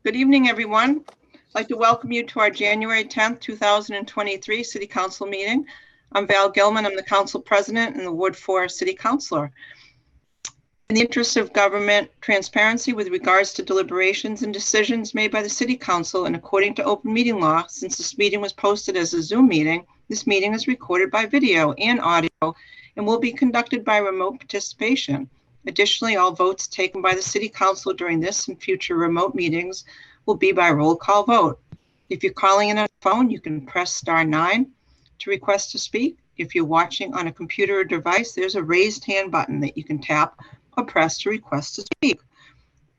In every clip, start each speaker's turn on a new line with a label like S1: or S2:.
S1: Good evening, everyone. I'd like to welcome you to our January 10th, 2023 City Council meeting. I'm Val Gilman. I'm the Council President and the Ward 4 City Councilor. In the interest of government transparency with regards to deliberations and decisions made by the City Council and according to open meeting law, since this meeting was posted as a Zoom meeting, this meeting is recorded by video and audio and will be conducted by remote participation. Additionally, all votes taken by the City Council during this and future remote meetings will be by roll call vote. If you're calling in on a phone, you can press *9 to request to speak. If you're watching on a computer or device, there's a raised hand button that you can tap or press to request to speak.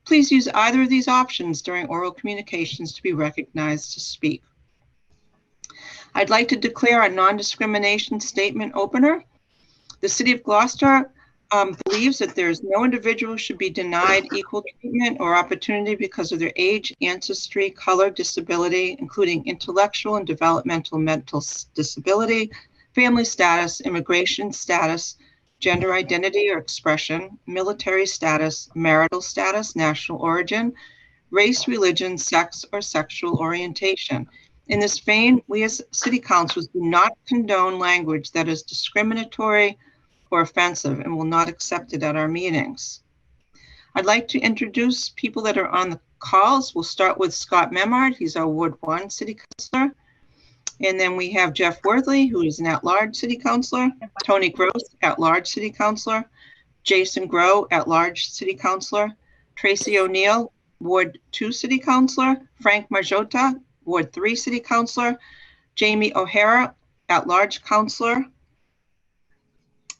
S1: Please use either of these options during oral communications to be recognized to speak. I'd like to declare a non-discrimination statement opener. The City of Gloucester believes that there's no individual should be denied equal treatment or opportunity because of their age, ancestry, color, disability, including intellectual and developmental mental disability, family status, immigration status, gender identity or expression, military status, marital status, national origin, race, religion, sex, or sexual orientation. In this vein, we as City Councils do not condone language that is discriminatory or offensive and will not accept it at our meetings. I'd like to introduce people that are on the calls. We'll start with Scott Memard. He's our Ward 1 City Councilor. And then we have Jeff Worthley, who is an at-large City Councilor, Tony Gross, at-large City Councilor, Jason Grow, at-large City Councilor, Tracy O'Neill, Ward 2 City Councilor, Frank Marjota, Ward 3 City Councilor, Jamie O'Hara, at-large Councilor,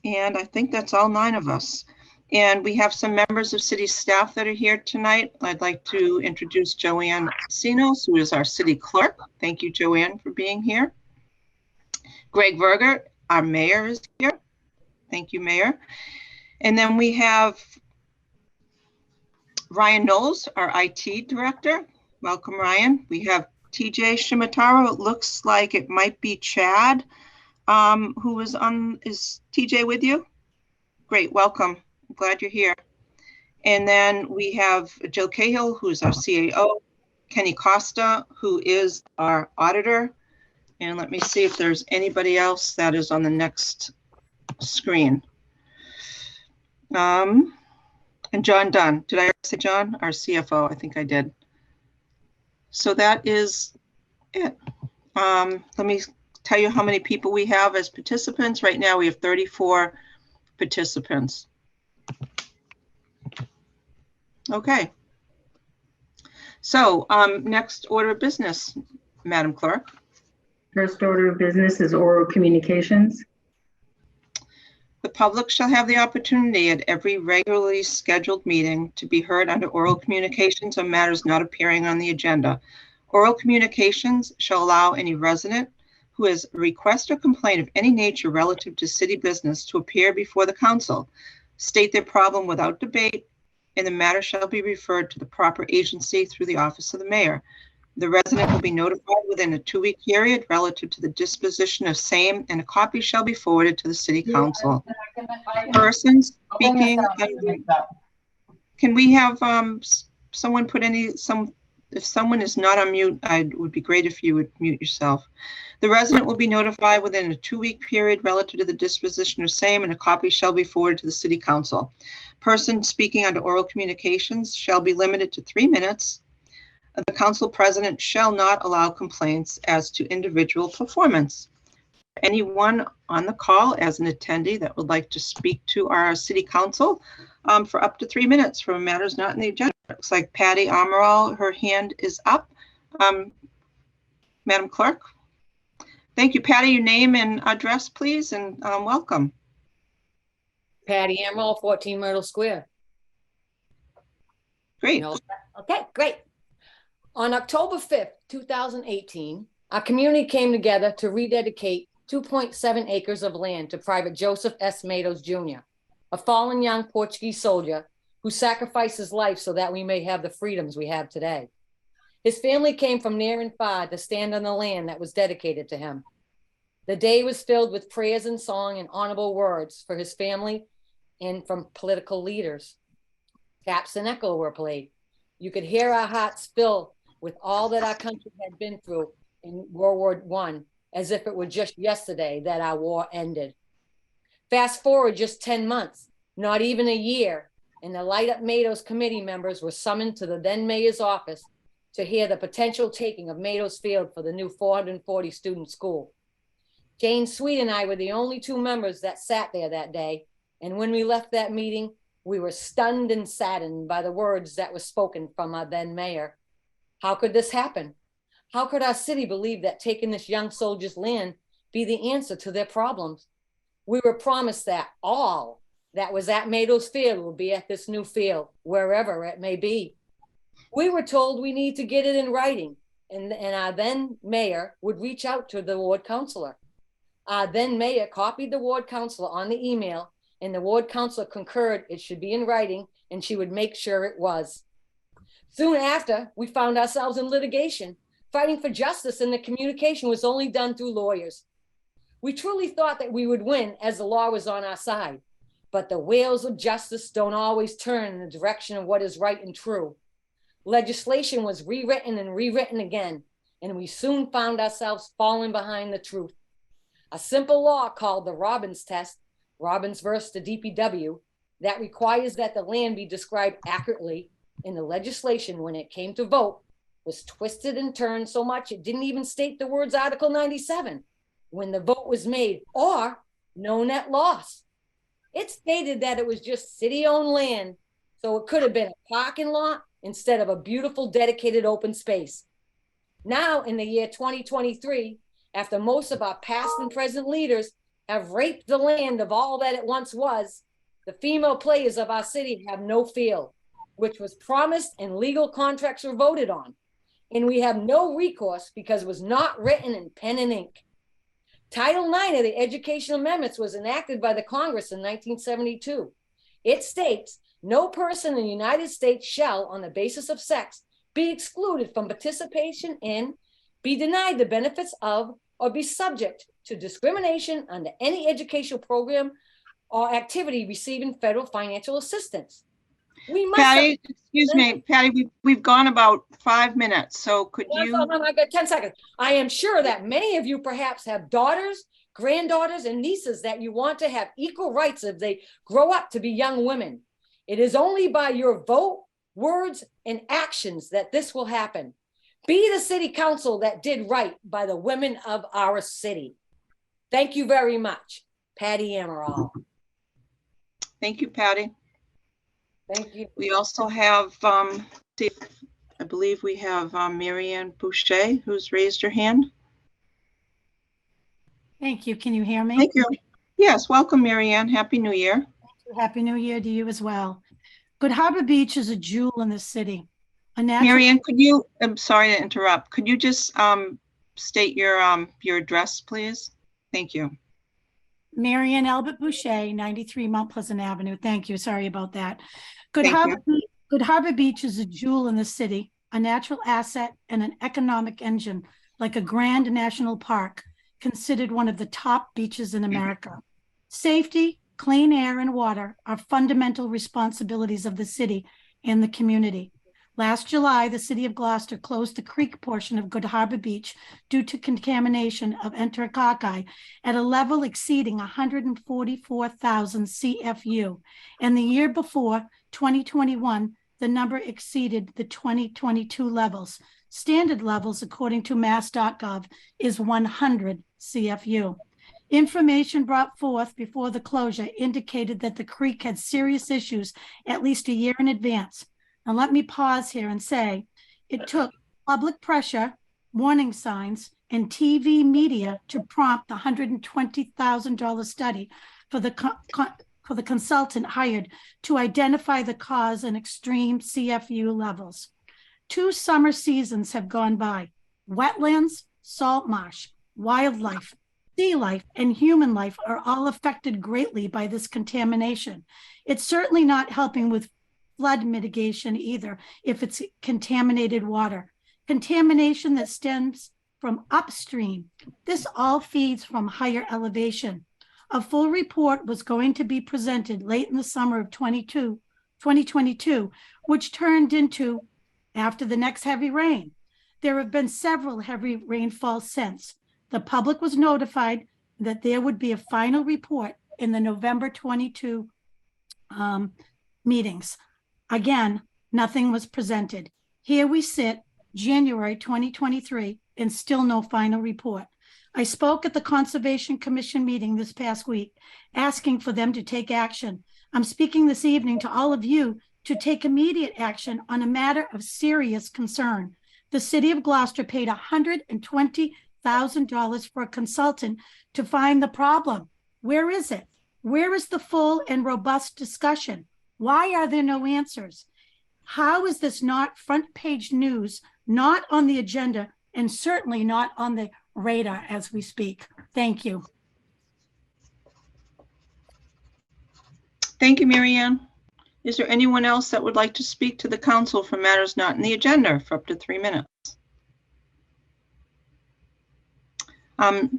S1: and I think that's all 9 of us. And we have some members of city staff that are here tonight. I'd like to introduce Joanne Sinos, who is our city clerk. Thank you, Joanne, for being here. Greg Verger, our mayor, is here. Thank you, Mayor. And then we have Ryan Knowles, our IT director. Welcome, Ryan. We have TJ Shimataro. It looks like it might be Chad. Who is TJ with you? Great, welcome. I'm glad you're here. And then we have Jill Cahill, who's our CAO, Kenny Costa, who is our auditor. And let me see if there's anybody else that is on the next screen. And John Dunn. Did I say John? Our CFO, I think I did. So that is it. Let me tell you how many people we have as participants. Right now we have 34 participants. Okay. So next order of business, Madam Clerk.
S2: First order of business is oral communications.
S1: The public shall have the opportunity at every regularly scheduled meeting to be heard under oral communications on matters not appearing on the agenda. Oral communications shall allow any resident who has a request or complaint of any nature relative to city business to appear before the council, state their problem without debate, and the matter shall be referred to the proper agency through the office of the mayor. The resident will be notified within a 2-week period relative to the disposition of same, and a copy shall be forwarded to the city council. Persons speaking, can we have someone put if someone is not on mute, it would be great if you would mute yourself. The resident will be notified within a 2-week period relative to the disposition of same, and a copy shall be forwarded to the city council. Person speaking under oral communications shall be limited to 3 minutes. The council president shall not allow complaints as to individual performance. Anyone on the call as an attendee that would like to speak to our city council for up to 3 minutes for matters not in the agenda. Looks like Patty Amaral, her hand is up. Madam Clerk. Thank you, Patty. Your name and address, please, and welcome.
S3: Patty Amaral, 14 Myrtle Square.
S1: Great.
S3: Okay, great. On October 5th, 2018, our community came together to rededicate 2.7 acres of land to Private Joseph S. Matos Jr., a fallen young Portuguese soldier who sacrificed his life so that we may have the freedoms we have today. His family came from near and far to stand on the land that was dedicated to him. The day was filled with prayers and song and honorable words for his family and from political leaders. Taps and echo were played. You could hear our hearts fill with all that our country had been through in World War I, as if it were just yesterday that our war ended. Fast forward just 10 months, not even a year, and the Light Up Meadows committee members were summoned to the then mayor's office to hear the potential taking of Meadows Field for the new 440 student school. Jane Sweet and I were the only two members that sat there that day. And when we left that meeting, we were stunned and saddened by the words that were spoken from our then mayor. How could this happen? How could our city believe that taking this young soldier's land be the answer to their problems? We were promised that all that was at Meadows Field will be at this new field, wherever it may be. We were told we need to get it in writing, and our then mayor would reach out to the ward councilor. Our then mayor copied the ward councilor on the email, and the ward councilor concurred it should be in writing, and she would make sure it was. Soon after, we found ourselves in litigation, fighting for justice, and the communication was only done through lawyers. We truly thought that we would win as the law was on our side, but the wheels of justice don't always turn in the direction of what is right and true. Legislation was rewritten and rewritten again, and we soon found ourselves falling behind the truth. A simple law called the Robbins test, Robbins versus the DPW, that requires that the land be described accurately in the legislation when it came to vote, was twisted and turned so much it didn't even state the words Article 97 when the vote was made, or no net loss. It stated that it was just city-owned land, so it could have been a parking lot instead of a beautiful dedicated open space. Now in the year 2023, after most of our past and present leaders have raped the land of all that it once was, the female players of our city have no field, which was promised and legal contracts were voted on. And we have no recourse because it was not written in pen and ink. Title IX of the Educational Amendments was enacted by the Congress in 1972. It states, no person in the United States shall, on the basis of sex, be excluded from participation in, be denied the benefits of, or be subject to discrimination under any educational program or activity receiving federal financial assistance. We must
S1: Patty, excuse me, Patty, we've gone about 5 minutes, so could you?
S3: I got 10 seconds. I am sure that many of you perhaps have daughters, granddaughters, and nieces that you want to have equal rights if they grow up to be young women. It is only by your vote, words, and actions that this will happen. Be the city council that did right by the women of our city. Thank you very much. Patty Amaral.
S1: Thank you, Patty.
S3: Thank you.
S1: We also have, I believe we have Marianne Boucher, who's raised her hand.
S4: Thank you. Can you hear me?
S1: Thank you. Yes, welcome, Marianne. Happy New Year.
S4: Happy New Year to you as well. Good Harbor Beach is a jewel in the city.
S1: Marianne, could you, I'm sorry to interrupt. Could you just state your address, please? Thank you.
S4: Marianne Albert Boucher, 93 Mount Pleasant Avenue. Thank you. Sorry about that. Good Harbor Beach is a jewel in the city, a natural asset and an economic engine, like a grand national park, considered one of the top beaches in America. Safety, clean air, and water are fundamental responsibilities of the city and the community. Last July, the city of Gloucester closed the creek portion of Good Harbor Beach due to contamination of enterococci at a level exceeding 144,000 CFU. And the year before, 2021, the number exceeded the 2022 levels. Standard levels, according to mass.gov, is 100 CFU. Information brought forth before the closure indicated that the creek had serious issues at least a year in advance. And let me pause here and say, it took public pressure, warning signs, and TV media to prompt the $120,000 study for the consultant hired to identify the cause and extreme CFU levels. 2 summer seasons have gone by. Wetlands, salt marsh, wildlife, sea life, and human life are all affected greatly by this contamination. It's certainly not helping with flood mitigation either if it's contaminated water. Contamination that stems from upstream. This all feeds from higher elevation. A full report was going to be presented late in the summer of 2022, which turned into after the next heavy rain. There have been several heavy rainfalls since. The public was notified that there would be a final report in the November 22 meetings. Again, nothing was presented. Here we sit, January 2023, and still no final report. I spoke at the Conservation Commission meeting this past week, asking for them to take action. I'm speaking this evening to all of you to take immediate action on a matter of serious concern. The city of Gloucester paid $120,000 for a consultant to find the problem. Where is it? Where is the full and robust discussion? Why are there no answers? How is this not front page news, not on the agenda, and certainly not on the radar as we speak? Thank you.
S1: Thank you, Mary Ann. Is there anyone else that would like to speak to the council for matters not in the agenda for up to 3 minutes?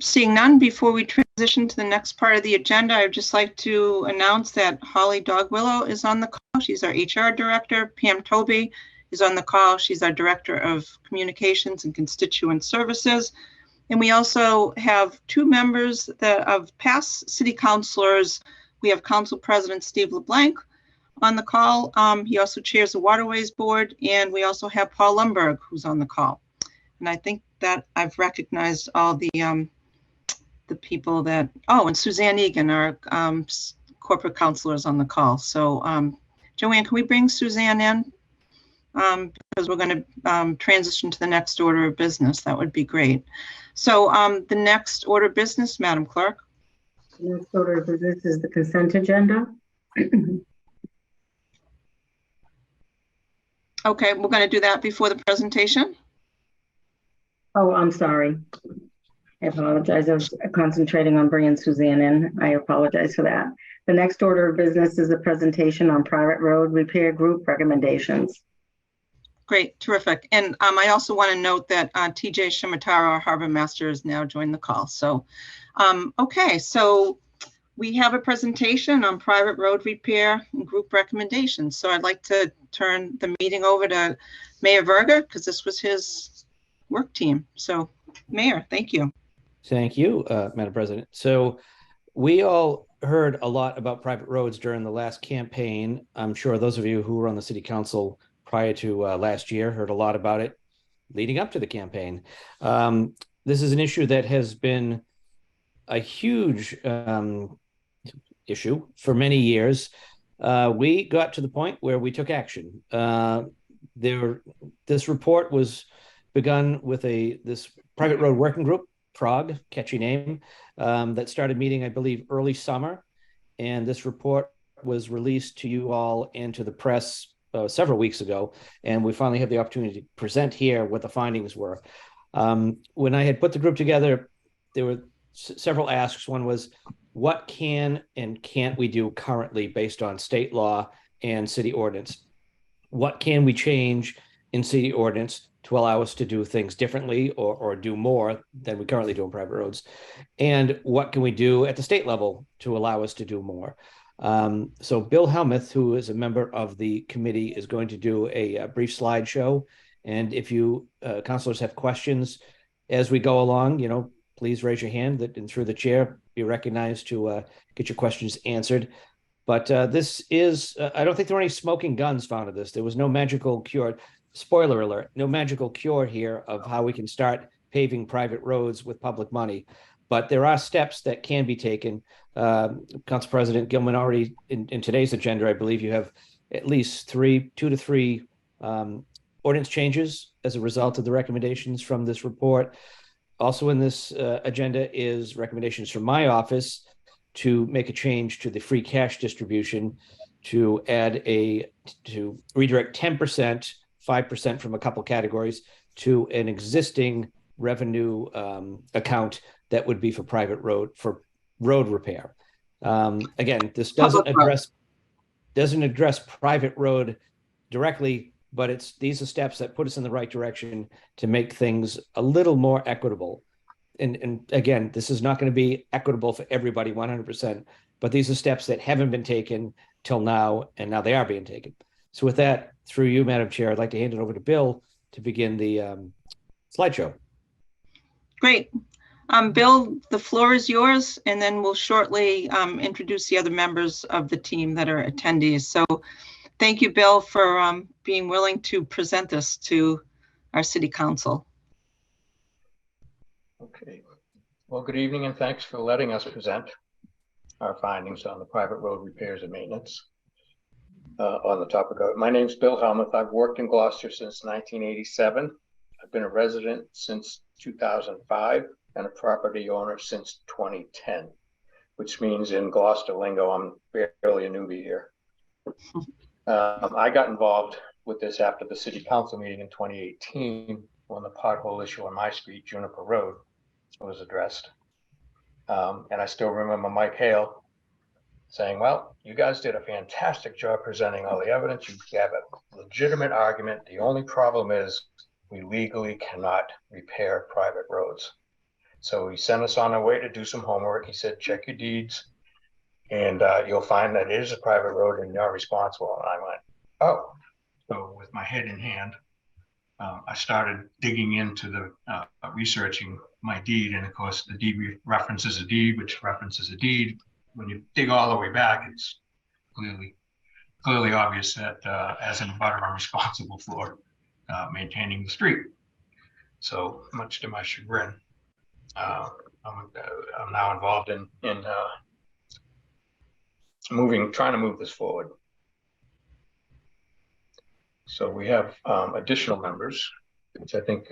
S1: Seeing none, before we transition to the next part of the agenda, I'd just like to announce that Holly Dogwillow is on the call. She's our HR director. Pam Toby is on the call. She's our director of communications and constituent services. And we also have 2 members of past city councilors. We have Council President Steve LeBlanc on the call. He also chairs the Waterways Board, and we also have Paul Lumberg, who's on the call. And I think that I've recognized all the people that, and Suzanne Egan, our corporate counselor, is on the call. So Joanne, can we bring Suzanne in? Because we're going to transition to the next order of business. That would be great. So the next order of business, Madam Clerk.
S2: The next order of business is the consent agenda.
S1: Okay, we're going to do that before the presentation.
S2: Oh, I'm sorry. I apologize. I was concentrating on bringing Suzanne in. I apologize for that. The next order of business is a presentation on private road repair group recommendations.
S1: Great, terrific. And I also want to note that TJ Shimatara, our harbor master, has now joined the call. So, okay, so we have a presentation on private road repair and group recommendations. So I'd like to turn the meeting over to Mayor Verga, because this was his work team. So Mayor, thank you.
S5: Thank you, Madam President. So we all heard a lot about private roads during the last campaign. I'm sure those of you who were on the city council prior to last year heard a lot about it leading up to the campaign. This is an issue that has been a huge issue for many years. We got to the point where we took action. This report was begun with this private road working group, PROG, catchy name, that started meeting, I believe, early summer. And this report was released to you all and to the press several weeks ago. And we finally have the opportunity to present here what the findings were. When I had put the group together, there were several asks. One was, what can and can't we do currently based on state law and city ordinance? What can we change in city ordinance to allow us to do things differently or do more than we currently do on private roads? And what can we do at the state level to allow us to do more? So Bill Helmuth, who is a member of the committee, is going to do a brief slideshow. And if you councilors have questions as we go along, please raise your hand and through the chair, be recognized to get your questions answered. But this is, I don't think there were any smoking guns found in this. There was no magical cure. Spoiler alert, no magical cure here of how we can start paving private roads with public money. But there are steps that can be taken. Council President Gilman, already in today's agenda, I believe you have at least 2 to 3 ordinance changes as a result of the recommendations from this report. Also in this agenda is recommendations from my office to make a change to the free cash distribution to to redirect 10%, 5% from a couple categories to an existing revenue account that would be for road repair. Again, this doesn't address private road directly, but these are steps that put us in the right direction to make things a little more equitable. And again, this is not going to be equitable for everybody 100%, but these are steps that haven't been taken till now, and now they are being taken. So with that, through you, Madam Chair, I'd like to hand it over to Bill to begin the slideshow.
S1: Great. Bill, the floor is yours, and then we'll shortly introduce the other members of the team that are attendees. So thank you, Bill, for being willing to present this to our City Council.
S6: Okay. Well, good evening, and thanks for letting us present our findings on the private road repairs and maintenance on the topic of it. My name's Bill Helmuth. I've worked in Gloucester since 1987. I've been a resident since 2005 and a property owner since 2010, which means in Gloucester lingo, I'm barely a newbie here. I got involved with this after the City Council meeting in 2018 when the pothole issue on my street, Juniper Road, was addressed. And I still remember Mike Hale saying, well, you guys did a fantastic job presenting all the evidence. You have a legitimate argument. The only problem is we legally cannot repair private roads. So he sent us on our way to do some homework. He said, check your deeds and you'll find that it is a private road and you're responsible. And I went, oh. So with my head in hand, I started digging into the researching my deed. And of course, the deed references a deed, which references a deed. When you dig all the way back, it's clearly obvious that as an abutter, I'm responsible for maintaining the street. So much to my chagrin, I'm now involved in trying to move this forward. So we have additional members, which I think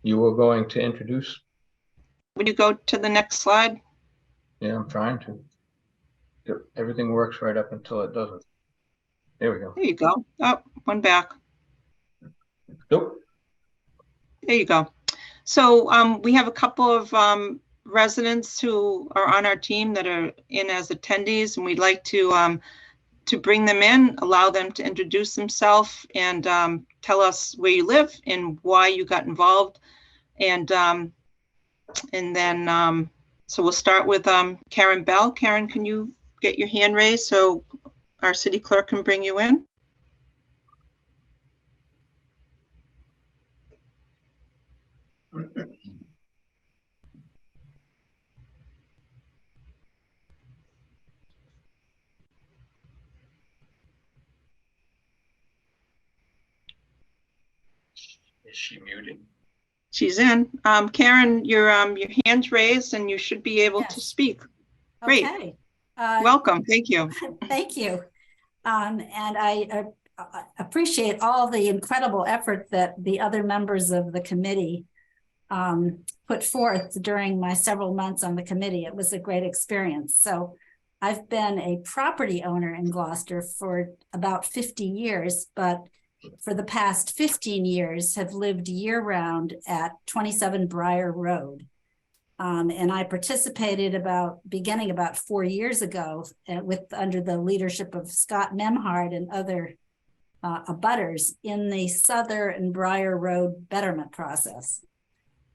S6: you were going to introduce.
S1: Would you go to the next slide?
S6: Yeah, I'm trying to. Everything works right up until it doesn't. There we go.
S1: There you go. Oh, one back.
S6: Nope.
S1: There you go. So we have a couple of residents who are on our team that are in as attendees, and we'd like to bring them in, allow them to introduce themselves and tell us where you live and why you got involved. And then, so we'll start with Karen Bell. Karen, can you get your hand raised so our city clerk can bring you in?
S6: Is she muted?
S1: She's in. Karen, your hand's raised and you should be able to speak. Great.
S7: Okay.
S1: Welcome. Thank you.
S7: Thank you. And I appreciate all the incredible effort that the other members of the committee put forth during my several months on the committee. It was a great experience. So I've been a property owner in Gloucester for about 50 years, but for the past 15 years have lived year-round at 27 Briar Road. And I participated beginning about 4 years ago under the leadership of Scott Memhard and other abutters in the Southern Briar Road betterment process.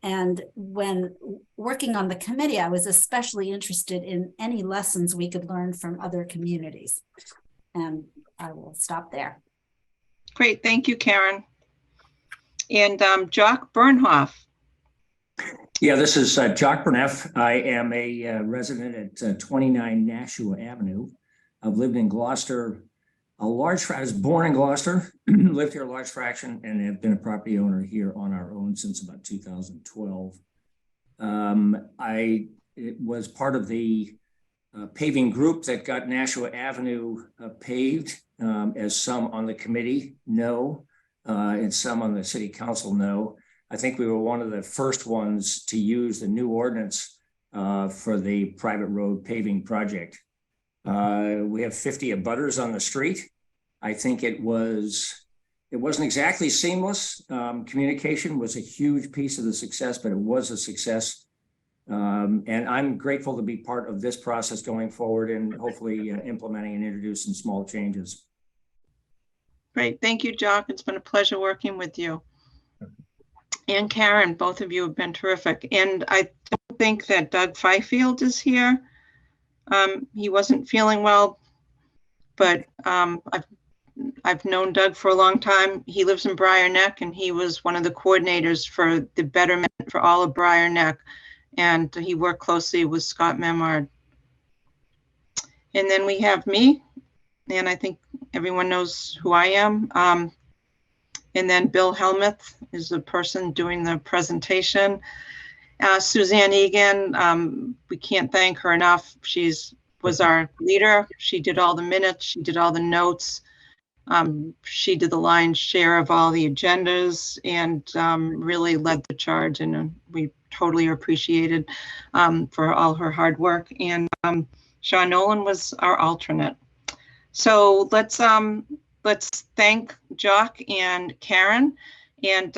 S7: And when working on the committee, I was especially interested in any lessons we could learn from other communities. And I will stop there.
S1: Great. Thank you, Karen. And Jock Bernhoff.
S8: Yeah, this is Jock Bernhoff. I am a resident at 29 Nashua Avenue. I've lived in Gloucester I was born in Gloucester, lived here a large fraction, and have been a property owner here on our own since about 2012. I was part of the paving group that got Nashua Avenue paved, as some on the committee know, and some on the city council know. I think we were one of the first ones to use the new ordinance for the private road paving project. We have 50 abutters on the street. I think it wasn't exactly seamless. Communication was a huge piece of the success, but it was a success. And I'm grateful to be part of this process going forward and hopefully implementing and introducing small changes.
S1: Great. Thank you, Jock. It's been a pleasure working with you. And Karen, both of you have been terrific. And I don't think that Doug Fifield is here. He wasn't feeling well but I've known Doug for a long time. He lives in Briar Neck, and he was one of the coordinators for the betterment for all of Briar Neck, and he worked closely with Scott Memard. And then we have me, and I think everyone knows who I am. And then Bill Helmuth is the person doing the presentation. Suzanne Egan, we can't thank her enough. Was our leader. She did all the minutes. She did all the notes. She did the lion's share of all the agendas and really led the charge. And we totally appreciated for all her hard work. And Sean Nolan was our alternate. So let's thank Jock and Karen, and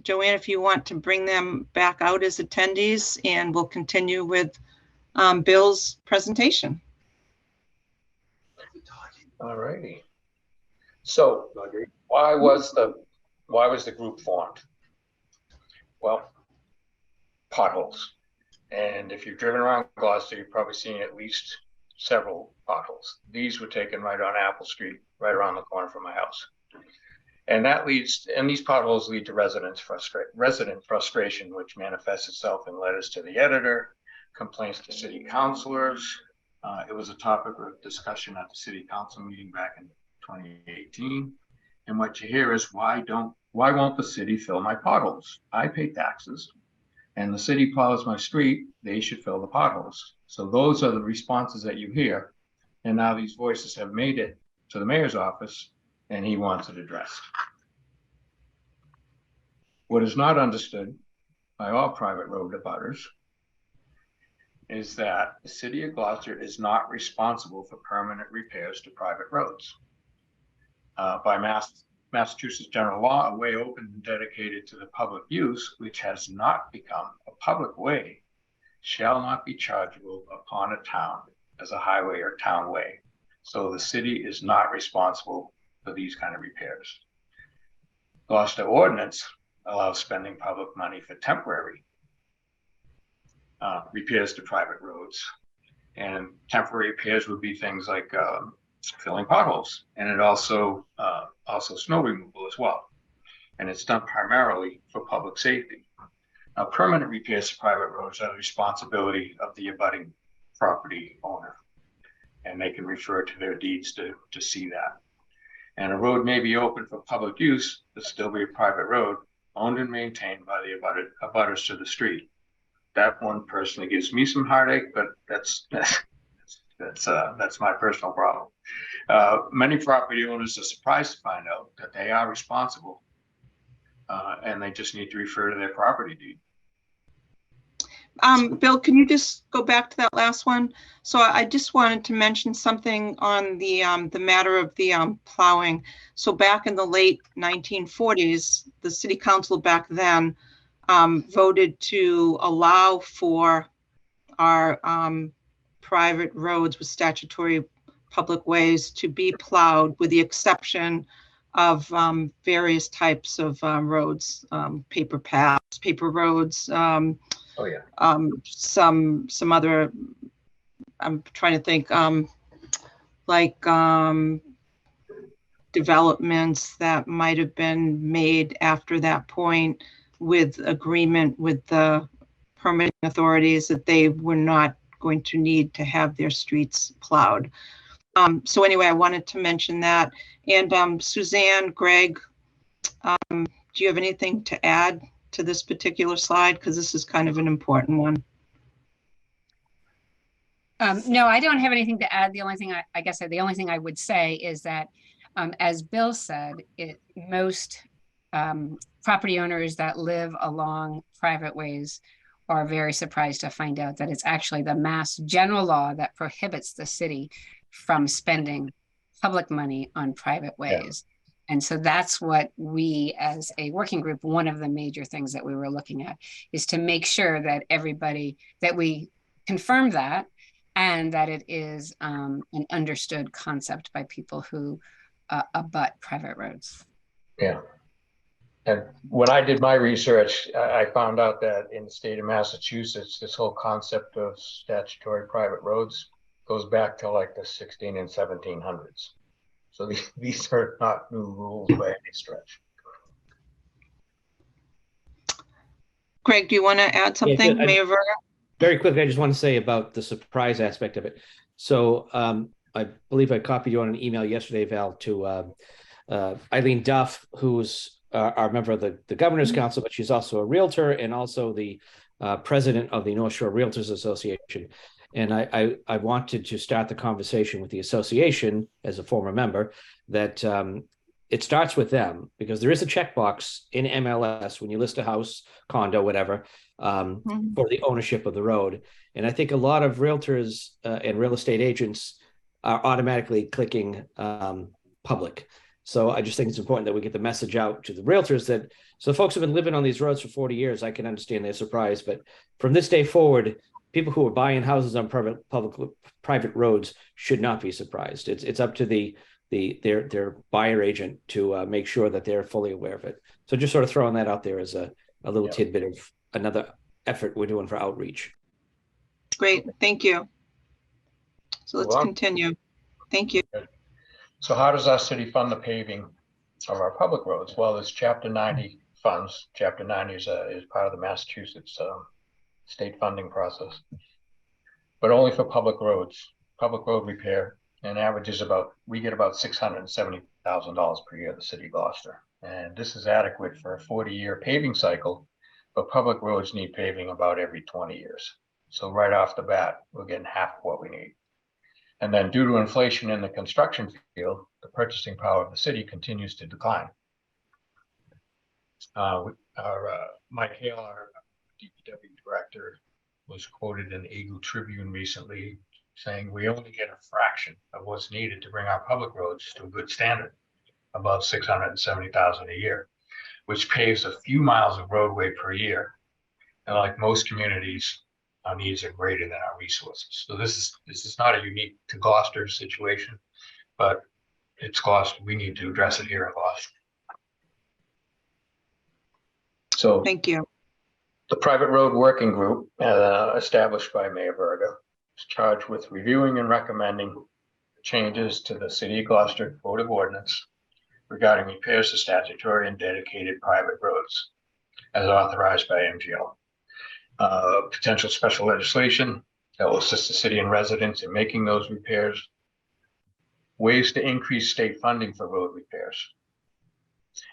S1: Joanne, if you want to bring them back out as attendees, and we'll continue with Bill's presentation.
S6: All righty. So why was the group formed? Well, potholes. And if you've driven around Gloucester, you've probably seen at least several potholes. These were taken right on Apple Street, right around the corner from my house. And these potholes lead to resident frustration, which manifests itself in letters to the editor, complaints to city councilors. It was a topic of discussion at the city council meeting back in 2018. And what you hear is, why won't the city fill my potholes? I pay taxes, and the city plows my street. They should fill the potholes. So those are the responses that you hear. And now these voices have made it to the mayor's office, and he wants it addressed. What is not understood by all private road abutters is that the city of Gloucester is not responsible for permanent repairs to private roads. By Massachusetts general law, a way open and dedicated to the public use, which has not become a public way, shall not be chargeable upon a town as a highway or town way. So the city is not responsible for these kind of repairs. Gloucester ordinance allows spending public money for temporary repairs to private roads. And temporary repairs would be things like filling potholes, and it also snow removal as well. And it's done primarily for public safety. Now, permanent repairs to private roads are the responsibility of the abutting property owner, and they can refer to their deeds to see that. And a road may be open for public use, but still be a private road, owned and maintained by the abutters to the street. That one personally gives me some heartache, but that's my personal problem. Many property owners are surprised to find out that they are responsible, and they just need to refer to their property deed.
S1: Bill, can you just go back to that last one? So I just wanted to mention something on the matter of the plowing. So back in the late 1940s, the city council back then voted to allow for our private roads with statutory public ways to be plowed, with the exception of various types of roads, paper paths, paper roads.
S6: Oh yeah.
S1: Some other, I'm trying to think, like developments that might have been made after that point, with agreement with the permitting authorities that they were not going to need to have their streets plowed. So anyway, I wanted to mention that. And Suzanne, Greg, do you have anything to add to this particular slide? Because this is kind of an important one.
S9: No, I don't have anything to add. The only thing the only thing I would say is that, as Bill said, most property owners that live along private ways are very surprised to find out that it's actually the Mass general law that prohibits the city from spending public money on private ways. Yeah. And so that's what we, as a working group, one of the major things that we were looking at is to make sure that that we confirm that, and that it is an understood concept by people who abut private roads.
S6: Yeah. And when I did my research, I found out that in the state of Massachusetts, this whole concept of statutory private roads goes back to like the 16 and 1700s. So these are not new rules by any stretch.
S1: Greg, do you want to add something, Mayor Verga?
S5: Very quickly, I just want to say about the surprise aspect of it. So I believe I copied you on an email yesterday, Val, to Eileen Duff, who's our member of the Governor's Council, but she's also a realtor and also the president of the North Shore Realtors Association. And I wanted to start the conversation with the association as a former member that it starts with them, because there is a checkbox in MLS when you list a house, condo, whatever, for the ownership of the road. And I think a lot of realtors and real estate agents are automatically clicking public. So I just think it's important that we get the message out to the realtors that, so folks have been living on these roads for 40 years. I can understand their surprise, but from this day forward, people who are buying houses on private roads should not be surprised. It's up to their buyer agent to make sure that they're fully aware of it. So just sort of throwing that out there as a little tidbit of another effort we're doing for outreach.
S1: Great, thank you. So let's continue. Thank you.
S6: So how does our city fund the paving of our public roads? Well, there's Chapter 90 funds. Chapter 90 is part of the Massachusetts state funding process, but only for public roads, public road repair, and averages we get about $670,000 per year at the city of Gloucester. And this is adequate for a 40-year paving cycle, but public roads need paving about every 20 years. So right off the bat, we're getting half of what we need. And then due to inflation in the construction field, the purchasing power of the city continues to decline. Mike Hale, our DPW director, was quoted in the Eagle Tribune recently saying we only get a fraction of what's needed to bring our public roads to a good standard, above $670,000 a year, which paves a few miles of roadway per year. And like most communities, our needs are greater than our resources. So this is not a unique to Gloucester situation, but it's Gloucester. We need to address it here in Gloucester. So
S1: thank you.
S6: The private road working group established by Mayor Verga is charged with reviewing and recommending changes to the City of Gloucester Code of Ordinance regarding repairs to statutory and dedicated private roads as authorized by MGL. Potential special legislation that will assist the city and residents in making those repairs, ways to increase state funding for road repairs,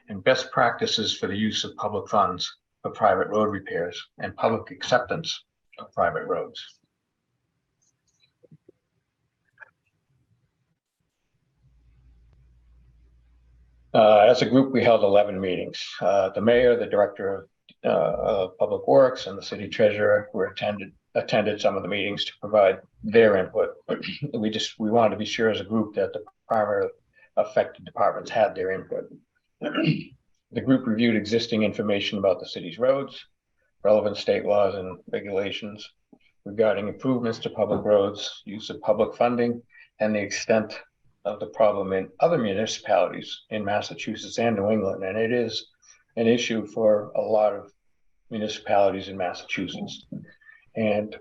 S6: and best practices for the use of public funds for private road repairs and public acceptance of private roads. As a group, we held 11 meetings. The mayor, the director of Public Works, and the city treasurer attended some of the meetings to provide their input. But we wanted to be sure as a group that the primary affected departments had their input. The group reviewed existing information about the city's roads, relevant state laws and regulations regarding improvements to public roads, use of public funding, and the extent of the problem in other municipalities in Massachusetts and New England. And it is an issue for a lot of municipalities in Massachusetts. And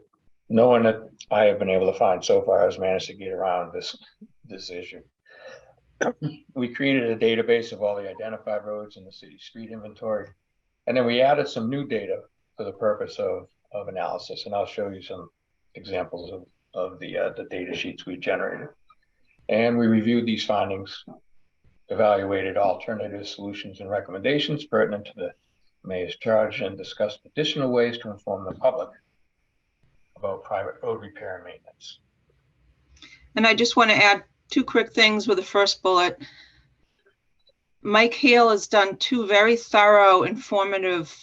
S6: no one that I have been able to find so far has managed to get around this issue. We created a database of all the identified roads in the city street inventory. And then we added some new data for the purpose of analysis. And I'll show you some examples of the data sheets we generated. And we reviewed these findings, evaluated alternative solutions and recommendations pertinent to the mayor's charge, and discussed additional ways to inform the public about private road repair and maintenance.
S1: And I just want to add two quick things with the first bullet. Mike Hale has done two very thorough, informative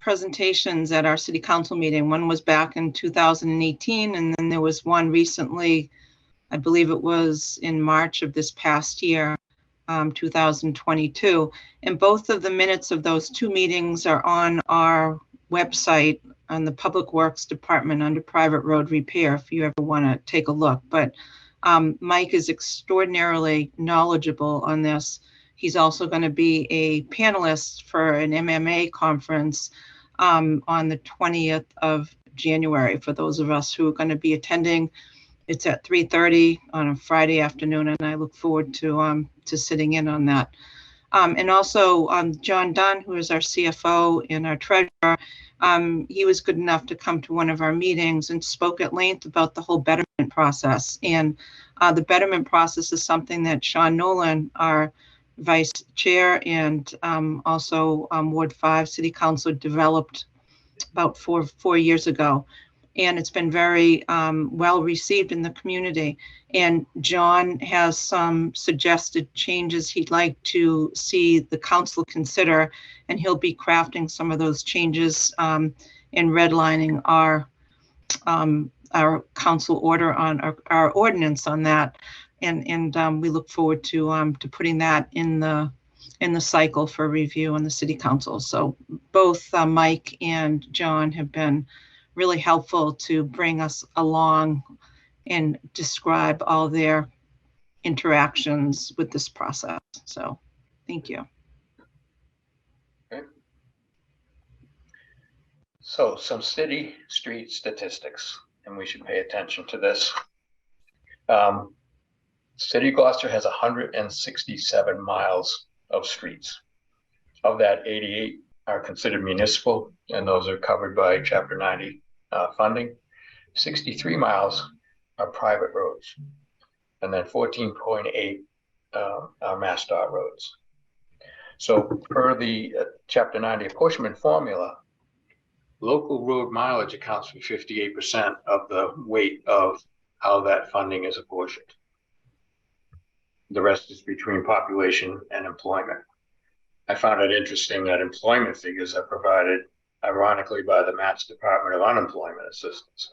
S1: presentations at our city council meeting. One was back in 2018, and then there was one recently, I believe it was in March of this past year, 2022. And both of the minutes of those two meetings are on our website on the Public Works Department under private road repair, if you ever want to take a look. But Mike is extraordinarily knowledgeable on this. He's also going to be a panelist for an MMA conference on the 20th of January for those of us who are going to be attending. It's at 3:30 on a Friday afternoon, and I look forward to sitting in on that. And also John Dunn, who is our CFO and our treasurer, he was good enough to come to one of our meetings and spoke at length about the whole betterment process. And the betterment process is something that Sean Nolan, our vice chair, and also Ward 5 City Council developed about four years ago. And it's been very well received in the community. And John has some suggested changes he'd like to see the council consider, and he'll be crafting some of those changes and redlining our council order on our ordinance on that. And we look forward to putting that in the cycle for review on the city council. So both Mike and John have been really helpful to bring us along and describe all their interactions with this process. So thank you.
S6: Okay. So some city street statistics, and we should pay attention to this. City of Gloucester has 167 miles of streets. Of that, 88 are considered municipal, and those are covered by Chapter 90 funding. 63 miles are private roads, and then 14.8 are MassDOT roads. So per the Chapter 90 apportionment formula, local road mileage accounts for 58% of the weight of how that funding is apportioned. The rest is between population and employment. I found it interesting that employment figures are provided, ironically, by the Mass Department of Unemployment Assistance.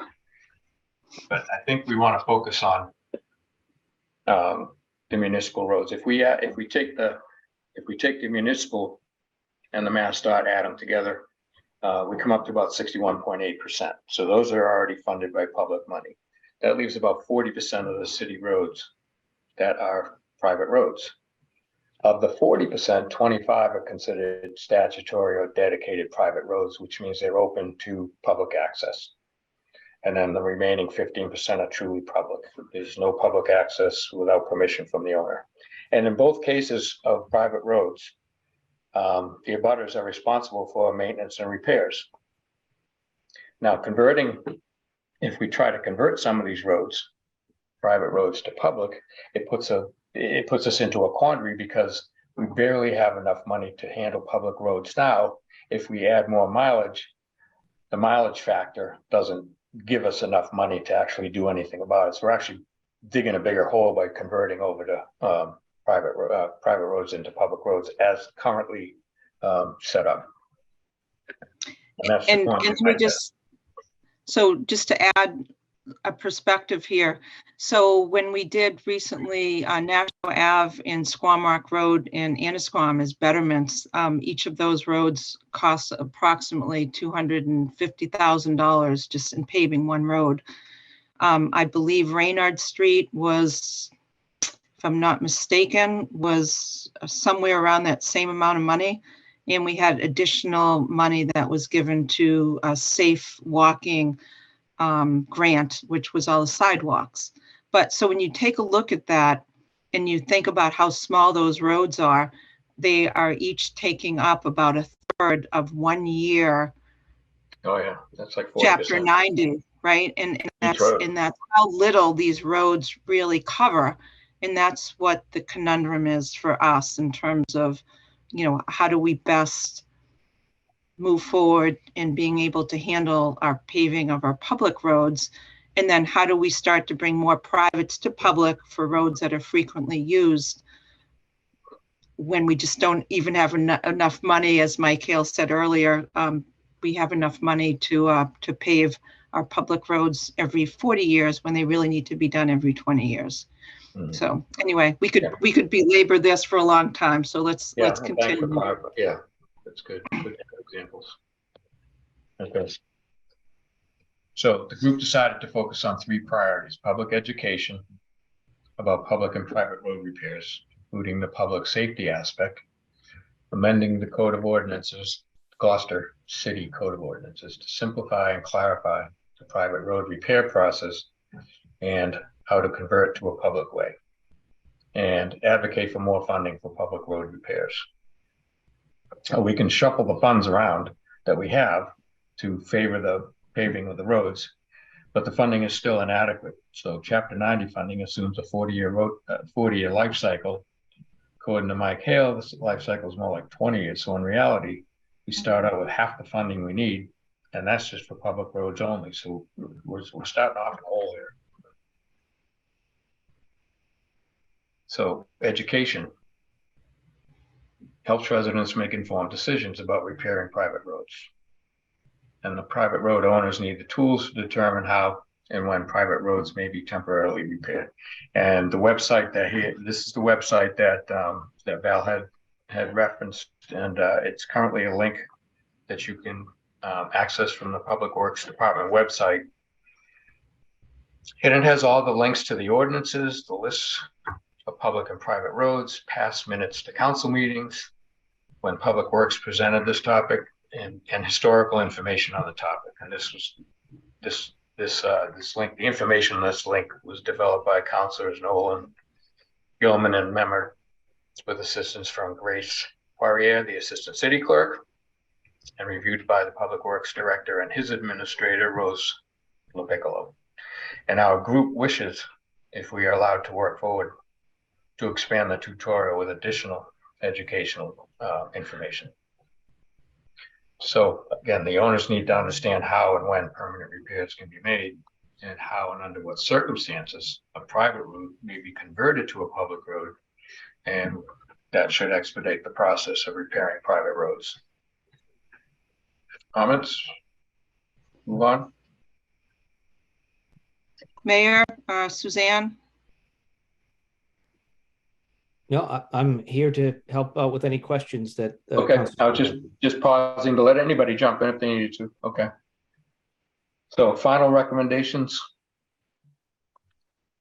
S6: But I think we want to focus on the municipal roads. If we take the municipal and the MassDOT, add them together, we come up to about 61.8%. So those are already funded by public money. That leaves about 40% of the city roads that are private roads. Of the 40%, 25 are considered statutory or dedicated private roads, which means they're open to public access. And then the remaining 15% are truly public. There's no public access without permission from the owner. And in both cases of private roads, the abutters are responsible for maintenance and repairs. Now, if we try to convert some of these roads, private roads, to public, it puts us into a quandary because we barely have enough money to handle public roads now. If we add more mileage, the mileage factor doesn't give us enough money to actually do anything about it. So we're actually digging a bigger hole by converting over to private roads into public roads as currently set up.
S1: So just to add a perspective here. So when we did recently National Ave and Squamrock Road and Annisquam as betterments, each of those roads costs approximately $250,000 just in paving one road. I believe Reynard Street was, if I'm not mistaken, was somewhere around that same amount of money. And we had additional money that was given to a safe walking grant, which was all the sidewalks. But so when you take a look at that and you think about how small those roads are, they are each taking up about a third of 1 year.
S6: Oh yeah, that's like 40%.
S1: Chapter 90, right? And that's how little these roads really cover. And that's what the conundrum is for us in terms of, how do we best move forward in being able to handle our paving of our public roads, and then how do we start to bring more privates to public for roads that are frequently used when we just don't even have enough money, as Mike Hale said earlier. We have enough money to pave our public roads every 40 years when they really need to be done every 20 years. Mm-hmm. So anyway, we could belabor this for a long time. So let's continue.
S6: That's good. Good examples. Okay. So the group decided to focus on 3 priorities: public education about public and private road repairs, including the public safety aspect, amending the Code of Ordinances, Gloucester City Code of Ordinances, to simplify and clarify the private road repair process, and how to convert to a public way, and advocate for more funding for public road repairs. We can shuffle the funds around that we have to favor the paving of the roads, but the funding is still inadequate. So Chapter 90 funding assumes a 40-year life cycle. According to Mike Hale, this life cycle is more like 20 years. So in reality, we start out with half the funding we need, and that's just for public roads only. So we're starting off in a hole here. So education helps residents make informed decisions about repairing private roads. And the private road owners need the tools to determine how and when private roads may be temporarily repaired. And the website this is the website that that Val had referenced, and it's currently a link that you can access from the Public Works Department website. And it has all the links to the ordinances, the lists of public and private roads, past minutes to council meetings, when Public Works presented this topic, and historical information on the topic. And this link, the information on this link was developed by Councilors Nolan, Gilman, and Memmer, with assistance from Grace Poirier, the Assistant City Clerk, and reviewed by the Public Works Director and his administrator, Rose LaPiccolo. And our group wishes, if we are allowed to work forward, to expand the tutorial with additional educational information. So again, the owners need to understand how and when permanent repairs can be made, and how and under what circumstances a private road may be converted to a public road, and that should expedite the process of repairing private roads. Comments? Move on.
S1: Mayor, Suzanne?
S5: No, I'm here to help out with any questions that.
S6: Okay, I was just pausing to let anybody jump in if they needed to. Okay. So final recommendations.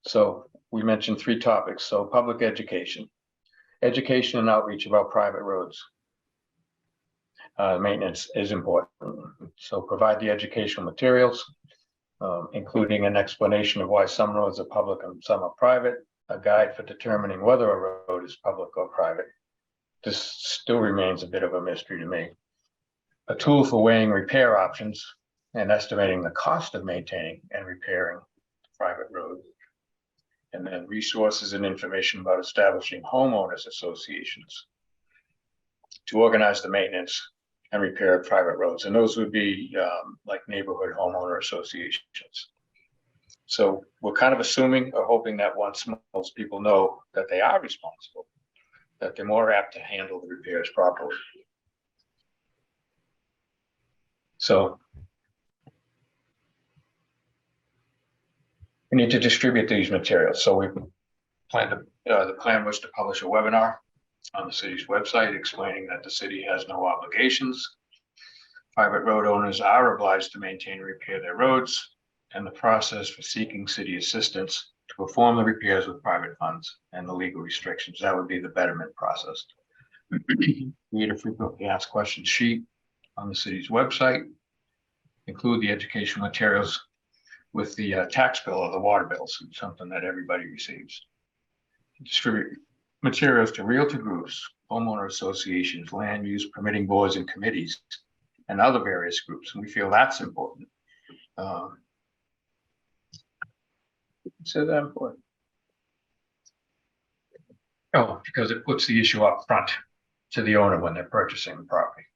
S6: So we mentioned 3 topics. So public education and outreach about private roads. Maintenance is important. So provide the educational materials, including an explanation of why some roads are public and some are private, a guide for determining whether a road is public or private. This still remains a bit of a mystery to me. A tool for weighing repair options and estimating the cost of maintaining and repairing private roads. And then resources and information about establishing homeowners associations to organize the maintenance and repair of private roads. And those would be like neighborhood homeowner associations. So we're kind of assuming or hoping that once most people know that they are responsible, that they're more apt to handle the repairs properly. So we need to distribute these materials. So we plan to, the plan was to publish a webinar on the city's website explaining that the city has no obligations. Private road owners are obliged to maintain and repair their roads, and the process for seeking city assistance to perform the repairs with private funds and the legal restrictions. That would be the betterment process. Read a frequently asked questions sheet on the city's website. Include the educational materials with the tax bill or the water bills, something that everybody receives. Distribute materials to realtor groups, homeowner associations, land use permitting boards and committees, and other various groups. And we feel that's important. So that important. Oh, because it puts the issue up front to the owner when they're purchasing the property.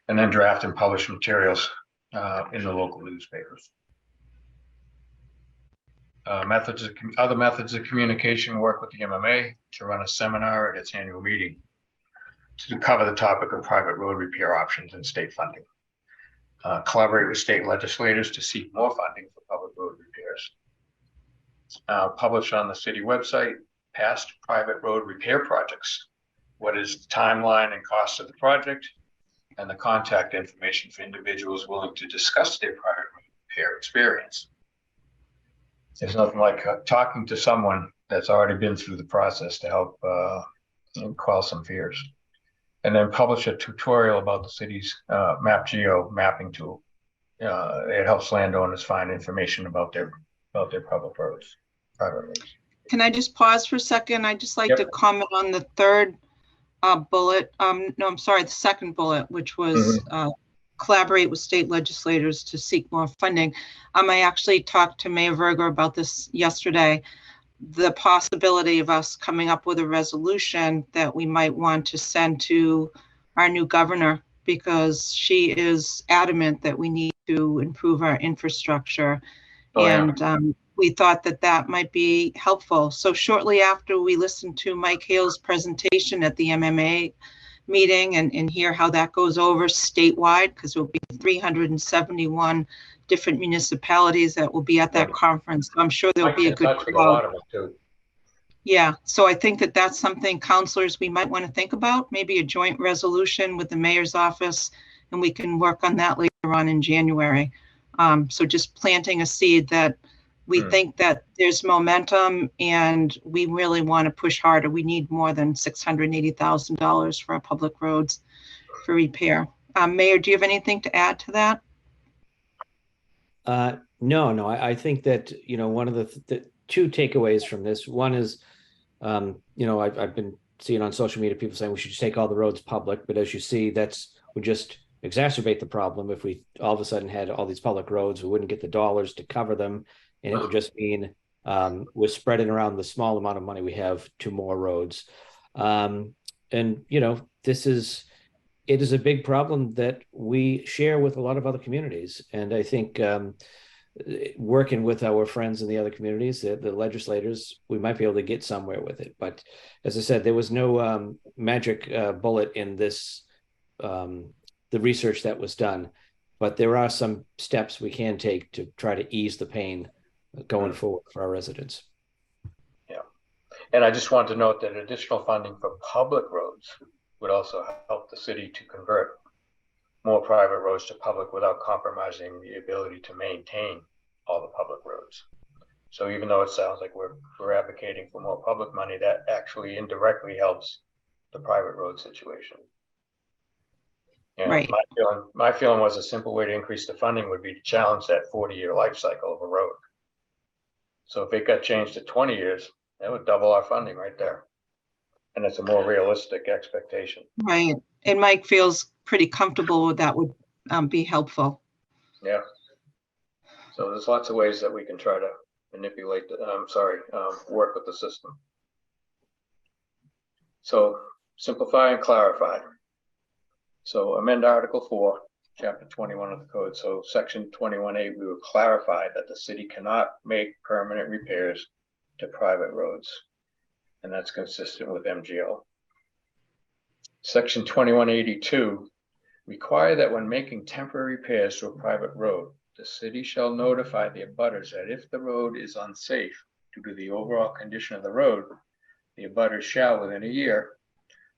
S6: And then draft and publish materials in the local newspapers. Other methods of communication: work with the MMA to run a seminar at its annual meeting to cover the topic of private road repair options and state funding. Collaborate with state legislators to seek more funding for public road repairs. Publish on the city website past private road repair projects. What is the timeline and cost of the project, and the contact information for individuals willing to discuss their private road repair experience. There's nothing like talking to someone that's already been through the process to help quell some fears. And then publish a tutorial about the city's MapGeo mapping tool it helps landowners find information about their public roads, private roads.
S1: Can I just pause for a second? I'd just like
S6: Yep.
S1: to comment on the third bullet. No, I'm sorry, the second bullet, which was collaborate with state legislators to seek more funding. I actually talked to Mayor Verger about this yesterday. The possibility of us coming up with a resolution that we might want to send to our new governor, because she is adamant that we need to improve our infrastructure.
S6: Oh, yeah.
S1: And we thought that that might be helpful. So shortly after we listened to Mike Hale's presentation at the MMA meeting and hear how that goes over statewide, because it will be 371 different municipalities that will be at that conference. I'm sure there'll be a good
S6: Mike's in touch with a lot of it too.
S1: Yeah, so I think that that's something, counselors, we might want to think about, maybe a joint resolution with the mayor's office, and we can work on that later on in January. So just planting a seed that we think that there's momentum and we really want to push harder. We need more than $680,000 for our public roads for repair. Mayor, do you have anything to add to that?
S5: No, I think that, one of the two takeaways from this, one is, I've been seeing on social media people saying we should just take all the roads public, but as you see, would just exacerbate the problem. If we all of a sudden had all these public roads, we wouldn't get the dollars to cover them, and it would just mean we're spreading around the small amount of money we have to more roads. And it is a big problem that we share with a lot of other communities, and I think working with our friends in the other communities, the legislators, we might be able to get somewhere with it. But as I said, there was no magic bullet in this, the research that was done, but there are some steps we can take to try to ease the pain going forward for our residents.
S6: Yeah, and I just want to note that additional funding for public roads would also help the city to convert more private roads to public without compromising the ability to maintain all the public roads. So even though it sounds like we're advocating for more public money, that actually indirectly helps the private road situation. And
S1: right.
S6: My feeling was a simple way to increase the funding would be to challenge that 40-year life cycle of a road. So if it got changed to 20 years, that would double our funding right there. And it's a more realistic expectation.
S1: Right. And Mike feels pretty comfortable with that would be helpful.
S6: Yeah. So there's lots of ways that we can try to manipulate work with the system. So simplify and clarify. So amend Article 4, Chapter 21 of the Code. So Section 21A, we would clarify that the city cannot make permanent repairs to private roads. And that's consistent with MGL. Section 2182, require that when making temporary repairs to a private road, the city shall notify the abutters that if the road is unsafe due to the overall condition of the road, the abutters shall, within a year,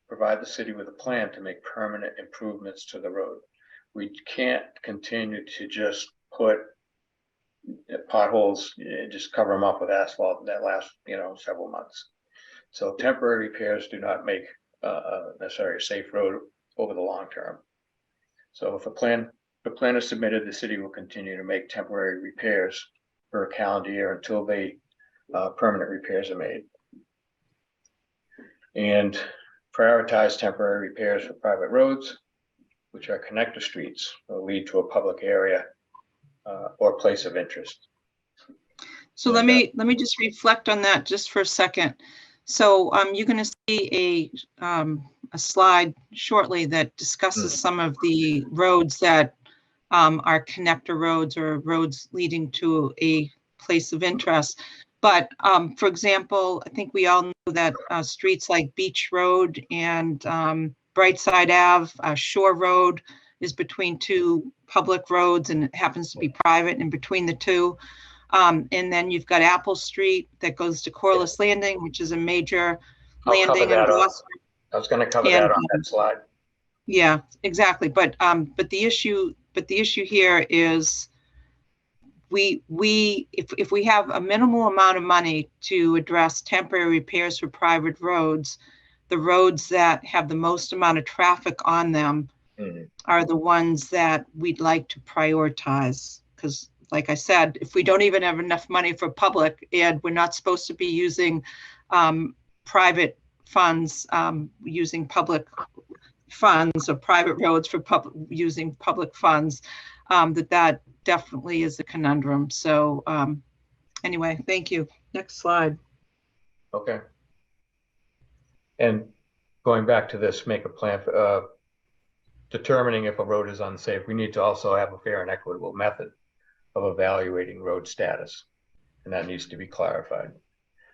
S6: provide the city with a plan to make permanent improvements to the road. We can't continue to just put potholes, just cover them up with asphalt that lasts, several months. So temporary repairs do not make necessarily a safe road over the long term. So if the plan is submitted, the city will continue to make temporary repairs for a calendar year until permanent repairs are made. And prioritize temporary repairs for private roads, which are connector streets or lead to a public area or place of interest.
S1: So let me just reflect on that just for a second. So you're going to see a slide shortly that discusses some of the roads that are connector roads or roads leading to a place of interest. But for example, I think we all know that streets like Beach Road and Brightside Ave, Shore Road is between two public roads and it happens to be private in between the two. And then you've got Apple Street that goes to Corliss Landing, which is a major landing in Gloucester.
S6: I was going to cover that on that slide.
S1: Yeah, exactly. But the issue here is if we have a minimal amount of money to address temporary repairs for private roads, the roads that have the most amount of traffic on them are the ones that we'd like to prioritize. Because like I said, if we don't even have enough money for public, and we're not supposed to be using private funds, using public funds or private roads for using public funds, that definitely is a conundrum. So anyway, thank you. Next slide.
S6: Okay. And going back to this, make a plan for determining if a road is unsafe. We need to also have a fair and equitable method of evaluating road status, and that needs to be clarified.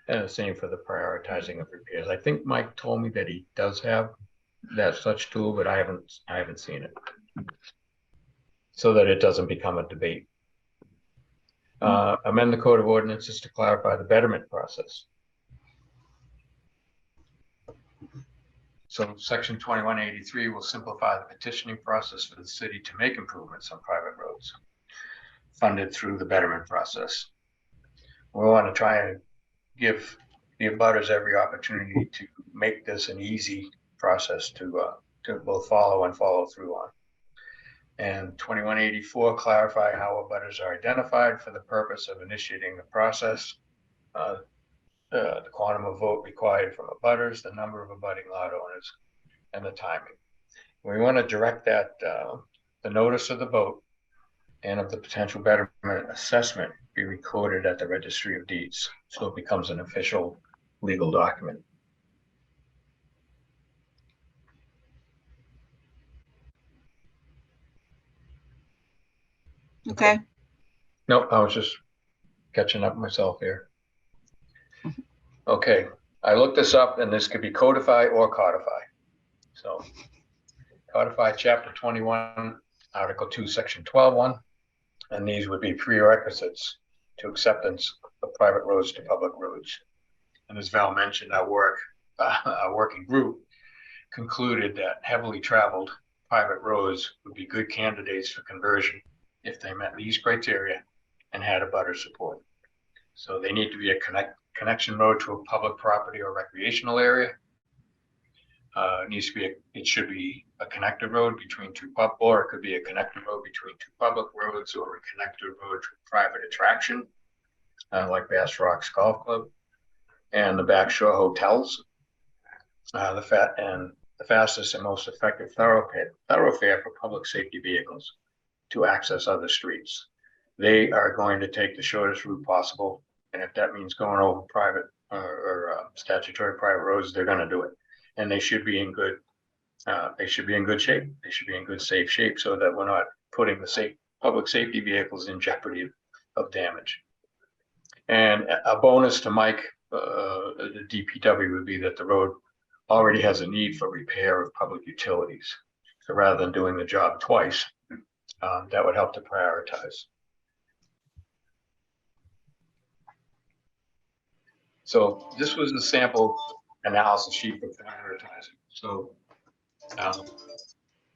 S6: And the same for the prioritizing of repairs. I think Mike told me that he does have that such tool, but I haven't seen it, so that it doesn't become a debate. Amend the code of ordinances to clarify the betterment process. So section 2183 will simplify the petitioning process for the city to make improvements on private roads, funded through the betterment process. We want to try and give the abutters every opportunity to make this an easy process to both follow and follow through on. And 2184, clarify how abutters are identified for the purpose of initiating the process. The quantum of vote required from abutters, the number of abutting lot owners, and the timing. We want to direct that the notice of the vote and of the potential betterment assessment be recorded at the Registry of Deeds, so it becomes an official legal document.
S1: Okay.
S6: Nope, I was just catching up myself here. Okay, I looked this up, and this could be codify or codify. So codify chapter 21, article 2, section 12.1, and these would be prerequisites to acceptance of private roads to public roads. And as Val mentioned, our working group concluded that heavily traveled private roads would be good candidates for conversion if they met these criteria and had abutter support. So they need to be a connection road to a public property or recreational area. It should be a connector road between two or it could be a connector road between two public roads, or a connector road to a private attraction, like Bass Rocks Golf Club and the Backshore Hotels. The fastest and most effective thoroughfare for public safety vehicles to access other streets. They are going to take the shortest route possible, and if that means going over private or statutory private roads, they're going to do it. And they should be in good. They should be in good shape. They should be in good, safe shape, so that we're not putting the public safety vehicles in jeopardy of damage. And a bonus to Mike, the DPW, would be that the road already has a need for repair of public utilities. So rather than doing the job twice, that would help to prioritize. So this was a sample analysis sheet for prioritizing. So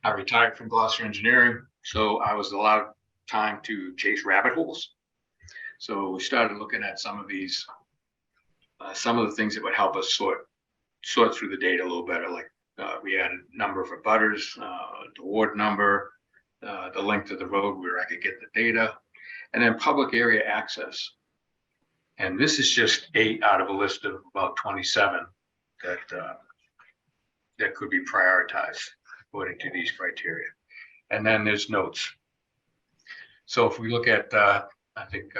S6: I retired from Gloucester Engineering, so I was allowed time to chase rabbit holes. So we started looking at some of these, some of the things that would help us sort through the data a little better. Like we added number of abutters, the ward number, the length of the road where I could get the data, and then public area access. And this is just 8 out of a list of about 27 that could be prioritized according to these criteria. And then there's notes. So if we look at, I think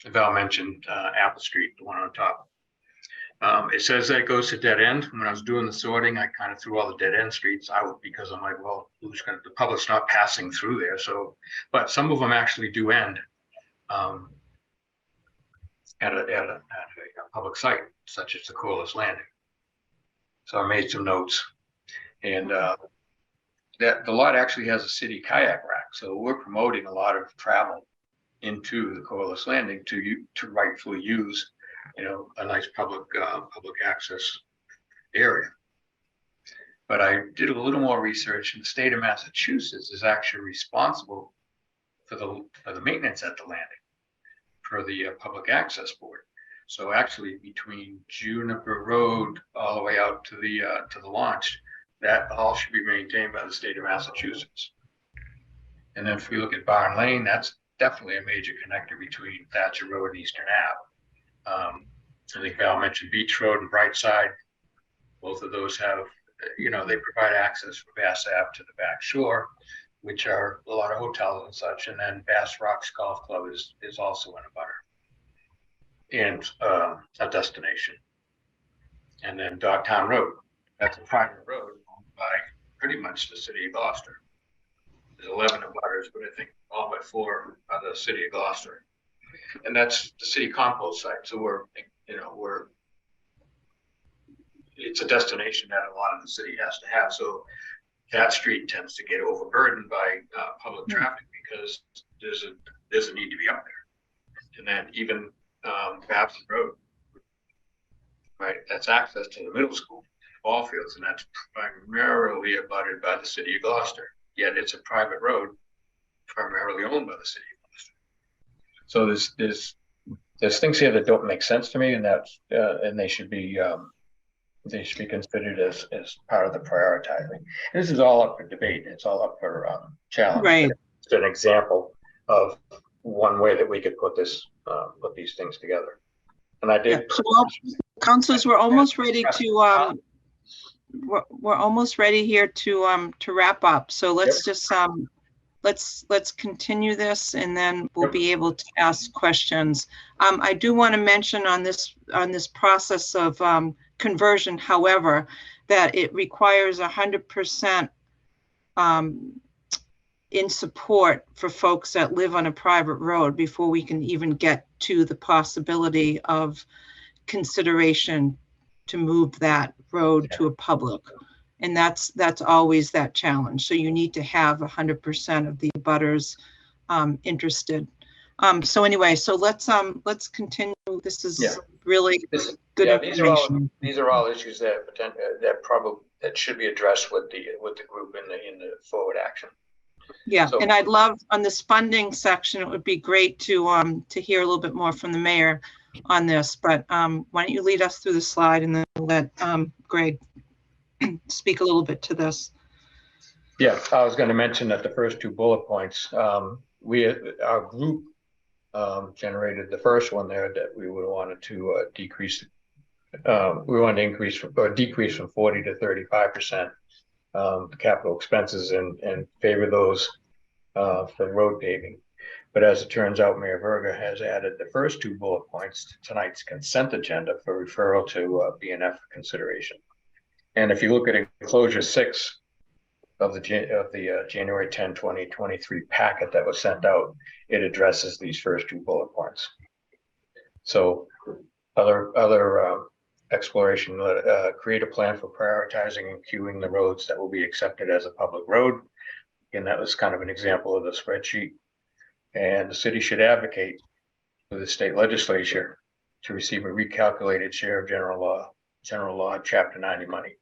S6: Val mentioned Apple Street, the one on top. It says that it goes to dead end. When I was doing the sorting, I kind of threw all the dead end streets out because I'm like, well, the public's not passing through there. So, but some of them actually do end at a public site, such as the Corliss Landing. So I made some notes, and that the lot actually has a city kayak rack. So we're promoting a lot of travel into the Corliss Landing to rightfully use, a nice public access area. But I did a little more research, and the state of Massachusetts is actually responsible for the maintenance at the landing for the public access board. So actually, between Juniper Road all the way out to the launch, that all should be maintained by the state of Massachusetts. And then if we look at Barn Lane, that's definitely a major connector between Thatcher Road and Eastern Ave. I think Val mentioned Beach Road and Brightside. Both of those have, they provide access from Bass Ave to the back shore, which are a lot of hotels and such. And then Bass Rocks Golf Club is also in a butter and a destination. And then Dogtown Road, that's a private road owned by pretty much the city of Gloucester. There's 11 abutters, but I think all but 4 are the city of Gloucester. And that's the city compost site. So it's a destination that a lot of the city has to have. So that street tends to get overburdened by public traffic because there's a need to be up there. And then even Babson Road, right? That's access to the middle school, ball fields, and that's primarily abutted by the city of Gloucester. Yet it's a private road, primarily owned by the city of Gloucester. So there's things here that don't make sense to me, and and they should be considered as part of the prioritizing. And this is all up for debate. It's all up for challenge.
S1: Right.
S6: It's an example of one way that we could put these things together. And I did.
S1: Yeah. So, well, councilors, we're almost ready to we're almost ready here to wrap up. So let's just let's continue this, and then we'll be able to ask questions. I do want to mention on this process of conversion, however, that it requires 100% in support for folks that live on a private road before we can even get to the possibility of consideration to move that road to a public. And that's always that challenge. So you need to have 100% of the abutters interested. So anyway, so let's continue. This is really good information.
S6: These are all issues that should be addressed with the group in the forward action.
S1: Yeah,
S6: So,
S1: and I'd love on this funding section, it would be great to hear a little bit more from the mayor on this. But why don't you lead us through the slide, and then we'll let Greg speak a little bit to this.
S6: Yeah, I was going to mention that the first 2 bullet points, our group generated the first one there that we would wanted to decrease. We wanted to decrease from 40 to 35% capital expenses and favor those for road paving. But as it turns out, Mayor Verga has added the first 2 bullet points to tonight's consent agenda for referral to BNF for consideration. And if you look at enclosure 6 of the January 10, 2023 packet that was sent out, it addresses these first 2 bullet points. So other exploration, create a plan for prioritizing and queuing the roads that will be accepted as a public road. And that was kind of an example of the spreadsheet. And the city should advocate for the state legislature to receive a recalculated share of general law chapter 90 money.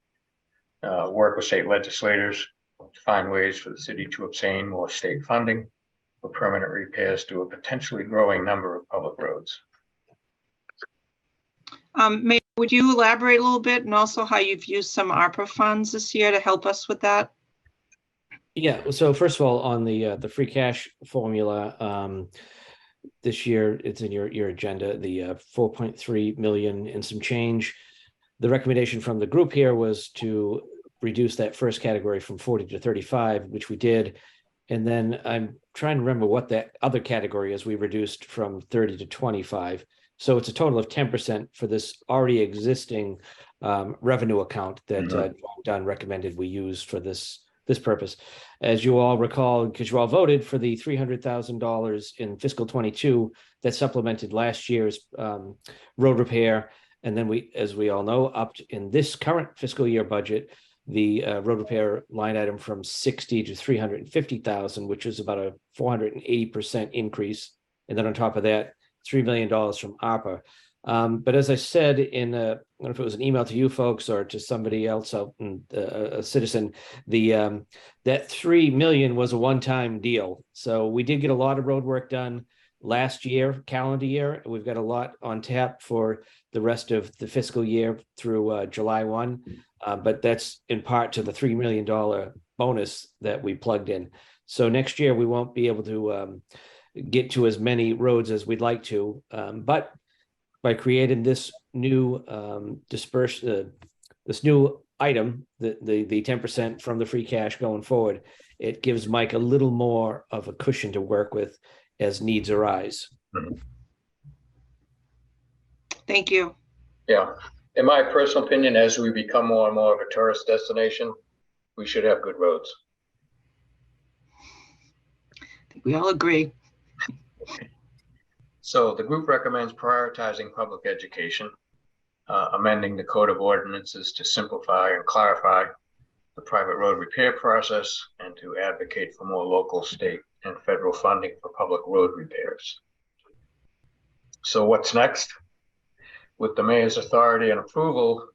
S6: Work with state legislators to find ways for the city to obtain more state funding for permanent repairs to a potentially growing number of public roads.
S1: Mayor, would you elaborate a little bit, and also how you've used some ARPA funds this year to help us with that?
S5: Yeah, so first of all, on the free cash formula, this year it's in your agenda, the 4.3 million and some change. The recommendation from the group here was to reduce that first category from 40 to 35, which we did. And then I'm trying to remember what that other category is. We reduced from 30 to 25. So it's a total of 10% for this already existing revenue account that Don recommended we use for this purpose. As you all recall, because you all voted for the $300,000 in fiscal 22 that supplemented last year's road repair. And then we, as we all know, upped in this current fiscal year budget, the road repair line item from 60 to 350,000, which is about a 480% increase. And then on top of that, $3 million from ARPA. But as I said in I don't know if it was an email to you folks or to somebody else, a citizen, that $3 million was a one-time deal. So we did get a lot of road work done last year, calendar year. We've got a lot on tap for the rest of the fiscal year through July 1. but that's in part to the $3 million bonus that we plugged in. So next year we won't be able to get to as many roads as we'd like to, but by creating this new this new item, the 10% from the free cash going forward, it gives Mike a little more of a cushion to work with as needs arise.
S1: Thank you.
S6: Yeah. In my personal opinion, as we become more and more of a tourist destination, we should have good roads.
S1: We all agree.
S6: So the group recommends prioritizing public education, amending the code of ordinances to simplify and clarify the private road repair process, and to advocate for more local, state, and federal funding for public road repairs. So what's next? With the mayor's authority and approval,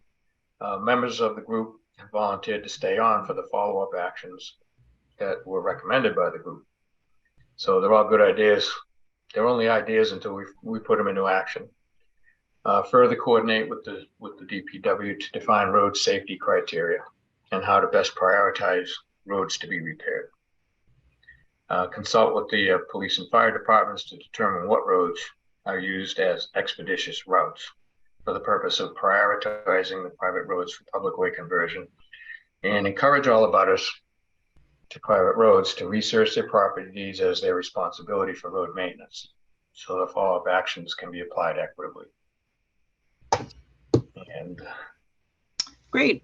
S6: members of the group have volunteered to stay on for the follow-up actions that were recommended by the group. So they're all good ideas. They're only ideas until we put them into action. Further coordinate with the DPW to define road safety criteria and how to best prioritize roads to be repaired. Consult with the police and fire departments to determine what roads are used as expeditious routes for the purpose of prioritizing the private roads for public way conversion, and encourage all abutters to private roads to research their properties as their responsibility for road maintenance, so the follow-up actions can be applied equitably. And
S1: Great.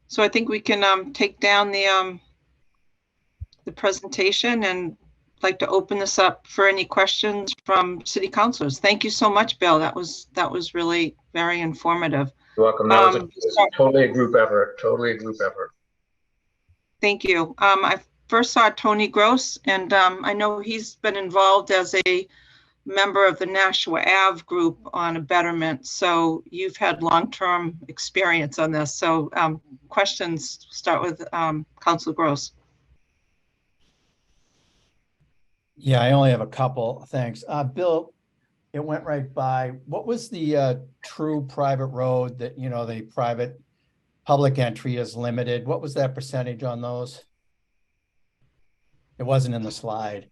S1: So I think we can take down the presentation, and like to open this up for any questions from city councilors. Thank you so much, Bill. That was really very informative.
S6: you're welcome. That was totally a group effort. Totally a group effort.
S1: Thank you. I first saw Tony Gross, and I know he's been involved as a member of the Nashua Ave group on a betterment. So you've had long-term experience on this. So questions, start with Councilor Gross.
S10: Yeah, I only have a couple. Thanks. Bill, it went right by. What was the true private road that, the private public entry is limited? What was that percentage on those? It wasn't in the slide.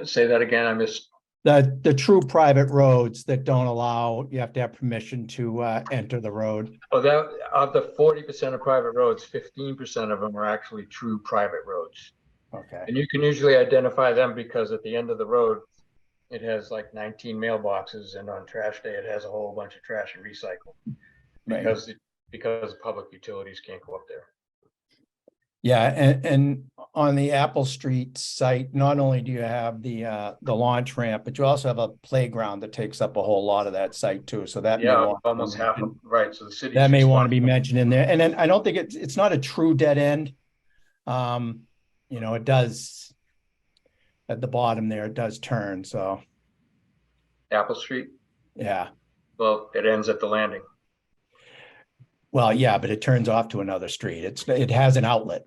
S6: Say that again. I missed.
S10: The true private roads that don't allow, you have to have permission to enter the road.
S6: Oh, that of the 40% of private roads, 15% of them are actually true private roads.
S10: Okay.
S6: And you can usually identify them because at the end of the road, it has like 19 mailboxes, and on trash day, it has a whole bunch of trash and recycle because public utilities can't go up there.
S10: Yeah, and on the Apple Street site, not only do you have the launch ramp, but you also have a playground that takes up a whole lot of that site too. So that
S6: almost half of, right. So the city
S10: that may want to be mentioned in there. And then I don't think it's not a true dead end. It does at the bottom there, it does turn. So
S6: Apple Street.
S10: Yeah.
S6: Well, it ends at the landing.
S10: Well, yeah, but it turns off to another street. It has an outlet.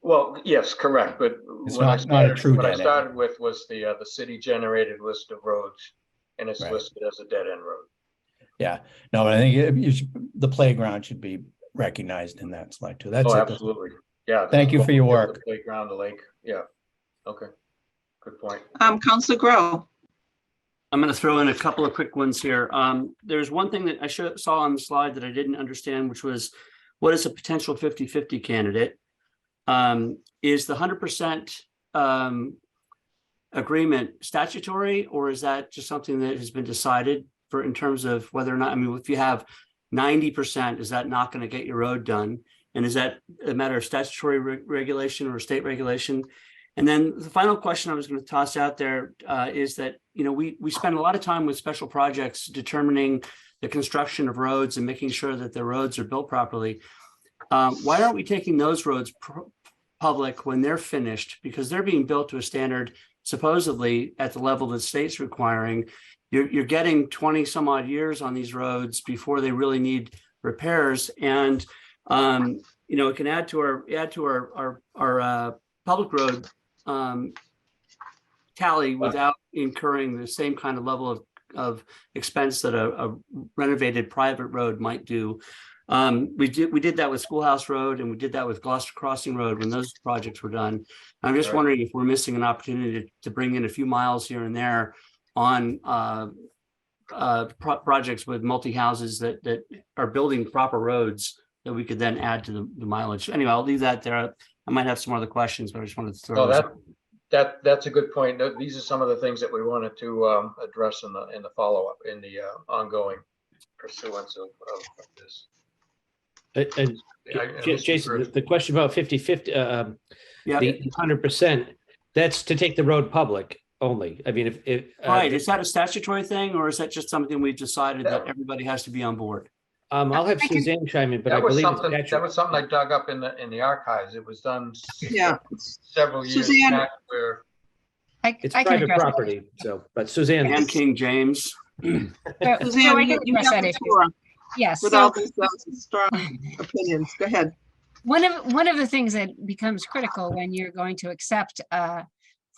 S6: Well, yes, correct. But
S10: It's
S6: what
S10: not a true
S6: what I
S10: dead
S6: started
S10: end.
S6: with was the city generated list of roads, and it's
S10: Right.
S6: listed as a dead end road.
S10: Yeah, no, but I think the playground should be recognized in that slide too. That's
S6: Oh,
S10: it.
S6: absolutely. Yeah.
S10: Thank you for your work.
S6: The playground, the lake. Yeah. Okay. Good point.
S1: Councilor Grow.
S11: I'm going to throw in a couple of quick ones here. There's one thing that I saw on the slide that I didn't understand, which was what is a potential 50-50 candidate? Is the 100% agreement statutory, or is that just something that has been decided for in terms of whether or not, if you have 90%, is that not going to get your road done? And is that a matter of statutory regulation or state regulation? And then the final question I was going to toss out there is that, we spend a lot of time with special projects determining the construction of roads and making sure that the roads are built properly. Why aren't we taking those roads public when they're finished? Because they're being built to a standard supposedly at the level that the state's requiring. You're getting 20 some odd years on these roads before they really need repairs. And it can add to our public road tally without incurring the same kind of level of expense that a renovated private road might do. We did that with Schoolhouse Road, and we did that with Gloucester Crossing Road when those projects were done. I'm just
S6: Right.
S11: wondering if we're missing an opportunity to bring in a few miles here and there on projects with multi-houses that are building proper roads that we could then add to the mileage. Anyway, I'll leave that there. I might have some other questions, but I just wanted to throw those out.
S6: That's a good point. These are some of the things that we wanted to address in the follow-up, in the ongoing pursuance of this.
S5: Jason, the question about 50-50,
S11: Yeah,
S5: the 100%, that's to take the road public only. I mean, if
S11: right. Is that a statutory thing, or is that just something we've decided that everybody has to be on board?
S5: I'll have Suzanne chime in, but I
S6: That was
S5: believe
S6: something, that was something I dug up in the archives. It was done several years
S1: Suzanne.
S6: back where
S5: it's
S9: I can
S5: private
S9: address
S5: property. So, but Suzanne,
S11: And King James.
S9: So
S1: Suzanne,
S9: I
S1: you
S9: can address
S1: have
S9: that
S1: the
S9: issue.
S1: floor
S9: Yes.
S1: with
S9: So
S1: all these strong opinions. Go ahead.
S9: one of the things that becomes critical when you're going to accept a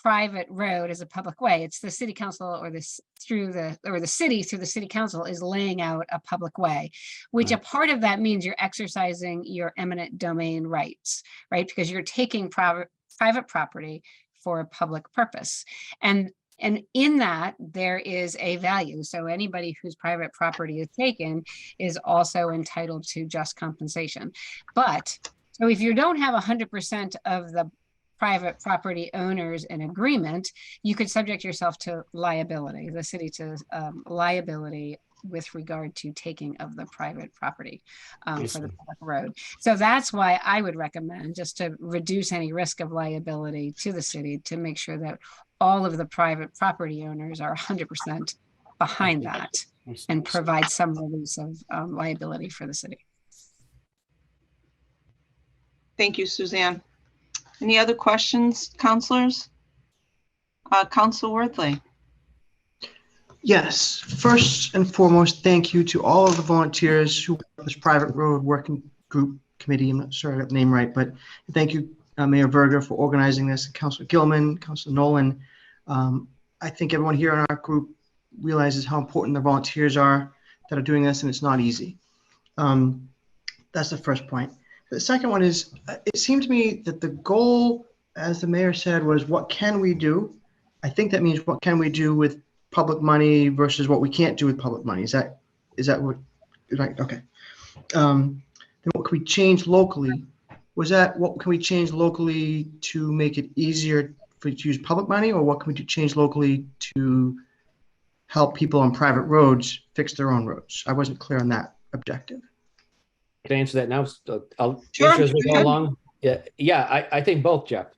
S9: private road as a public way, it's the city council or the city through the city council is laying out a public way, which a part of that means you're exercising your eminent domain rights, right? Because you're taking private property for a public purpose. And in that, there is a value. So anybody whose private property is taken is also entitled to just compensation. But so if you don't have 100% of the private property owners in agreement, you could subject yourself to liability, the city to liability with regard to taking of the private property for the public road. So that's why I would recommend, just to reduce any risk of liability to the city, to make sure that all of the private property owners are 100% behind that and provide some release of liability for the city.
S1: Thank you, Suzanne. Any other questions, councilors? Council Worthley.
S12: Yes, first and foremost, thank you to all of the volunteers who work this private road working group committee. I'm not sure I got the name right, but thank you, Mayor Verga, for organizing this, Councilor Gilman, Councilor Nolan. I think everyone here in our group realizes how important the volunteers are that are doing this, and it's not easy. That's the first point. The second one is, it seemed to me that the goal, as the mayor said, was what can we do? I think that means what can we do with public money versus what we can't do with public money. Is that what, right? Okay. Then what can we change locally? Was that what can we change locally to make it easier for you to use public money, or what can we change locally to help people on private roads fix their own roads? I wasn't clear on that objective.
S5: can I answer that now? I'll
S1: Sure,
S5: answer as we
S1: go
S5: go
S1: ahead.
S5: along. Yeah, I think both, Jeff.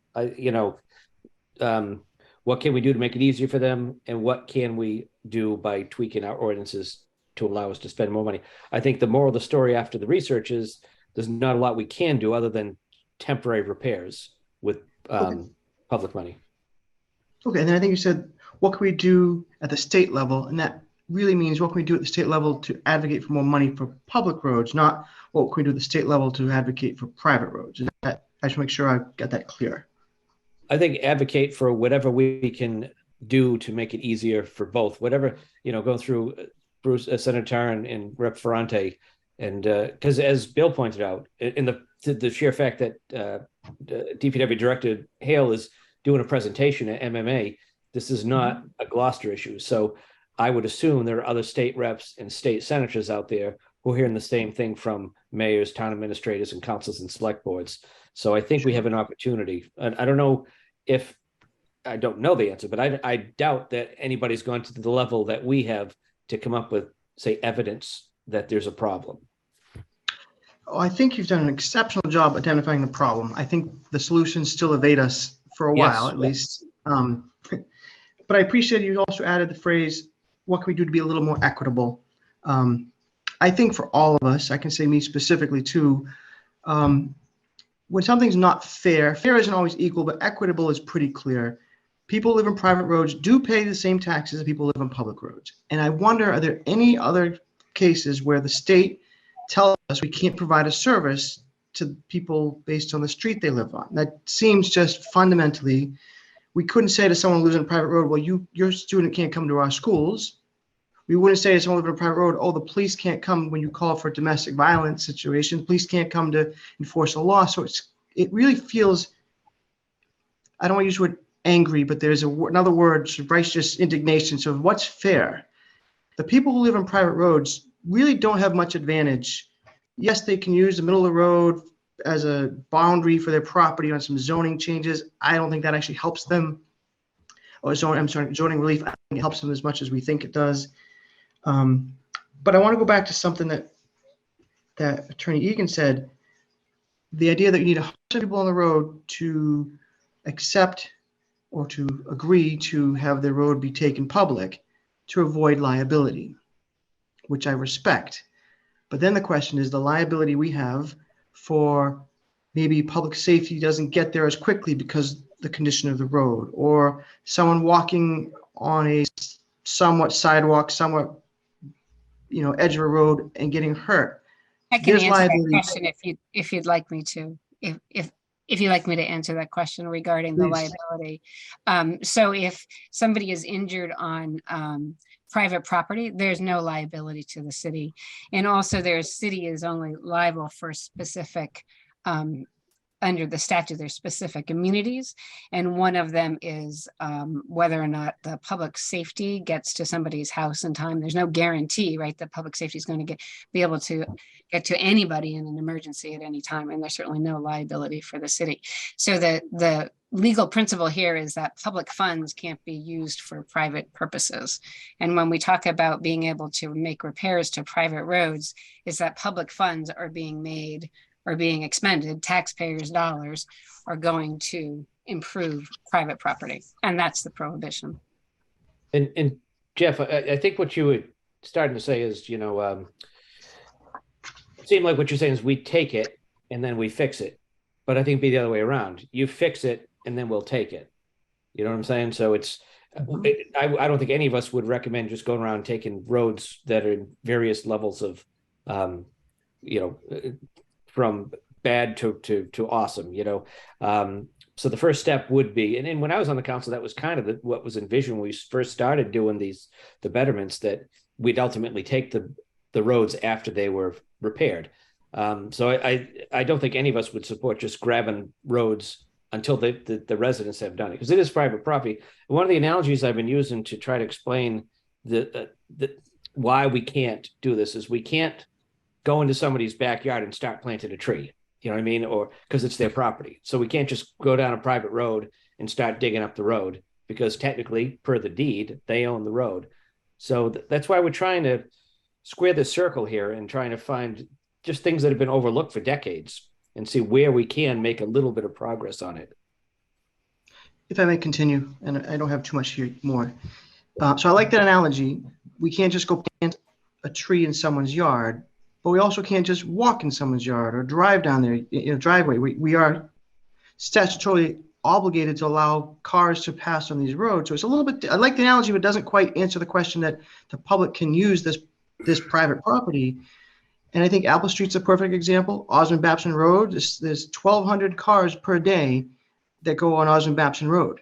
S5: What can we do to make it easier for them, and what can we do by tweaking our ordinances to allow us to spend more money? I think the moral of the story after the research is there's not a lot we can do other than temporary repairs with public money.
S12: Okay, and then I think you said, what can we do at the state level? And that really means what can we do at the state level to advocate for more money for public roads, not what can we do at the state level to advocate for private roads. I just want to make sure I got that clear.
S5: I think advocate for whatever we can do to make it easier for both, whatever, going through Bruce, Senator and Rep Ferrante. And because as Bill pointed out, in the sheer fact that DPW Director Hale is doing a presentation at MMA, this is not a Gloucester issue. So I would assume there are other state reps and state senators out there who are hearing the same thing from mayors, town administrators, and councils and select boards. So I think we have an opportunity. And I don't know if, I don't know the answer, but I doubt that anybody's gone to the level that we have to come up with, say, evidence that there's a problem.
S12: Oh, I think you've done an exceptional job identifying the problem. I think the solutions still evade us for a while, at least. But I appreciate you also added the phrase, what can we do to be a little more equitable? I think for all of us, I can say me specifically too, when something's not fair, fair isn't always equal, but equitable is pretty clear. People who live in private roads do pay the same taxes as people who live on public roads. And I wonder, are there any other cases where the state tells us we can't provide a service to people based on the street they live on? That seems just fundamentally, we couldn't say to someone who lives on a private road, well, your student can't come to our schools. We wouldn't say to someone living on a private road, oh, the police can't come when you call for a domestic violence situation. Police can't come to enforce a law. So it really feels, I don't want to use the word angry, but there's another word, righteous indignation. So what's fair? The people who live on private roads really don't have much advantage. Yes, they can use the middle of the road as a boundary for their property on some zoning changes. I don't think that actually helps them. Or zoning relief, I think it helps them as much as we think it does. But I want to go back to something that Attorney Egan said, the idea that you need 100 people on the road to accept or to agree to have the road be taken public to avoid liability, which I respect. But then the question is the liability we have for maybe public safety doesn't get there as quickly because the condition of the road, or someone walking on a somewhat sidewalk, somewhat, edge of a road and getting hurt.
S9: I can
S12: There's
S9: answer that
S12: liability.
S9: question if you'd like me to, if you'd like me to answer that question regarding the
S12: Please.
S9: liability. So if somebody is injured on private property, there's no liability to the city. And also city is only liable for specific, under the statute, there's specific immunities. And one of them is whether or not the public safety gets to somebody's house in time. There's no guarantee, right, that public safety is going to be able to get to anybody in an emergency at any time. And there's certainly no liability for the city. So the legal principle here is that public funds can't be used for private purposes. And when we talk about being able to make repairs to private roads, is that public funds are being expended, taxpayers' dollars are going to improve private property. And that's the prohibition.
S5: And Jeff, I think what you were starting to say is, it seemed like what you're saying is we take it and then we fix it. But I think it'd be the other way around. You fix it and then we'll take it. You know what I'm saying? So I don't think any of us would recommend just going around taking roads that are in various levels of, from bad to awesome, So the first step would be, and when I was on the council, that was kind of what was envisioned when we first started doing the betterments, that we'd ultimately take the roads after they were repaired. So I don't think any of us would support just grabbing roads until the residents have done it, because it is private property. And one of the analogies I've been using to try to explain why we can't do this is we can't go into somebody's backyard and start planting a tree, you know what I mean? Or because it's their property. So we can't just go down a private road and start digging up the road, because technically, per the deed, they own the road. So that's why we're trying to square the circle here and trying to find just things that have been overlooked for decades and see where we can make a little bit of progress on it.
S12: If I may continue, and I don't have too much here more. So I like that analogy. We can't just go plant a tree in someone's yard, but we also can't just walk in someone's yard or drive down their driveway. We are statutorily obligated to allow cars to pass on these roads. So it's a little bit, I like the analogy, but it doesn't quite answer the question that the public can use this private property. And I think Apple Street's a perfect example. Osmond Babson Road, there's 1,200 cars per day that go on Osmond Babson Road.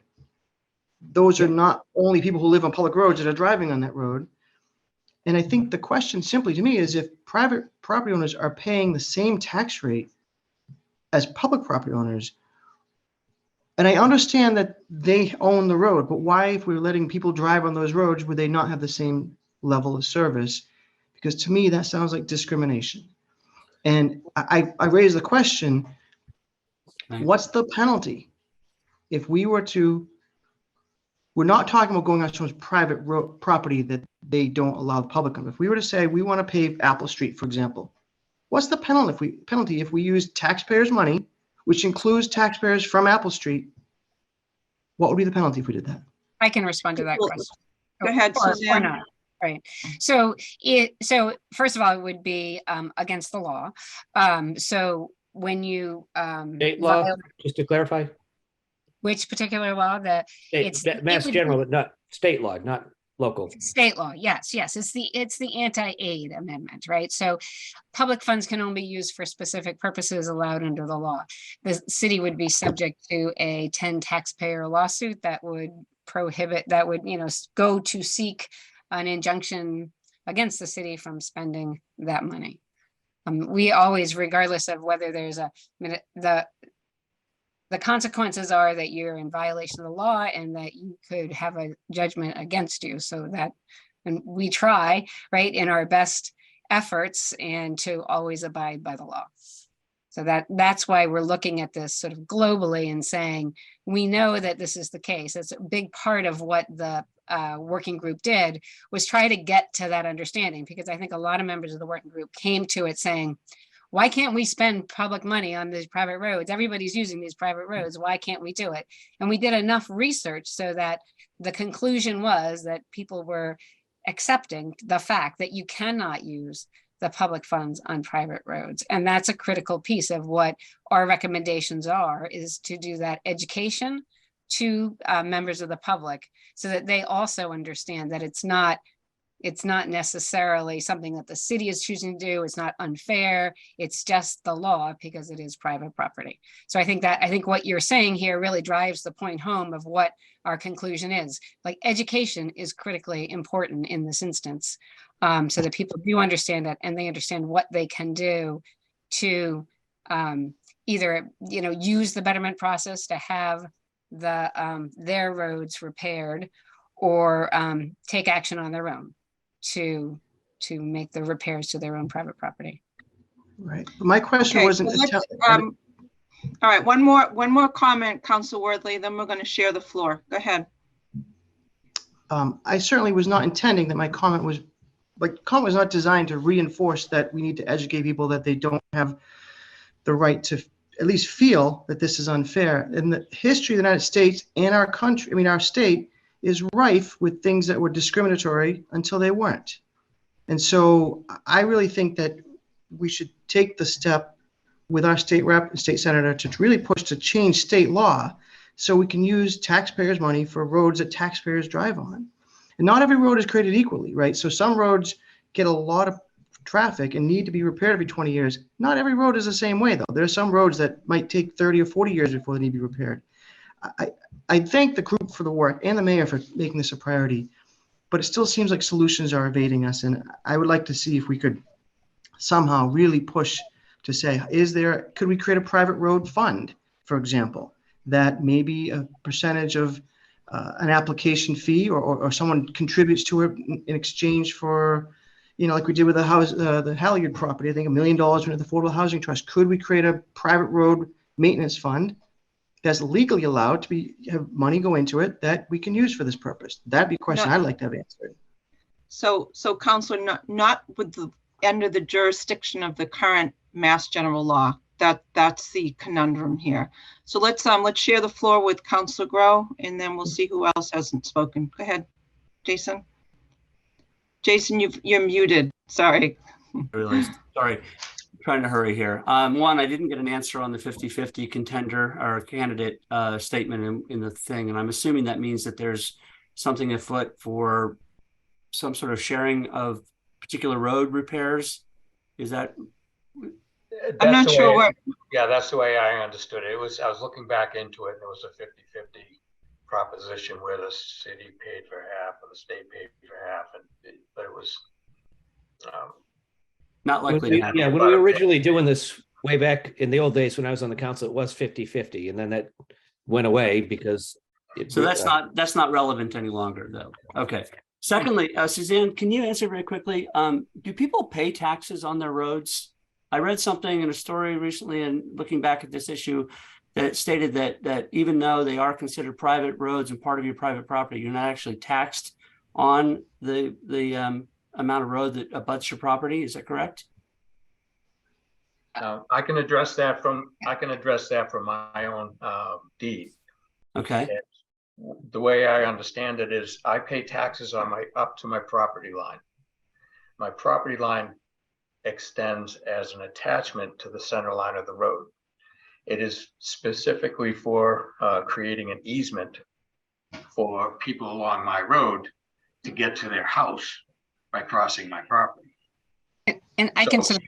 S12: Those are not only people who live on public roads that are driving on that road. And I think the question simply to me is, if private property owners are paying the same tax rate as public property owners, and I understand that they own the road, but why, if we're letting people drive on those roads, would they not have the same level of service? Because to me, that sounds like discrimination. And I raise the question, what's the penalty if we were to, we're not talking about going on someone's private road property that they don't allow the public on. If we were to say we want to pave Apple Street, for example, what's the penalty if we use taxpayers' money, which includes taxpayers from Apple Street? What would be the penalty if we did that?
S9: I can respond to that question.
S1: Go ahead, Suzanne.
S9: Or not. Right. So first of all, it would be against the law. So when you
S5: state law, just to clarify,
S9: which particular law?
S5: Mass General, not state law, not local.
S9: State law, yes. It's the anti-aid amendment, right? So public funds can only be used for specific purposes allowed under the law. The city would be subject to a 10 taxpayer lawsuit that would prohibit, that would, go to seek an injunction against the city from spending that money. We always, regardless of whether there's the consequences are that you're in violation of the law and that you could have a judgment against you. So that, and we try, right, in our best efforts and to always abide by the law. So that's why we're looking at this sort of globally and saying, we know that this is the case. It's a big part of what the working group did, was try to get to that understanding, because I think a lot of members of the working group came to it saying, why can't we spend public money on these private roads? Everybody's using these private roads. Why can't we do it? And we did enough research so that the conclusion was that people were accepting the fact that you cannot use the public funds on private roads. And that's a critical piece of what our recommendations are, is to do that education to members of the public so that they also understand that it's not necessarily something that the city is choosing to do. It's not unfair. It's just the law because it is private property. So I think what you're saying here really drives the point home of what our conclusion is. Like, education is critically important in this instance, so that people do understand it and they understand what they can do to either, use the betterment process to have their roads repaired, or take action on their own to make the repairs to their own private property.
S12: Right. My question
S1: Okay,
S12: wasn't.
S1: so all right. One more comment, Council Worthley, then we're going to share the floor. Go ahead.
S12: I certainly was not intending that my comment was not designed to reinforce that we need to educate people that they don't have the right to at least feel that this is unfair. In the history of the United States and our country, our state is rife with things that were discriminatory until they weren't. And so I really think that we should take the step with our state rep and state senator to really push to change state law so we can use taxpayers' money for roads that taxpayers drive on. And not every road is created equally, right? So some roads get a lot of traffic and need to be repaired every 20 years. Not every road is the same way, though. There are some roads that might take 30 or 40 years before they need to be repaired. I thank the group for the work and the mayor for making this a priority, but it still seems like solutions are evading us. And I would like to see if we could somehow really push to say, could we create a private road fund, for example, that maybe a percentage of an application fee or someone contributes to it in exchange for, like we did with the Halyard property, I think $1 million went to the Affordable Housing Trust. Could we create a private road maintenance fund that's legally allowed to have money go into it that we can use for this purpose? That'd be a question I'd like to have answered.
S1: So Councilor, not with the end of the jurisdiction of the current Mass General Law. That's the conundrum here. So let's share the floor with Councilor Grow, and then we'll see who else hasn't spoken. Go ahead, Jason. Jason, you're muted. Sorry.
S11: Really sorry. I'm trying to hurry here. One, I didn't get an answer on the 50-50 contender or candidate statement in the thing, and I'm assuming that means that there's something afoot for some sort of sharing of particular road repairs. Is that?
S1: I'm not sure what.
S6: Yeah, that's the way I understood it. I was looking back into it, and it was a 50-50 proposition where the city paid for half and the state paid for half, but it was
S11: not likely to happen.
S5: Yeah, when we were originally doing this way back in the old days when I was on the council, it was 50-50, and then that went away because.
S11: So that's not relevant any longer, though. Okay. Secondly, Suzanne, can you answer very quickly? Do people pay taxes on their roads? I read something in a story recently, and looking back at this issue, that stated that even though they are considered private roads and part of your private property, you're not actually taxed on the amount of road that abuts your property. Is that correct?
S6: I can address that from my own deed.
S11: Okay.
S6: And the way I understand it is I pay taxes on up to my property line. My property line extends as an attachment to the center line of the road. It is specifically for creating an easement for people along my road to get to their house by crossing my property.
S9: And I
S6: consider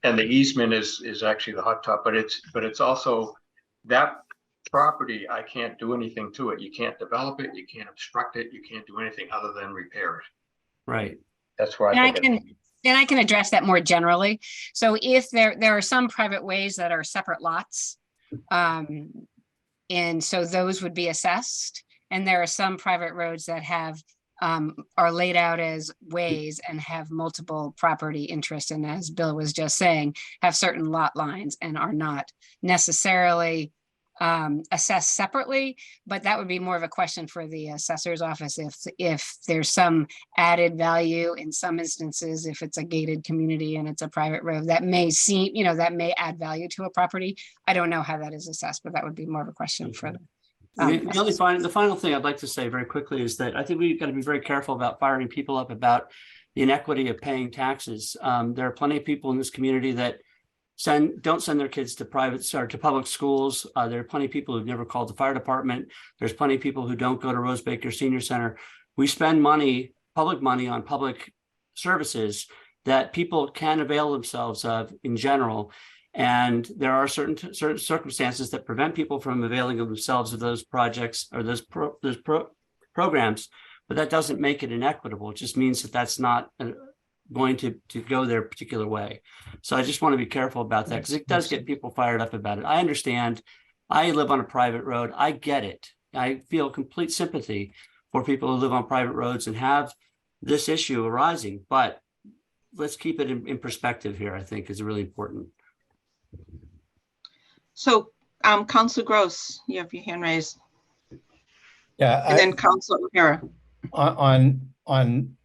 S6: and the easement is actually the hot top, but it's also that property. I can't do anything to it. You can't develop it. You can't obstruct it. You can't do anything other than repair it.
S11: Right.
S6: That's where
S9: And
S6: I
S9: I
S6: think
S9: can address that more generally. So if there are some private ways that are separate lots, and so those would be assessed. And there are some private roads that have are laid out as ways and have multiple property interests. And as Bill was just saying, have certain lot lines and are not necessarily assessed separately, but that would be more of a question for the assessor's office if there's some added value in some instances, if it's a gated community and it's a private road, that may seem, that may add value to a property. I don't know how that is assessed, but that would be more of a question for the
S11: the final thing I'd like to say very quickly is that I think we've got to be very careful about firing people up about the inequity of paying taxes. There are plenty of people in this community that don't send their kids to to public schools. There are plenty of people who've never called the fire department. There's plenty of people who don't go to Rose Baker Senior Center. We spend public money on public services that people can avail themselves of in general. And there are certain circumstances that prevent people from availing themselves of those projects or those programs, but that doesn't make it inequitable. It just means that that's not going to go their particular way. So I just want to be careful about that because it does get people fired up about it. I understand. I live on a private road. I get it. I feel complete sympathy for people who live on private roads and have this issue arising, but let's keep it in perspective here, I think is really important.
S1: So, Councilor Gross, you have your hand raised.
S10: Yeah.
S1: And then Councilor O'Hara.
S10: On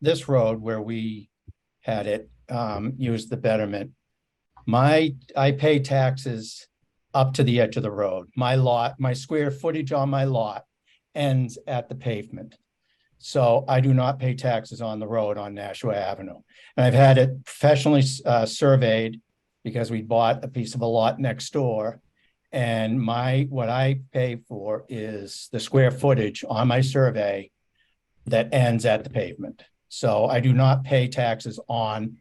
S10: this road where we had it use the betterment, I pay taxes up to the edge of the road. My square footage on my lot ends at the pavement. So I do not pay taxes on the road on Nashua Avenue. And I've had it professionally surveyed because we bought a piece of a lot next door. And what I pay for is the square footage on my survey that ends at the pavement. So I do not pay taxes on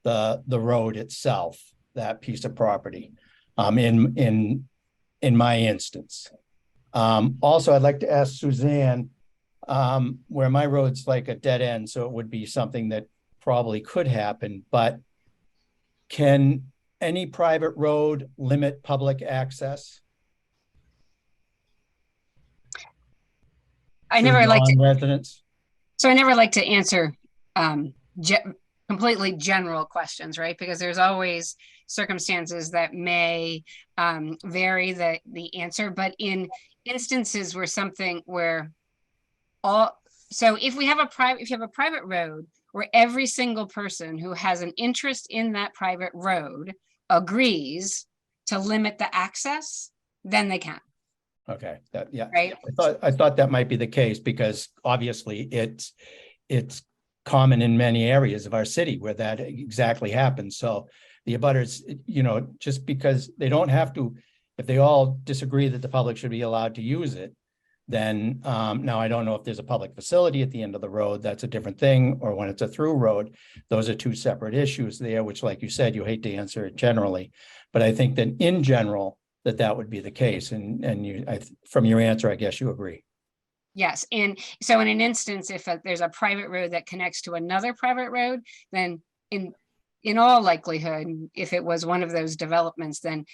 S10: the road itself, that piece of property, in my instance. Also, I'd like to ask Suzanne, where my road's like a dead end, so it would be something that probably could happen, but can any private road limit public access?
S9: I never like to
S10: residents.
S9: So I never like to answer completely general questions, right? Because there's always circumstances that may vary the answer, but in instances where so if you have a private road where every single person who has an interest in that private road agrees to limit the access, then they can.
S10: Okay, yeah.
S9: Right.
S10: I thought that might be the case because obviously it's common in many areas of our city where that exactly happens. So the abutters, just because they don't have to, if they all disagree that the public should be allowed to use it, then now I don't know if there's a public facility at the end of the road, that's a different thing, or when it's a through road, those are two separate issues there, which like you said, you hate to answer it generally, but I think that in general, that would be the case. And from your answer, I guess you agree.
S9: Yes. And so in an instance, if there's a private road that connects to another private road, then in all likelihood, if it was one of those developments, then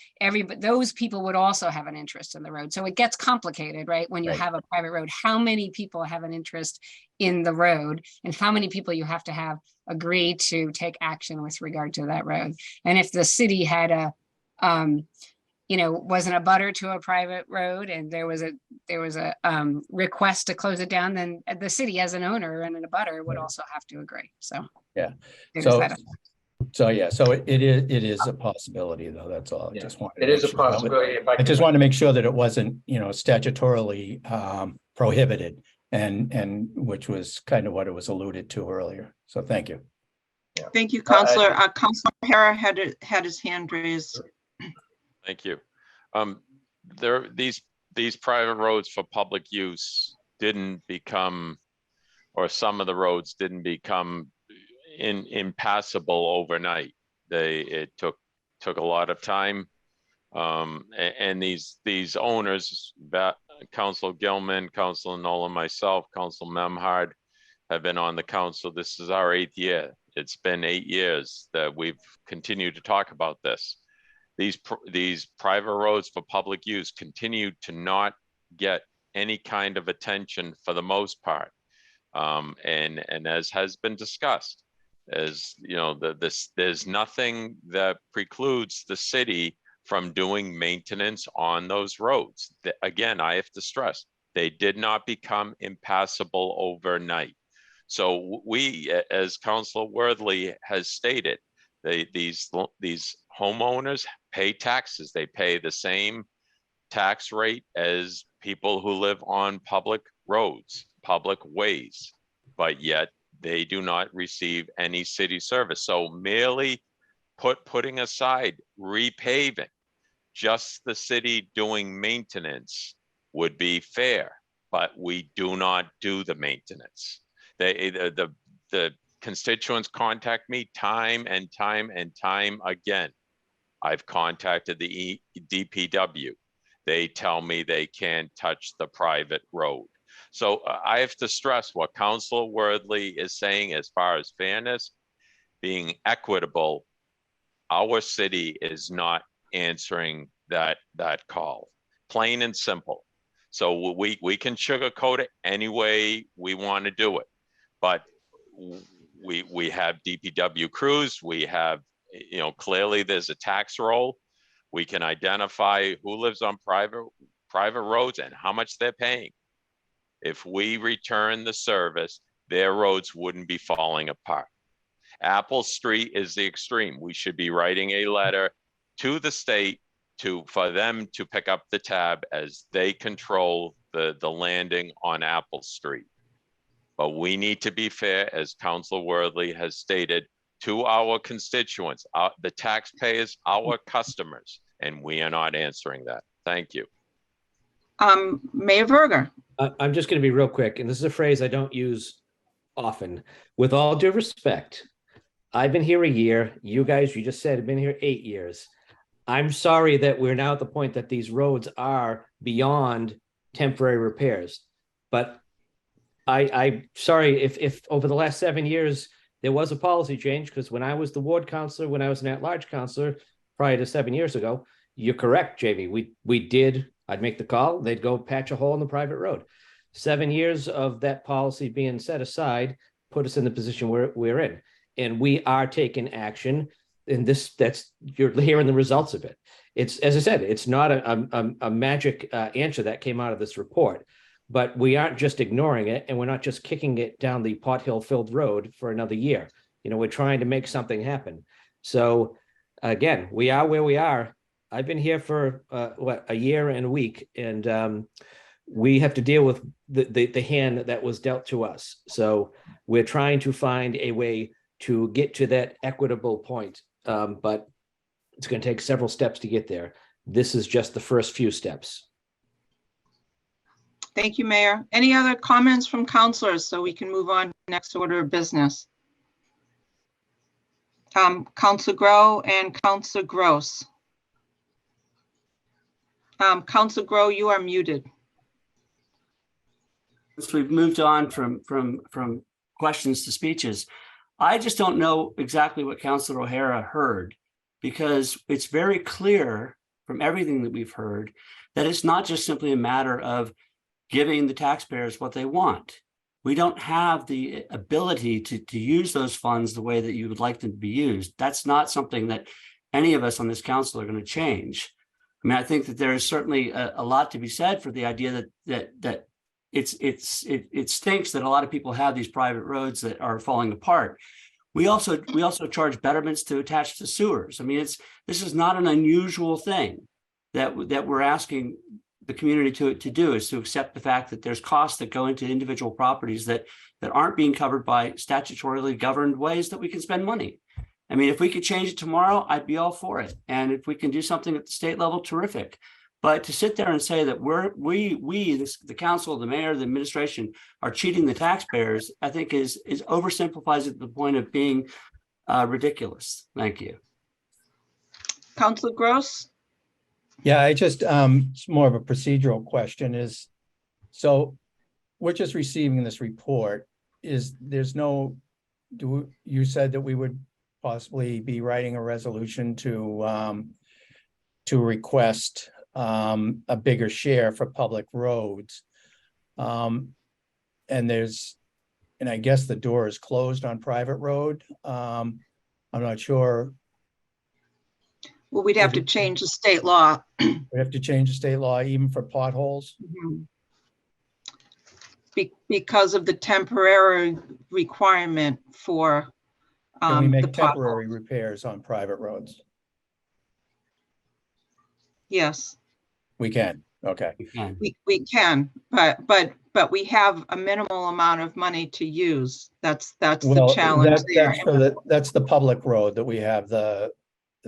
S9: those people would also have an interest in the road. So it gets complicated, right? When you have a private road, how many people have an interest in the road and how many people you have to have agree to take action with regard to that road. And if the city had wasn't a butter to a private road and there was a request to close it down, then the city as an owner and a butter would also have to agree. So
S10: yeah. So it is a possibility though. That's all.
S6: Yeah.
S10: I just wanted.
S6: It is a possibility.
S10: I just want to make sure that it wasn't, statutorily prohibited, and which was kind of what it was alluded to earlier. So thank you.
S1: Yeah. Thank you, Councilor. Councilor O'Hara had his hand raised.
S13: Thank you. These private roads for public use didn't become, or some of the roads didn't become impassable overnight. It took a lot of time, and these owners, Council Gilman, Council Nolan, myself, Council Memhard, have been on the council. This is our 8th year. It's been 8 years that we've continued to talk about this. These private roads for public use continue to not get any kind of attention for the most part. And as has been discussed, as you know, there's nothing that precludes the city from doing maintenance on those roads. Again, I have to stress, they did not become impassable overnight. So we, as Councilor Worthley has stated, these homeowners pay taxes. They pay the same tax rate as people who live on public roads, public ways, but yet they do not receive any city service. So merely putting aside repaving, just the city doing maintenance would be fair, but we do not do the maintenance. The constituents contact me time and time and time again. I've contacted the DPW. They tell me they can't touch the private road. So I have to stress what Councilor Worthley is saying as far as fairness, being equitable. Our city is not answering that call, plain and simple. So we can sugarcoat it any way we want to do it, but we have DPW crews. We have, you know, clearly there's a tax roll. We can identify who lives on private roads and how much they're paying. If we return the service, their roads wouldn't be falling apart. Apple Street is the extreme. We should be writing a letter to the state for them to pick up the tab as they control the landing on Apple Street. But we need to be fair, as Councilor Worthley has stated, to our constituents, the taxpayers, our customers, and we are not answering that. Thank you.
S1: Mayor Verga.
S5: I'm just going to be real quick, and this is a phrase I don't use often. With all due respect, I've been here a year. You guys, you just said, have been here 8 years. I'm sorry that we're now at the point that these roads are beyond temporary repairs. But I'm sorry if over the last 7 years, there was a policy change, because when I was the ward councilor, when I was an at-large councilor prior to 7 years ago, you're correct, Jamie. I'd make the call, they'd go patch a hole in the private road. 7 years of that policy being set aside put us in the position we're in. And we are taking action. And you're hearing the results of it. It's, as I said, it's not a magic answer that came out of this report, but we aren't just ignoring it, and we're not just kicking it down the pothole filled road for another year. You know, we're trying to make something happen. So again, we are where we are. I've been here for a year and a week, and we have to deal with the hand that was dealt to us. So we're trying to find a way to get to that equitable point, but it's going to take several steps to get there. This is just the first few steps.
S1: Thank you, Mayor. Any other comments from councilors so we can move on to the next order of business? Councilor Grow and Councilor Gross. Councilor Grow, you are muted.
S11: Since we've moved on from questions to speeches, I just don't know exactly what Councilor O'Hara heard, because it's very clear from everything that we've heard that it's not just simply a matter of giving the taxpayers what they want. We don't have the ability to use those funds the way that you would like them to be used. That's not something that any of us on this council are going to change. I mean, I think that there is certainly a lot to be said for the idea that it stinks that a lot of people have these private roads that are falling apart. We also charge betterments to attach to sewers. I mean, this is not an unusual thing that we're asking the community to do, is to accept the fact that there's costs that go into individual properties that aren't being covered by statutorily governed ways that we can spend money. I mean, if we could change it tomorrow, I'd be all for it. And if we can do something at the state level, terrific. But to sit there and say that the council, the mayor, the administration are cheating the taxpayers, I think is oversimplifies it to the point of being ridiculous. Thank you.
S1: Councilor Gross.
S10: Yeah, it's more of a procedural question. So we're just receiving this report. you said that we would possibly be writing a resolution to request a bigger share for public roads. And I guess the door is closed on private road. I'm not sure.
S1: Well, we'd have to change the state law.
S10: We have to change the state law even for potholes.
S1: Mhm. Because of the temporary requirement for
S10: Can we
S1: the
S10: make
S1: potholes.
S10: temporary repairs on private roads?
S1: Yes,
S10: We can. Okay.
S1: we can, but we have a minimal amount of money to use. That's the challenge there.
S10: That's the public road that we have the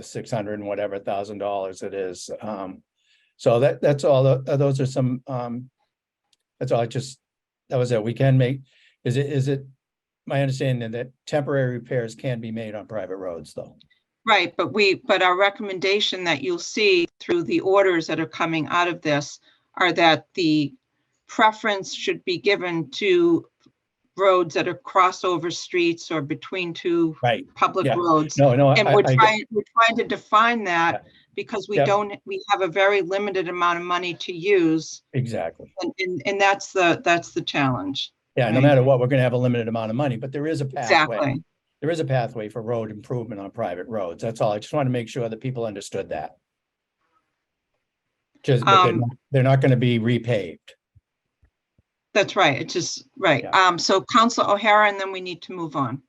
S10: 600 and whatever $1,000 it is. So that's all. Those are some. That's all. That was it. We can make. Is it my understanding that temporary repairs can be made on private roads, though?
S1: Right, but our recommendation that you'll see through the orders that are coming out of this are that the preference should be given to roads that are crossover streets or between two public roads.
S10: No,
S1: and we're trying to define that because we have a very limited amount of money to use.
S10: Exactly.
S1: And that's the challenge.
S10: Yeah,
S1: right?
S10: No matter what, we're going to have a limited amount of money, but there is a pathway.
S1: Exactly.
S10: There is a pathway for road improvement on private roads. That's all. I just want to make sure that people understood that. They're not going to be repaved.
S1: That's right. It's just right. Yeah. So Councilor O'Hara, and then we need to move on.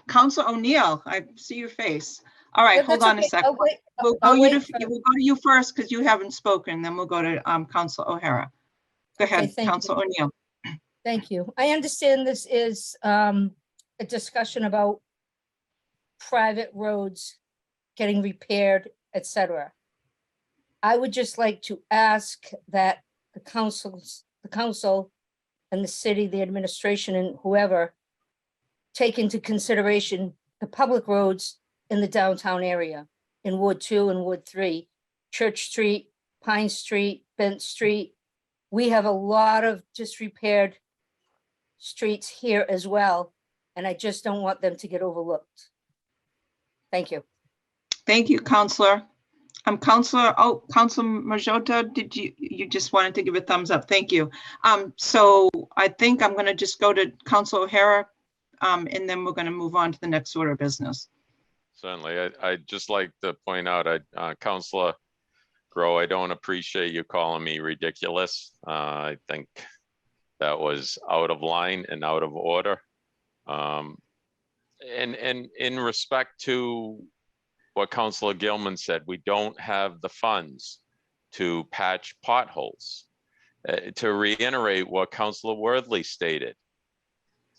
S1: Councilor O'Neill, I see your face. All right, hold on a second. We'll go to you first because you haven't spoken. Then we'll go to Councilor O'Hara. Go ahead, okay, Councilor O'Neill.
S14: Thank you. I understand this is a discussion about private roads getting repaired, etc. I would just like to ask that the council and the city, the administration and whoever take into consideration the public roads in the downtown area in Ward 2 and Ward 3, Church Street, Pine Street, Bent Street. We have a lot of disrepaired streets here as well, and I just don't want them to get overlooked. Thank you.
S1: Thank you, Councilor. Councilor Majota, did you just wanted to give a thumbs up? Thank you. So I think I'm going to just go to Councilor O'Hara, and then we're going to move on to the next order of business.
S13: Certainly. I'd just like to point out, Councilor Grow, I don't appreciate you calling me ridiculous. I think that was out of line and out of order. And in respect to what Councilor Gilman said, we don't have the funds to patch potholes. To reiterate what Councilor Worthley stated,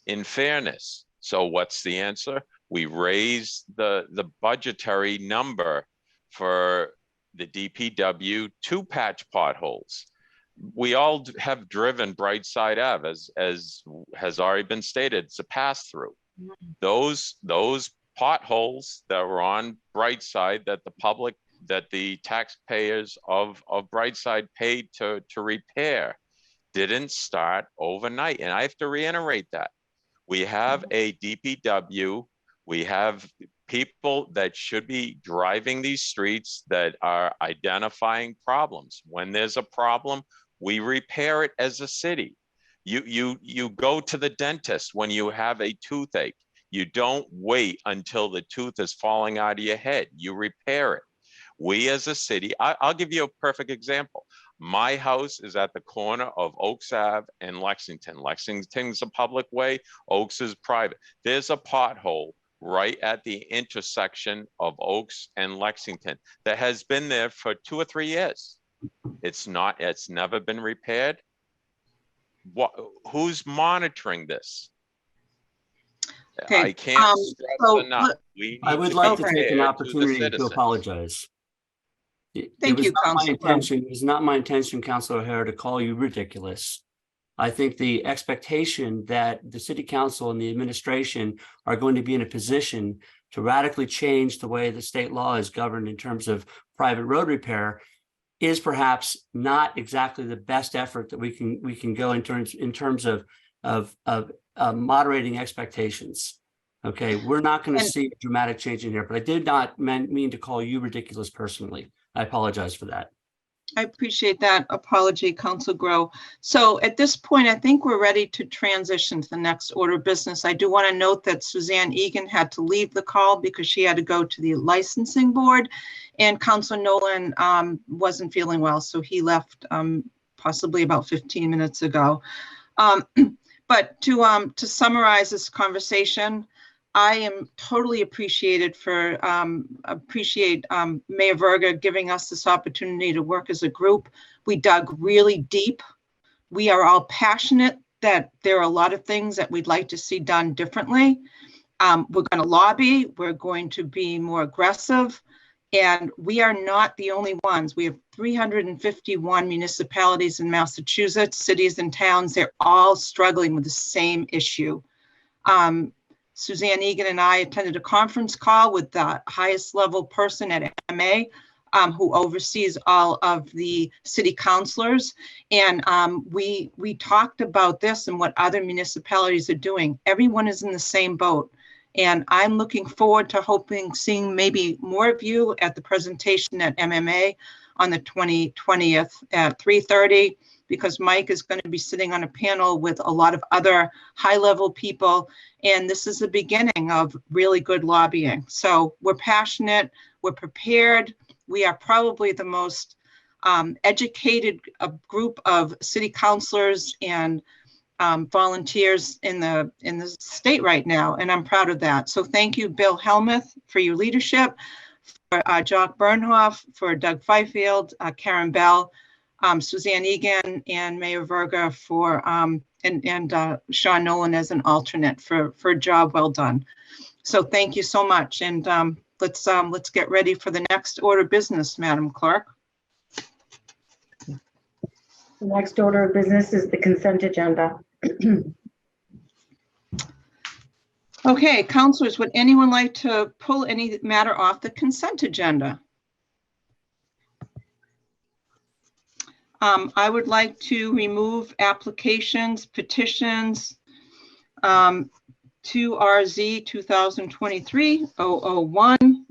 S13: in fairness, so what's the answer? We raised the budgetary number for the DPW to patch potholes. We all have driven Brightside Ave, as has already been stated. It's a pass-through. Those potholes that were on Brightside that the taxpayers of Brightside paid to repair didn't start overnight. And I have to reiterate that. We have a DPW, we have people that should be driving these streets that are identifying problems. When there's a problem, we repair it as a city. You go to the dentist when you have a toothache. You don't wait until the tooth is falling out of your head. You repair it. We as a city, I'll give you a perfect example. My house is at the corner of Oaks Ave and Lexington. Lexington's a public way, Oaks is private. There's a pothole right at the intersection of Oaks and Lexington that has been there for 2 or 3 years. It's never been repaired. Who's monitoring this?
S1: Okay.
S13: I can't stress enough.
S11: I would like to take an opportunity to apologize.
S1: Thank you, Councilor.
S11: It was not my intention, Councilor O'Hara, to call you ridiculous. I think the expectation that the City Council and the administration are going to be in a position to radically change the way the state law is governed in terms of private road repair is perhaps not exactly the best effort that we can go in terms of moderating expectations. Okay, we're not going to see a dramatic change in here, but I did not mean to call you ridiculous personally. I apologize for that.
S1: I appreciate that apology, Council Grow. So at this point, I think we're ready to transition to the next order of business. I do want to note that Suzanne Egan had to leave the call because she had to go to the licensing board, and Councilor Nolan wasn't feeling well, so he left possibly about 15 minutes ago. But to summarize this conversation, I am totally appreciate Mayor Verga giving us this opportunity to work as a group. We dug really deep. We are all passionate that there are a lot of things that we'd like to see done differently. We're going to lobby. We're going to be more aggressive. And we are not the only ones. We have 351 municipalities in Massachusetts, cities and towns. They're all struggling with the same issue. Suzanne Egan and I attended a conference call with the highest level person at MMA who oversees all of the city councilors. And we talked about this and what other municipalities are doing. Everyone is in the same boat. And I'm looking forward to seeing maybe more of you at the presentation at MMA on the 20th at 3:30, because Mike is going to be sitting on a panel with a lot of other high-level people. And this is the beginning of really good lobbying. So we're passionate, we're prepared. We are probably the most educated group of city councilors and volunteers in the state right now, and I'm proud of that. So thank you, Bill Helmuth, for your leadership, for Jock Bernhoff, for Doug Fifield, Karen Bell, Suzanne Egan, and Mayor Verga for and Sean Nolan as an alternate for a job well done. So thank you so much, and let's get ready for the next order of business, Madam Clerk.
S2: The next order of business is the consent agenda.
S1: Okay, councilors, would anyone like to pull any matter off the consent agenda? I would like to remove applications, petitions, 2RZ 2023-001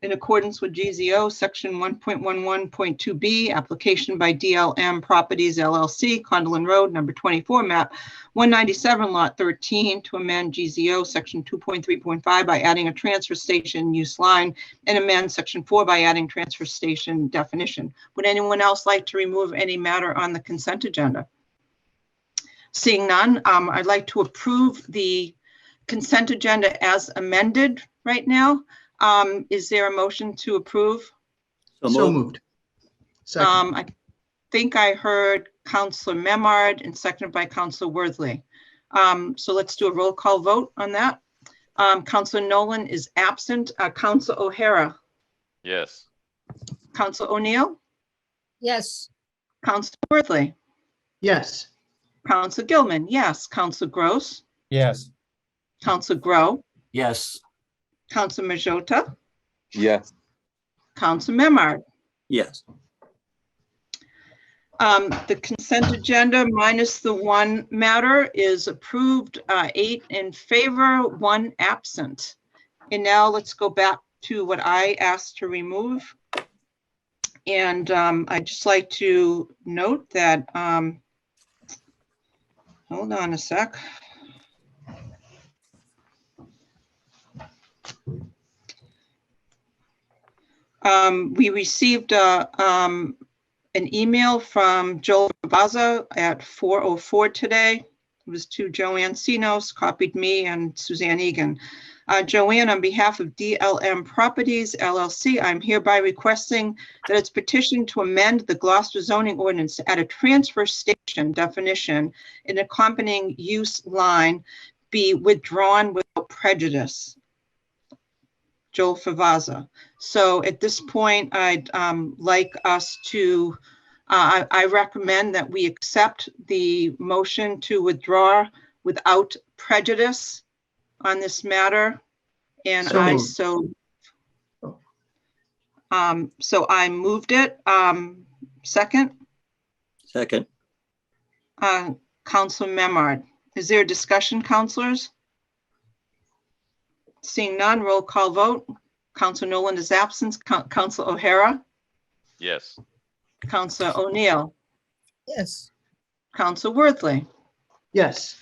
S1: in accordance with GZO section 1.11.2B, application by DLM Properties LLC, Condolin Road, number 24, map 197, lot 13, to amend GZO section 2.3.5 by adding a transfer station use line and amend section 4 by adding transfer station definition. Would anyone else like to remove any matter on the consent agenda? Seeing none, I'd like to approve the consent agenda as amended right now. Is there a motion to approve?
S12: So moved. Second.
S1: I think I heard Councillor Memard and seconded by Councillor Worthley. So let's do a roll call vote on that. Councillor Nolan is absent. Councillor O'Hara.
S13: Yes.
S1: Councillor O'Neill.
S14: Yes.
S1: Councillor Worthley.
S12: Yes.
S1: Councillor Gilman. Yes. Councillor Gross.
S10: Yes.
S1: Councillor Grow.
S11: Yes.
S1: Councillor Majota.
S15: Yes.
S1: Councillor Memard.
S15: Yes.
S1: The consent agenda minus the one matter is approved, 8 in favor, 1 absent. And now let's go back to what I asked to remove. And I'd just like to note that, hold on a sec. We received an email from Joel Baza at 4:04 today. It was to Joanne Sinos, copied me and Suzanne Egan. Joanne, on behalf of DLM Properties LLC, I'm hereby requesting that its petition to amend the Gloucester zoning ordinance to add a transfer station definition in accompanying use line be withdrawn without prejudice. Joel Favaza. So at this point, I'd like us to, I recommend that we accept the motion to withdraw without prejudice on this matter. And
S12: So
S1: I
S12: moved.
S1: so, So I moved it. Second,
S15: Second.
S1: Council Memard. Is there a discussion, councilors? Seeing none, roll call vote. Council Nolan is absent. Council O'Hara,
S13: Yes.
S1: Council O'Neill,
S14: Yes.
S1: Council Worthley,
S12: Yes.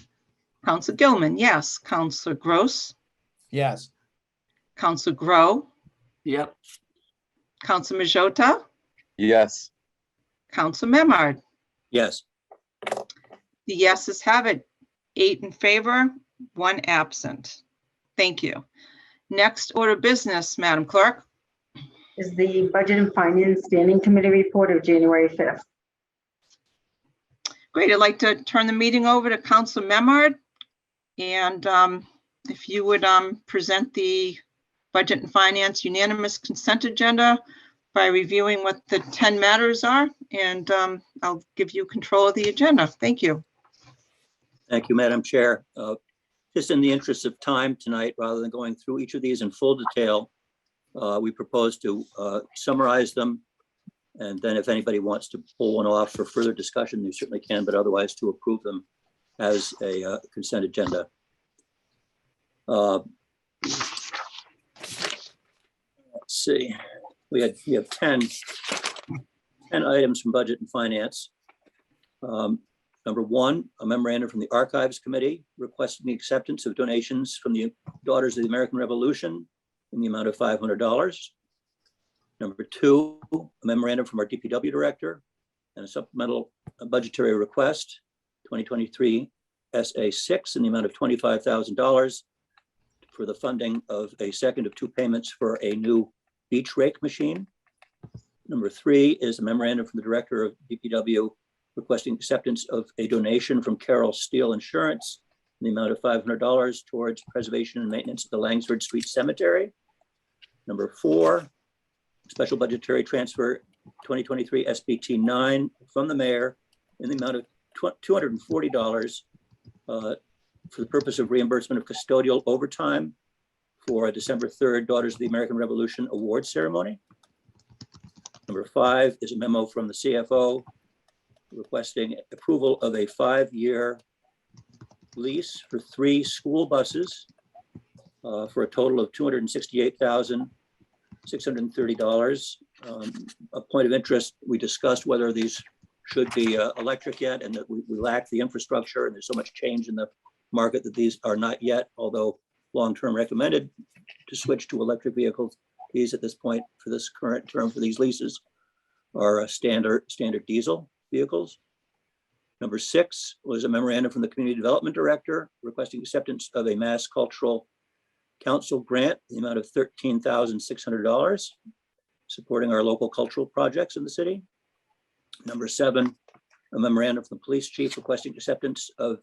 S1: Council Gilman, yes. Council Gross,
S10: Yes.
S1: Council Grow,
S11: Yep.
S1: Council Majota,
S15: Yes.
S1: Council Memard.
S15: Yes.
S1: The yeses have it. 8 in favor, 1 absent. Thank you. Next order of business, Madam Clerk.
S2: Is the Budget and Finance Standing Committee report of January 5th.
S1: Great. I'd like to turn the meeting over to Council Memard. And if you would present the Budget and Finance unanimous consent agenda by reviewing what the 10 matters are, and I'll give you control of the agenda. Thank you.
S15: Thank you, Madam Chair. Just in the interest of time tonight, rather than going through each of these in full detail, we propose to summarize them. And then if anybody wants to pull one off for further discussion, they certainly can, but otherwise to approve them as a consent agenda. Let's see, we have 10 items from Budget and Finance. Number 1, a memorandum from the Archives Committee requesting the acceptance of donations from the Daughters of the American Revolution in the amount of $500. Number 2, a memorandum from our DPW director and a supplemental budgetary request, 2023 SA6 in the amount of $25,000 for the funding of a second of 2 payments for a new beach rake machine. Number 3 is a memorandum from the director of DPW requesting acceptance of a donation from Carroll Steel Insurance in the amount of $500 towards preservation and maintenance of the Langsford Street Cemetery. Number 4, special budgetary transfer 2023 SBT 9 from the mayor in the amount of $240 for the purpose of reimbursement of custodial overtime for a December 3rd Daughters of the American Revolution award ceremony. Number 5 is a memo from the CFO requesting approval of a 5-year lease for 3 school buses for a total of $268,630. A point of interest, we discussed whether these should be electric yet, and that we lack the infrastructure, and there's so much change in the market that these are not yet, although long-term recommended to switch to electric vehicles. These at this point for this current term for these leases are standard diesel vehicles. Number 6 was a memorandum from the Community Development Director requesting acceptance of a Mass Cultural Council grant in the amount of $13,600, supporting our local cultural projects in the city. Number 7, a memorandum from the Police Chief requesting acceptance of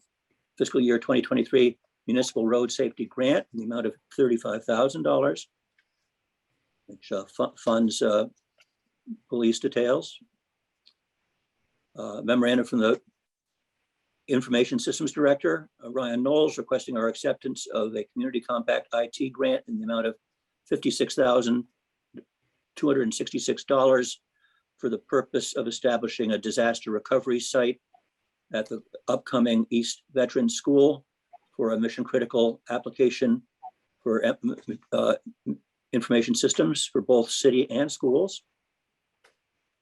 S15: fiscal year 2023 Municipal Road Safety Grant in the amount of $35,000, which funds police details. Memorandum from the Information Systems Director, Ryan Knowles, requesting our acceptance of a Community Compact IT grant in the amount of $56,266 for the purpose of establishing a disaster recovery site at the upcoming East Veteran School for a mission critical application for information systems for both city and schools.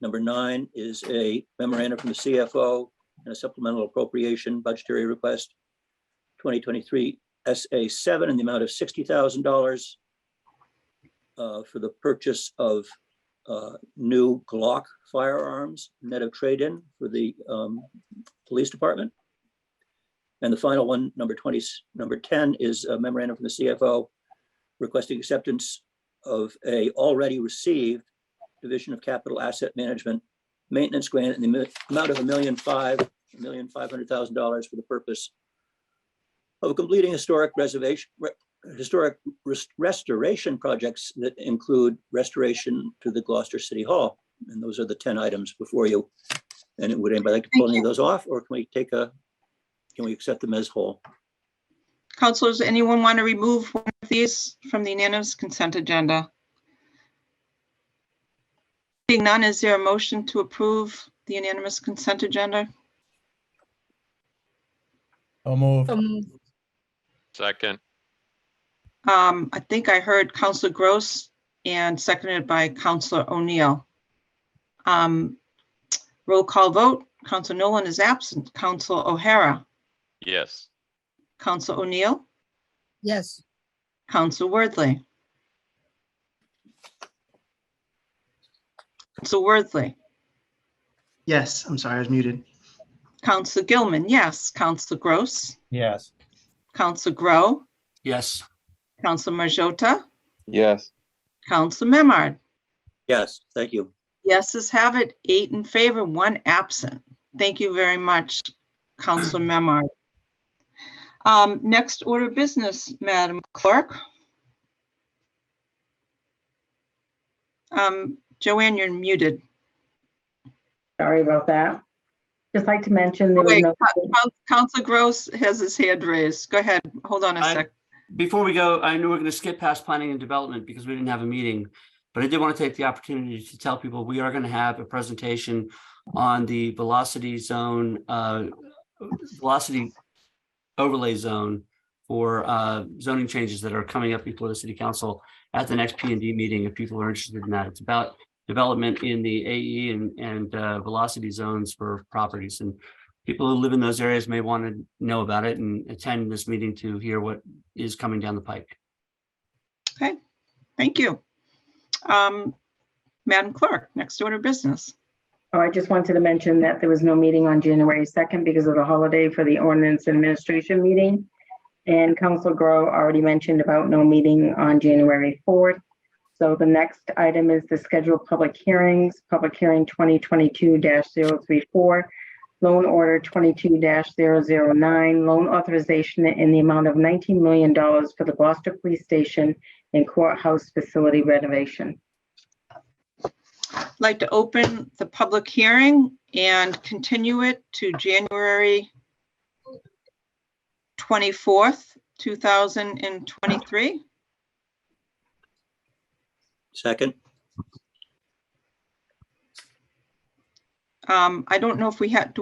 S15: Number 9 is a memorandum from the CFO and a supplemental appropriation budgetary request 2023 SA7 in the amount of $60,000 for the purchase of new Glock firearms, net of trade-in for the police department. And the final one, number 10, is a memorandum from the CFO requesting acceptance of a already received Division of Capital Asset Management maintenance grant in the amount of $1,500,000 for the purpose of completing historic restoration projects that include restoration to the Gloucester City Hall. And those are the 10 items before you. And would anybody like to pull any of those off, or can we accept them as whole?
S1: Councilors, anyone want to remove one of these from the unanimous consent agenda? Being none, is there a motion to approve the unanimous consent agenda?
S10: So moved.
S13: Second,
S1: I think I heard Councilor Gross and seconded by Councilor O'Neill. Roll call vote. Councilor Nolan is absent. Councilor O'Hara,
S13: yes.
S1: Councilor O'Neill,
S14: Yes.
S1: Councilor Worthley. Councilor Worthley,
S12: Yes, I'm sorry, I was muted.
S1: Councilor Gilman, yes. Councilor Gross,
S10: Yes.
S1: Councilor Grow,
S11: Yes.
S1: Councilor Marjota,
S16: Yes.
S1: Councilor Memard.
S15: Yes, thank you.
S1: Yeses have it, 8 in favor, 1 absent. Thank you very much, Councilor Memard. Next order of business, Madam Clerk. Joanne, you're muted.
S2: Sorry about that. Just like to mention there was
S1: Wait,
S2: no.
S1: Councilor Gross has his hand raised. Go ahead. Hold on a sec.
S11: Before we go, I know we're going to skip past planning and development because we didn't have a meeting, but I did want to take the opportunity to tell people we are going to have a presentation on the velocity zone, velocity overlay zone for zoning changes that are coming up before the city council at the next P&D meeting. If people are interested in that, it's about development in the AE and velocity zones for properties, and people who live in those areas may want to know about it and attend this meeting to hear what is coming down the pike.
S1: Okay, thank you. Madam Clerk, next order of business.
S2: Oh, I just wanted to mention that there was no meeting on January 2nd because of the holiday for the ordinance administration meeting. And Council Grow already mentioned about no meeting on January 4th. So the next item is the scheduled public hearings, public hearing 2022-034, loan order 22-009, loan authorization in the amount of $19 million for the Gloucester Police Station and courthouse facility renovation.
S1: I'd like to open the public hearing and continue it to January 24th, 2023.
S15: Second.
S1: I don't know if we have,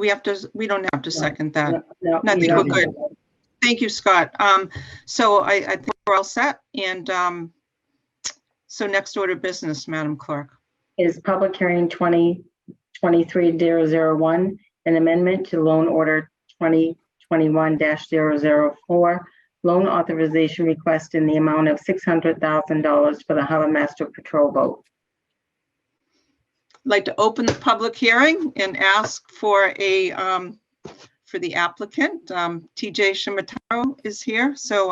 S1: we don't have to second that.
S2: No,
S1: I think we're good. Thank you, Scott. So I think we're all set. And so next order of business, Madam Clerk.
S2: Is public hearing 2023-001, an amendment to loan order 2021-004, loan authorization request in the amount of $600,000 for the Harbor Master Patrol boat.
S1: I'd like to open the public hearing and ask for a for the applicant. TJ Shimataro is here. So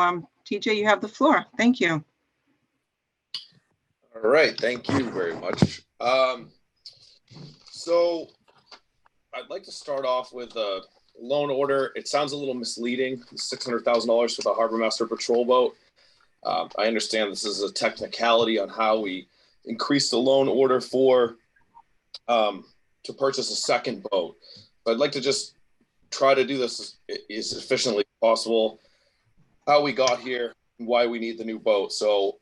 S1: TJ, you have the floor. Thank you.
S17: All right, thank you very much. So I'd like to start off with a loan order. It sounds a little misleading, $600,000 for the Harbor Master Patrol boat. I understand this is a technicality on how we increase the loan order for to purchase a second boat. But I'd like to just try to do this as efficiently as possible, how we got here, and why we need the new boat. So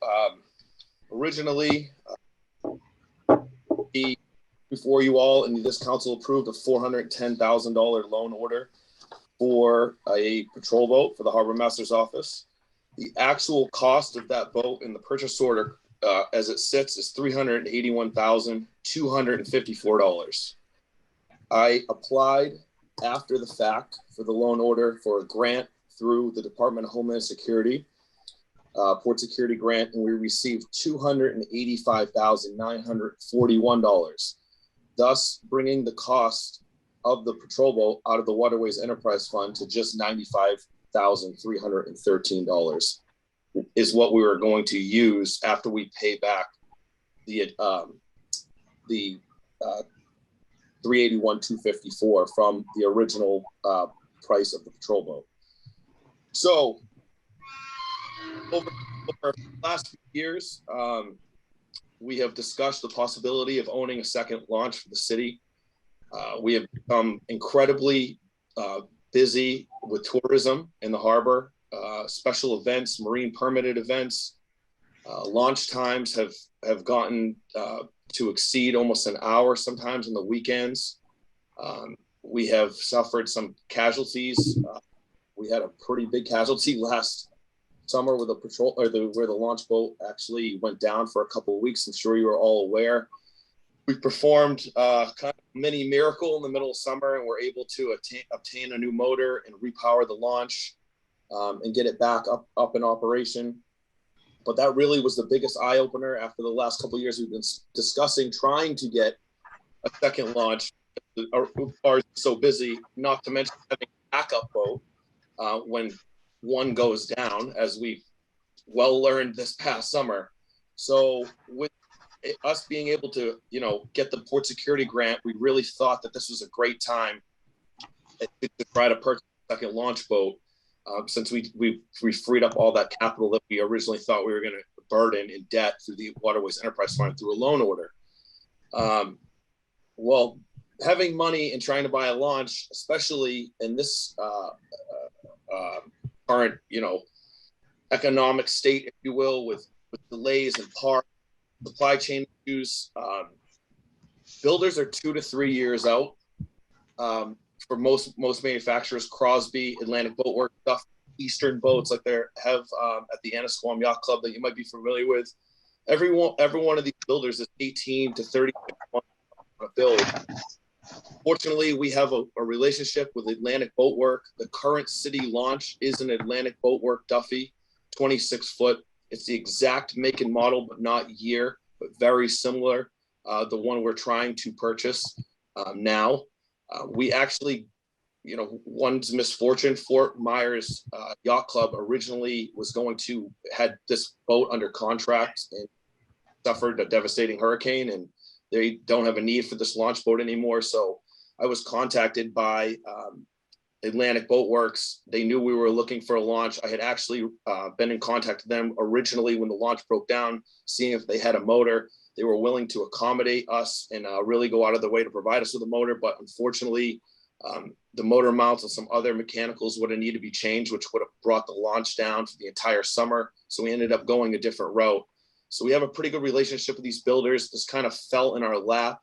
S17: originally, before you all and this council approved a $410,000 loan order for a patrol boat for the Harbor Master's office. The actual cost of that boat in the purchase order as it sits is $381,254. I applied after the fact for the loan order for a grant through the Department of Homeland Security, Port Security grant, and we received $285,941, thus bringing the cost of the patrol boat out of the Waterways Enterprise Fund to just $95,313 is what we were going to use after we pay back the $381,254 from the original price of the patrol boat. So over the last few years, we have discussed the possibility of owning a second launch for the city. We have become incredibly busy with tourism in the harbor, special events, marine permitted events. Launch times have gotten to exceed almost an hour sometimes on the weekends. We have suffered some casualties. We had a pretty big casualty last summer with a patrol, or where the launch boat actually went down for a couple of weeks. I'm sure you are all aware. We performed kind of a mini miracle in the middle of summer, and we're able to obtain a new motor and repower the launch and get it back up in operation. But that really was the biggest eye opener. After the last couple of years, we've been discussing trying to get a second launch. Are so busy, not to mention having a backup boat when one goes down, as we well learned this past summer. So with us being able to, get the port security grant, we really thought that this was a great time to try to purchase a second launch boat, since we freed up all that capital that we originally thought we were going to burden in debt through the Waterways Enterprise Fund through a loan order. Well, having money and trying to buy a launch, especially in this current, economic state, if you will, with delays and parts, supply chain issues, builders are 2 to 3 years out. For most manufacturers, Crosby, Atlantic Boat Works, stuff, Eastern Boats, like they have at the Annisquam Yacht Club that you might be familiar with. Every one of these builders is 18 to 30 months on a build. Fortunately, we have a relationship with Atlantic Boat Work. The current city launch is an Atlantic Boat Work Duffy, 26 foot. It's the exact make and model, but not year, but very similar. The one we're trying to purchase now. We actually, one's misfortune. Fort Myers Yacht Club originally had this boat under contract and suffered a devastating hurricane, and they don't have a need for this launch boat anymore. So I was contacted by Atlantic Boat Works. They knew we were looking for a launch. I had actually been in contact with them originally when the launch broke down, seeing if they had a motor. They were willing to accommodate us and really go out of their way to provide us with a motor. But unfortunately, the motor mounts and some other mechanicals would have needed to be changed, which would have brought the launch down for the entire summer. So we ended up going a different route. So we have a pretty good relationship with these builders. This kind of fell in our lap,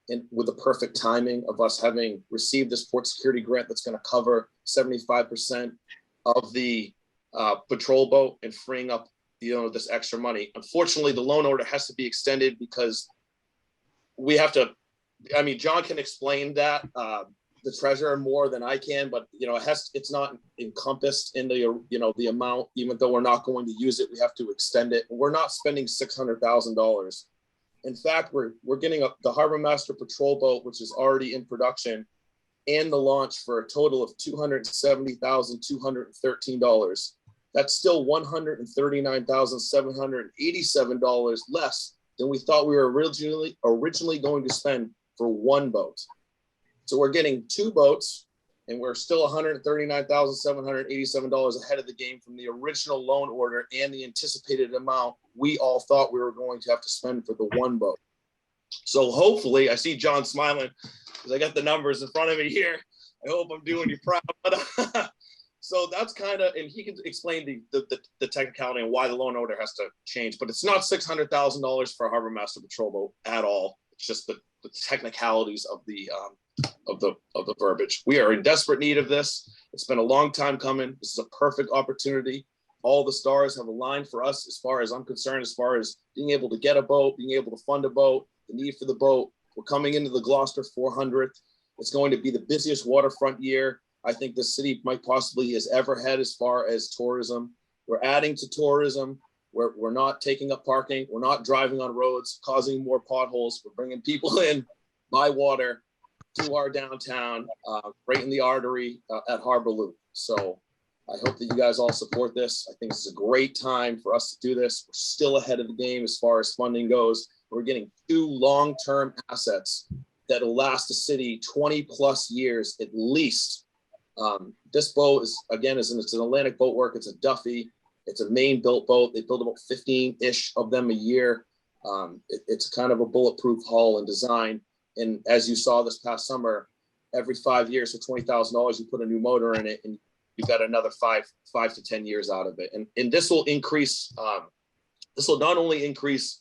S17: and with the perfect timing of us having received this port security grant that's going to cover 75% of the patrol boat and freeing up this extra money. Unfortunately, the loan order has to be extended because we have to, John can explain that, the treasurer, more than I can, but it's not encompassed in the amount. Even though we're not going to use it, we have to extend it. We're not spending $600,000. In fact, we're getting the Harbor Master patrol boat, which is already in production, and the launch for a total of $270,213. That's still $139,787 less than we thought we were originally going to spend for one boat. So we're getting two boats, and we're still $139,787 ahead of the game from the original loan order and the anticipated amount we all thought we were going to have to spend for the one boat. So hopefully, I see John smiling because I got the numbers in front of me here. I hope I'm doing you proud. But, so that's kind of, and he can explain the technicality and why the loan order has to change. But it's not $600,000 for a Harbor Master patrol boat at all. It's just the technicalities of the verbiage. We are in desperate need of this. It's been a long time coming. This is a perfect opportunity. All the stars have aligned for us, as far as I'm concerned, as far as being able to get a boat, being able to fund a boat, the need for the boat. We're coming into the Gloucester 400th. It's going to be the busiest waterfront year I think the city might possibly has ever had as far as tourism. We're adding to tourism. We're not taking up parking. We're not driving on roads, causing more potholes. We're bringing people in by water to our downtown, right in the artery at Harbor Loop. So I hope that you guys all support this. I think this is a great time for us to do this. We're still ahead of the game as far as funding goes. We're getting two long-term assets that will last the city 20 plus years at least. This boat is it's an Atlantic Boat Work. It's a Duffy. It's a Maine built boat. They build about 15-ish of them a year. It's kind of a bulletproof hull and design. And as you saw this past summer, every 5 years for $20,000, you put a new motor in it, and you've got another five to 10 years out of it. And this will increase. This will not only increase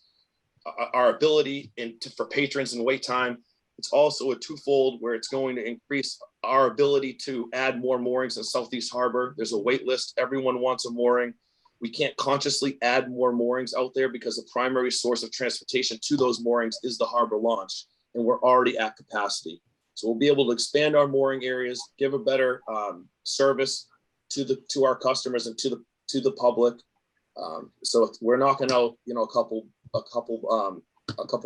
S17: our ability for patrons and wait time. It's also a twofold where it's going to increase our ability to add more moorings in Southeast Harbor. There's a wait list. Everyone wants a mooring. We can't consciously add more moorings out there because the primary source of transportation to those moorings is the harbor launch, and we're already at capacity. So we'll be able to expand our mooring areas, give a better service to our customers and to the public. So we're knocking out, you know, a couple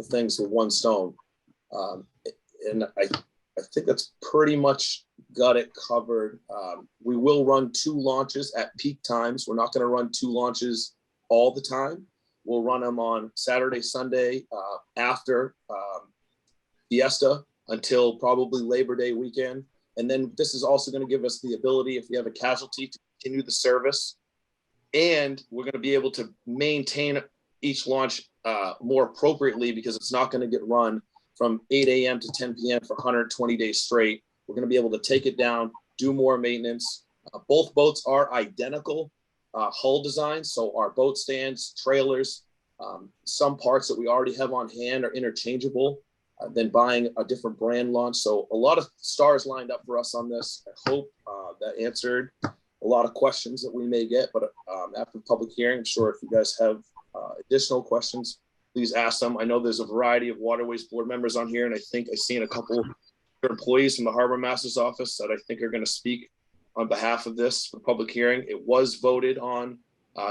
S17: things with one stone. And I think that's pretty much got it covered. We will run 2 launches at peak times. We're not going to run 2 launches all the time. We'll run them on Saturday, Sunday, after Fiesta until probably Labor Day weekend. And then this is also going to give us the ability, if we have a casualty, to continue the service. And we're going to be able to maintain each launch more appropriately, because it's not going to get run from 8 a.m. to 10 p.m. for 120 days straight. We're going to be able to take it down, do more maintenance. Both boats are identical hull designs. So our boat stands, trailers, some parts that we already have on hand are interchangeable than buying a different brand launch. So a lot of stars lined up for us on this. I hope that answered a lot of questions that we may get, but after the public hearing, I'm sure if you guys have additional questions, please ask them. I know there's a variety of Waterways Board members on here, and I think I've seen a couple employees from the Harbor Master's office that I think are going to speak on behalf of this for public hearing. It was voted on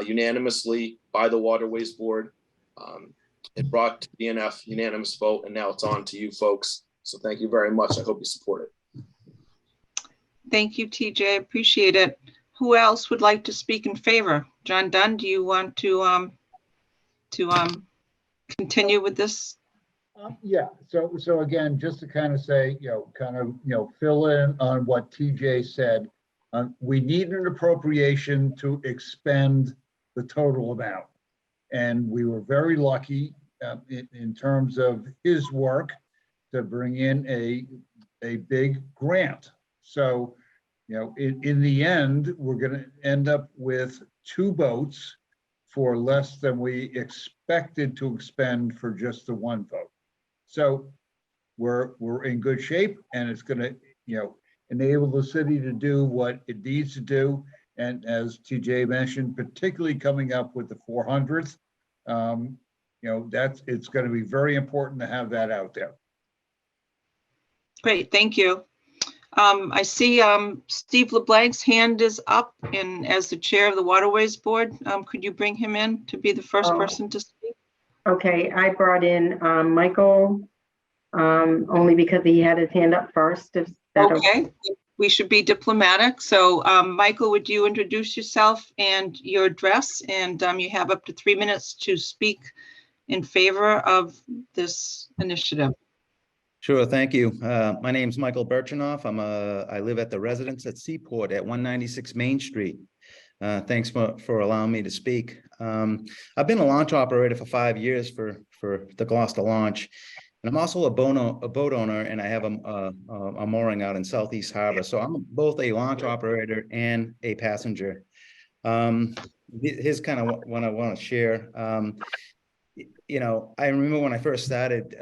S17: unanimously by the Waterways Board. It brought to DNF unanimous vote, and now it's on to you folks. So thank you very much. I hope you support it.
S1: Thank you, TJ. Appreciate it. Who else would like to speak in favor? John Dunn, do you want to continue with this?
S16: Yeah. So again, just to kind of say, fill in on what TJ said. We need an appropriation to expend the total amount, and we were very lucky in terms of his work to bring in a big grant. So, in the end, we're going to end up with 2 boats for less than we expected to expend for just the 1 boat. So we're in good shape, and it's going to, enable the city to do what it needs to do. And as TJ mentioned, particularly coming up with the 400th, it's going to be very important to have that out there.
S1: Great, thank you. I see Steve LeBlanc's hand is up, and as the chair of the Waterways Board, could you bring him in to be the first person to speak?
S2: Okay, I brought in Michael only because he had his hand up first.
S1: Okay, we should be diplomatic. So Michael, would you introduce yourself and your address? And you have up to 3 minutes to speak in favor of this initiative.
S18: Sure, thank you. My name is Michael Birchenoff. I live at the Residence at Seaport at 196 Main Street. Thanks for allowing me to speak. I've been a launch operator for 5 years for the Gloucester launch, and I'm also a boat owner, and I have a mooring out in Southeast Harbor. So I'm both a launch operator and a passenger. Here's kind of what I want to share. I remember when I first started,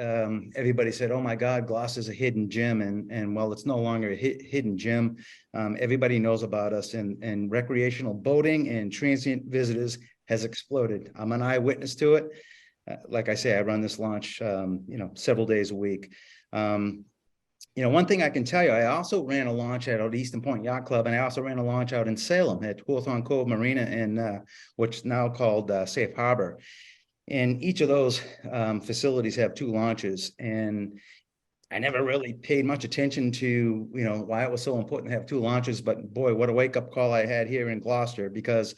S18: everybody said, "Oh my God, Gloucester's a hidden gem," and well, it's no longer a hidden gem. Everybody knows about us, and recreational boating and transient visitors has exploded. I'm an eyewitness to it. Like I say, I run this launch, several days a week. One thing I can tell you, I also ran a launch at Eastern Point Yacht Club, and I also ran a launch out in Salem at Hawthorne Cove Marina, and what's now called Safe Harbor. And each of those facilities have 2 launches, and I never really paid much attention to, why it was so important to have 2 launches. But boy, what a wake-up call I had here in Gloucester, because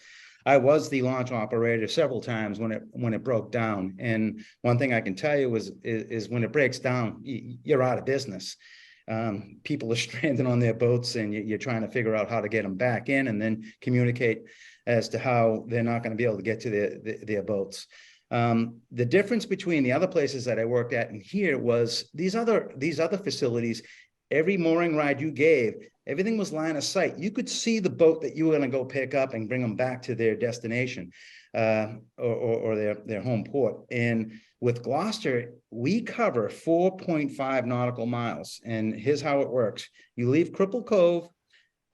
S18: I was the launch operator several times when it broke down. And one thing I can tell you is when it breaks down, you're out of business. People are stranded on their boats, and you're trying to figure out how to get them back in, and then communicate as to how they're not going to be able to get to their boats. The difference between the other places that I worked at and here was these other facilities, every mooring ride you gave, everything was line of sight. You could see the boat that you were going to go pick up and bring them back to their destination or their home port. And With Gloucester, we cover 4.5 nautical miles, and here's how it works. You leave Cripple Cove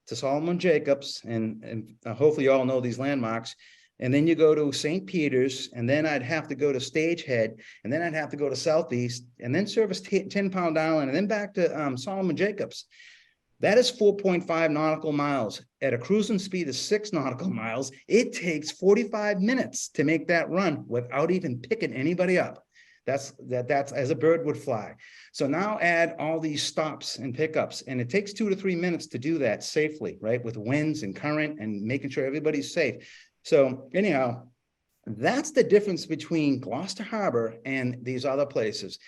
S18: to Solomon Jacobs, and hopefully you all know these landmarks, and then you go to St. Peter's, and then I'd have to go to Stagehead, and then I'd have to go to Southeast, and then service 10 Pound Island, and then back to Solomon Jacobs. That is 4.5 nautical miles. At a cruising speed of 6 nautical miles, it takes 45 minutes to make that run without even picking anybody up. That's as a bird would fly. So now add all these stops and pickups, and it takes 2 to 3 minutes to do that safely, right? With winds and current and making sure everybody's safe. So anyhow, that's the difference between Gloucester Harbor and these other places.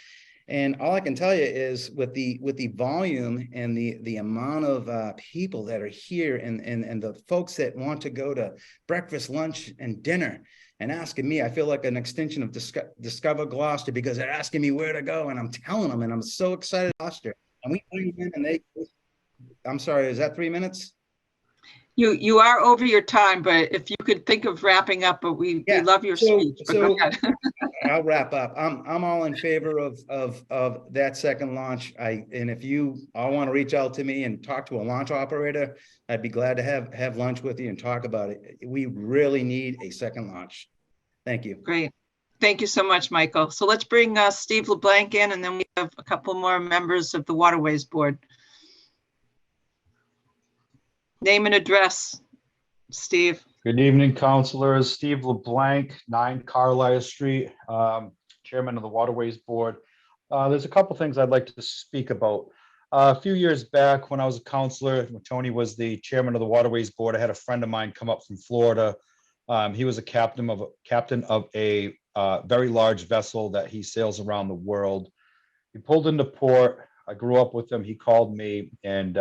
S18: And all I can tell you is with the volume and the amount of people that are here and the folks that want to go to breakfast, lunch, and dinner and asking me, I feel like an extension of Discover Gloucester, because they're asking me where to go, and I'm telling them, and I'm so excited. Gloucester, and we bring them in, and I'm sorry, is that 3 minutes?
S1: You are over your time, but if you could think of wrapping up, but we love your speech. But go ahead.
S18: I'll wrap up. I'm all in favor of that second launch. And if you all want to reach out to me and talk to a launch operator, I'd be glad to have lunch with you and talk about it. We really need a second launch. Thank you.
S1: Great. Thank you so much, Michael. So let's bring Steve LeBlanc in, and then we have a couple more members of the Waterways Board. Name and address, Steve.
S19: Good evening, councilors. Steve LeBlanc, 9 Carlisle Street, Chairman of the Waterways Board. There's a couple things I'd like to speak about. A few years back, when I was a councilor, when Tony was the Chairman of the Waterways Board, I had a friend of mine come up from Florida. He was a captain of a very large vessel that he sails around the world. He pulled into port. I grew up with him. He called me, and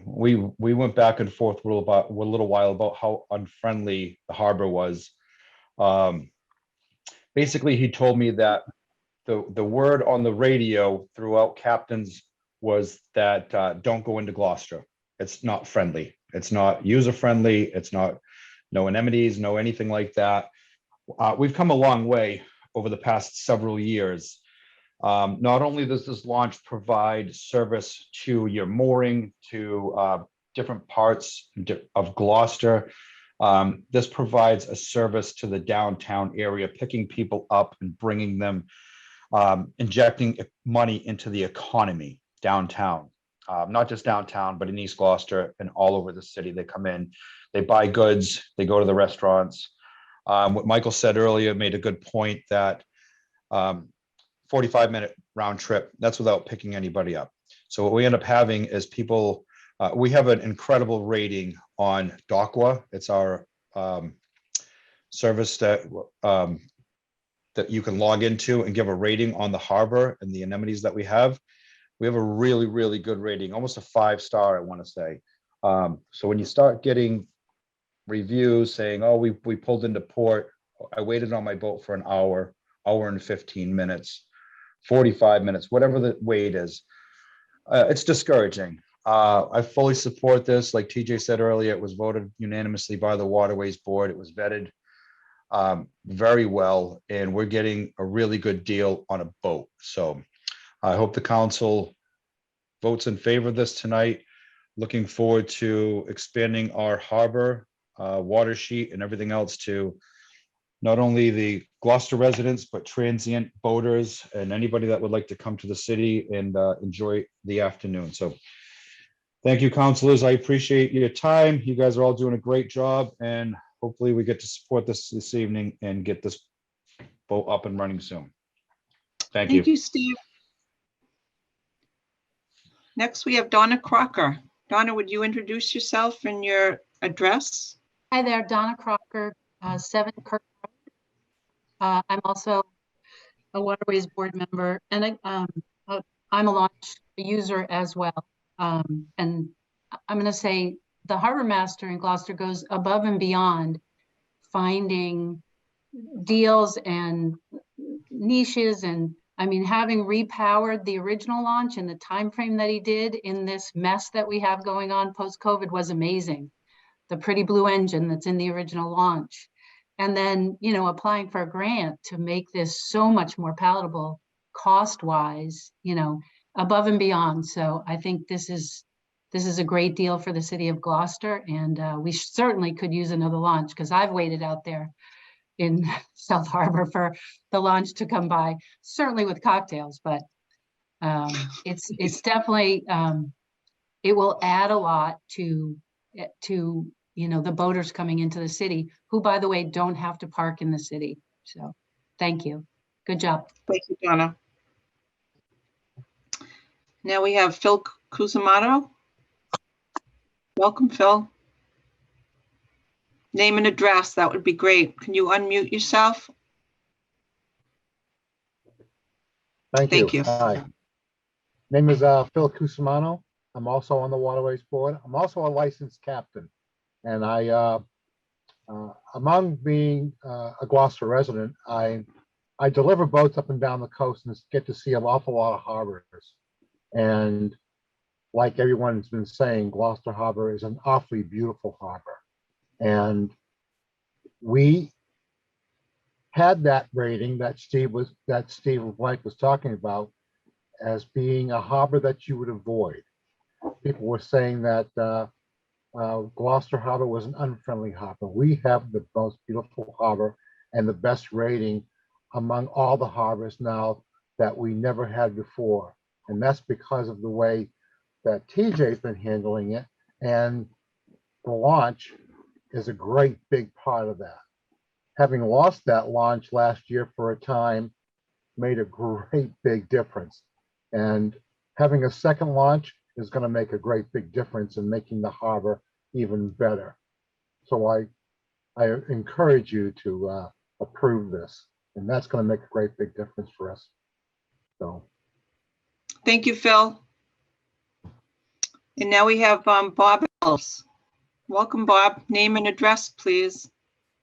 S19: we went back and forth a little while about how unfriendly the harbor was. Basically, he told me that the word on the radio throughout captains was that don't go into Gloucester. It's not friendly. It's not user friendly. It's not no anemones, no anything like that. We've come a long way over the past several years. Not only does this launch provide service to your mooring, to different parts of Gloucester, this provides a service to the downtown area, picking people up and bringing them, injecting money into the economy downtown. Not just downtown, but in East Gloucester and all over the city. They come in, they buy goods, they go to the restaurants. What Michael said earlier made a good point that 45-minute round trip, that's without picking anybody up. So what we end up having is people, we have an incredible rating on DOCWA. It's our service that you can log into and give a rating on the harbor and the anemones that we have. We have a really, really good rating, almost a 5-star, I want to say. So when you start getting reviews saying, oh, we pulled into port, I waited on my boat for an hour and 15 minutes, 45 minutes, whatever the wait is, it's discouraging. I fully support this. Like TJ said earlier, it was voted unanimously by the Waterways Board. It was vetted very well, and we're getting a really good deal on a boat. So I hope the council votes in favor of this tonight. Looking forward to expanding our harbor, water sheet, and everything else to not only the Gloucester residents, but transient boaters and anybody that would like to come to the city and enjoy the afternoon. So thank you, councilors. I appreciate your time. You guys are all doing a great job, and hopefully we get to support this evening and get this boat up and running soon. Thank you.
S1: Thank you, Steve. Next, we have Donna Crocker. Donna, would you introduce yourself and your address?
S20: Hi there, Donna Crocker, 7 Kirk Road. I'm also a Waterways Board member, and I'm a launch user as well. And I'm going to say the harbor master in Gloucester goes above and beyond finding deals and niches, and I mean, having repowered the original launch in the time frame that he did in this mess that we have going on post-COVID was amazing. The pretty blue engine that's in the original launch. and then, you know, applying for a grant to make this so much more palatable cost-wise, you know, above and beyond. So I think this is a great deal for the city of Gloucester, and we certainly could use another launch, because I've waited out there in South Harbor for the launch to come by, certainly with cocktails, but it's definitely, it will add a lot to you know, the boaters coming into the city, who, by the way, don't have to park in the city. So thank you. Good job.
S1: Thank you, Donna. Now we have Phil Cusimano. Welcome, Phil. Name and address, that would be great. Can you unmute yourself?
S16: Thank you. Hi. Name is Phil Cusimano. I'm also on the Waterways Board. I'm also a licensed captain. And among being a Gloucester resident, I deliver boats up and down the coast and get to see an awful lot of harbors. And like everyone's been saying, Gloucester Harbor is an awfully beautiful harbor. And we had that rating that Steve White was talking about as being a harbor that you would avoid. People were saying that Gloucester Harbor was an unfriendly harbor. We have the most beautiful harbor and the best rating among all the harbors now that we never had before. And that's because of the way that TJ's been handling it. And the launch is a great big part of that. Having lost that launch last year for a time made a great big difference. And having a second launch is going to make a great big difference in making the harbor even better. So I encourage you to approve this, and that's going to make a great big difference for us. So
S1: thank you, Phil. And now we have Bob Ellis. Welcome, Bob. Name and address, please.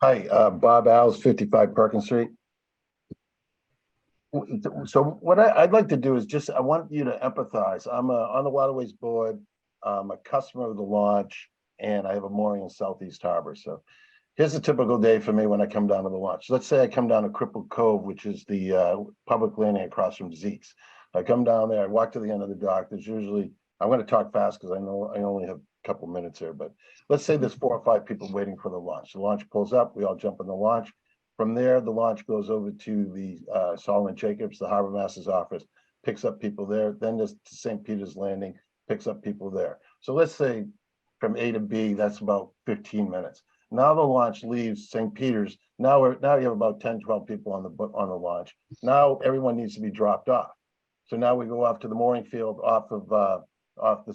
S21: Hi, Bob Alves, 55 Perkins Street. So what I'd like to do is just, I want you to empathize. I'm on the Waterways Board. I'm a customer of the launch, and I have a mooring in Southeast Harbor. So here's a typical day for me when I come down to the launch. Let's say I come down to Crippled Cove, which is the public landing across from Zeke's. I come down there, I walk to the end of the dock. There's usually, I'm going to talk fast because I know I only have a couple minutes here, but let's say there's 4 or 5 people waiting for the launch. The launch pulls up, we all jump in the launch. From there, the launch goes over to the Solomon Jacobs, the harbor master's office, picks up people there. Then there's St. Peter's Landing, picks up people there. So let's say from A to B, that's about 15 minutes. Now the launch leaves St. Peter's. Now you have about 10, 12 people on the launch. Now everyone needs to be dropped off. So now we go off to the mooring field off the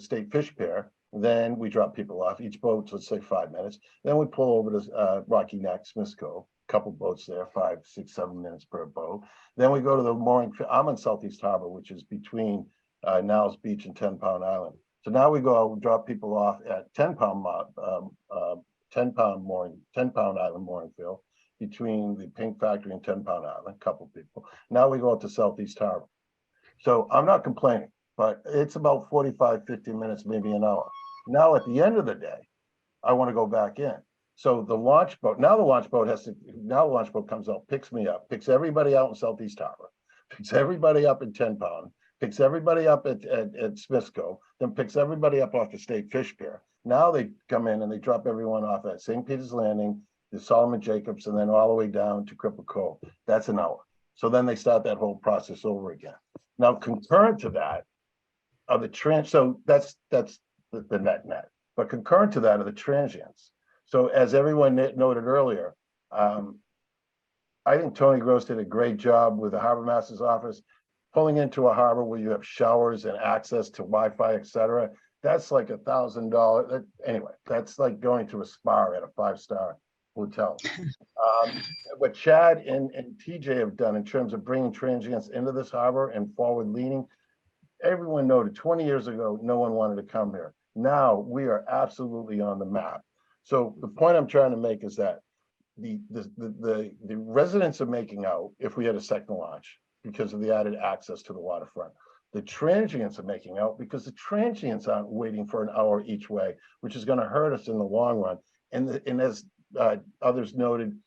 S21: State Fish Pier. Then we drop people off. Each boat's, let's say, 5 minutes. Then we pull over to Rocky Neck, Smith's Cove. Couple boats there, 5, 6, 7 minutes per boat. Then we go to the mooring. I'm in Southeast Harbor, which is between Niles Beach and 10 Pound Island. So now we go out and drop people off at 10 Pound Island mooring field between the Pink Factory and 10 Pound Island, couple people. Now we go out to Southeast Harbor. So I'm not complaining, but it's about 45, 50 minutes, maybe an hour. Now at the end of the day, I want to go back in. So the launch boat, now the launch boat comes out, picks me up, picks everybody out in Southeast Harbor, picks everybody up in 10 Pound, picks everybody up at Smith's Cove, then picks everybody up off the State Fish Pier. Now they come in and they drop everyone off at St. Peter's Landing, the Solomon Jacobs, and then all the way down to Cripple Cove. That's an hour. So then they start that whole process over again. Now, concurrent to that are the so that's the net. But concurrent to that are the transients. So as everyone noted earlier, I think Tony Gross did a great job with the Harbor Master's Office, pulling into a harbor where you have showers and access to Wi-Fi, et cetera. That's like $1,000. Anyway, that's like going to a spa at a 5-star hotel. What Chad and TJ have done in terms of bringing transients into this harbor and forward leaning, everyone noted 20 years ago, no one wanted to come here. Now we are absolutely on the map. So the point I'm trying to make is that the residents are making out if we had a second launch because of the added access to the waterfront. The transients are making out because the transients aren't waiting for an hour each way, which is going to hurt us in the long run. And as others noted,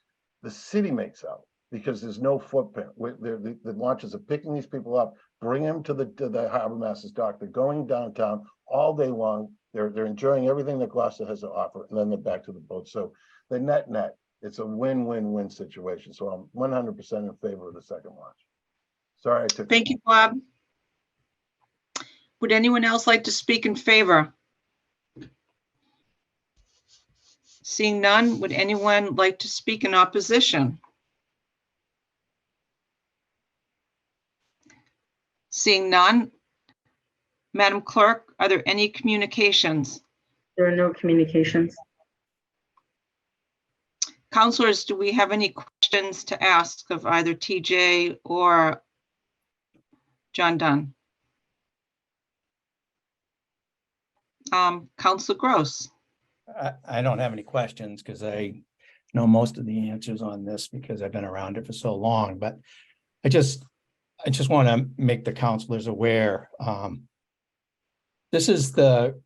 S21: the city makes out because there's no footprint. The launches are picking these people up, bring them to the harbor master's dock. They're going downtown all day long. They're enjoying everything that Gloucester has to offer, and then they're back to the boat. So the net, it's a win-win-win situation. So I'm 100% in favor of the second launch. Sorry, I took.
S1: Thank you, Bob. Would anyone else like to speak in favor? Seeing none, would anyone like to speak in opposition? Seeing none, Madam Clerk, are there any communications?
S2: There are no communications.
S1: Councilors, do we have any questions to ask of either TJ or John Dunn? Councilor Gross.
S10: I don't have any questions because I know most of the answers on this because I've been around it for so long, but I just want to make the councilors aware. This is the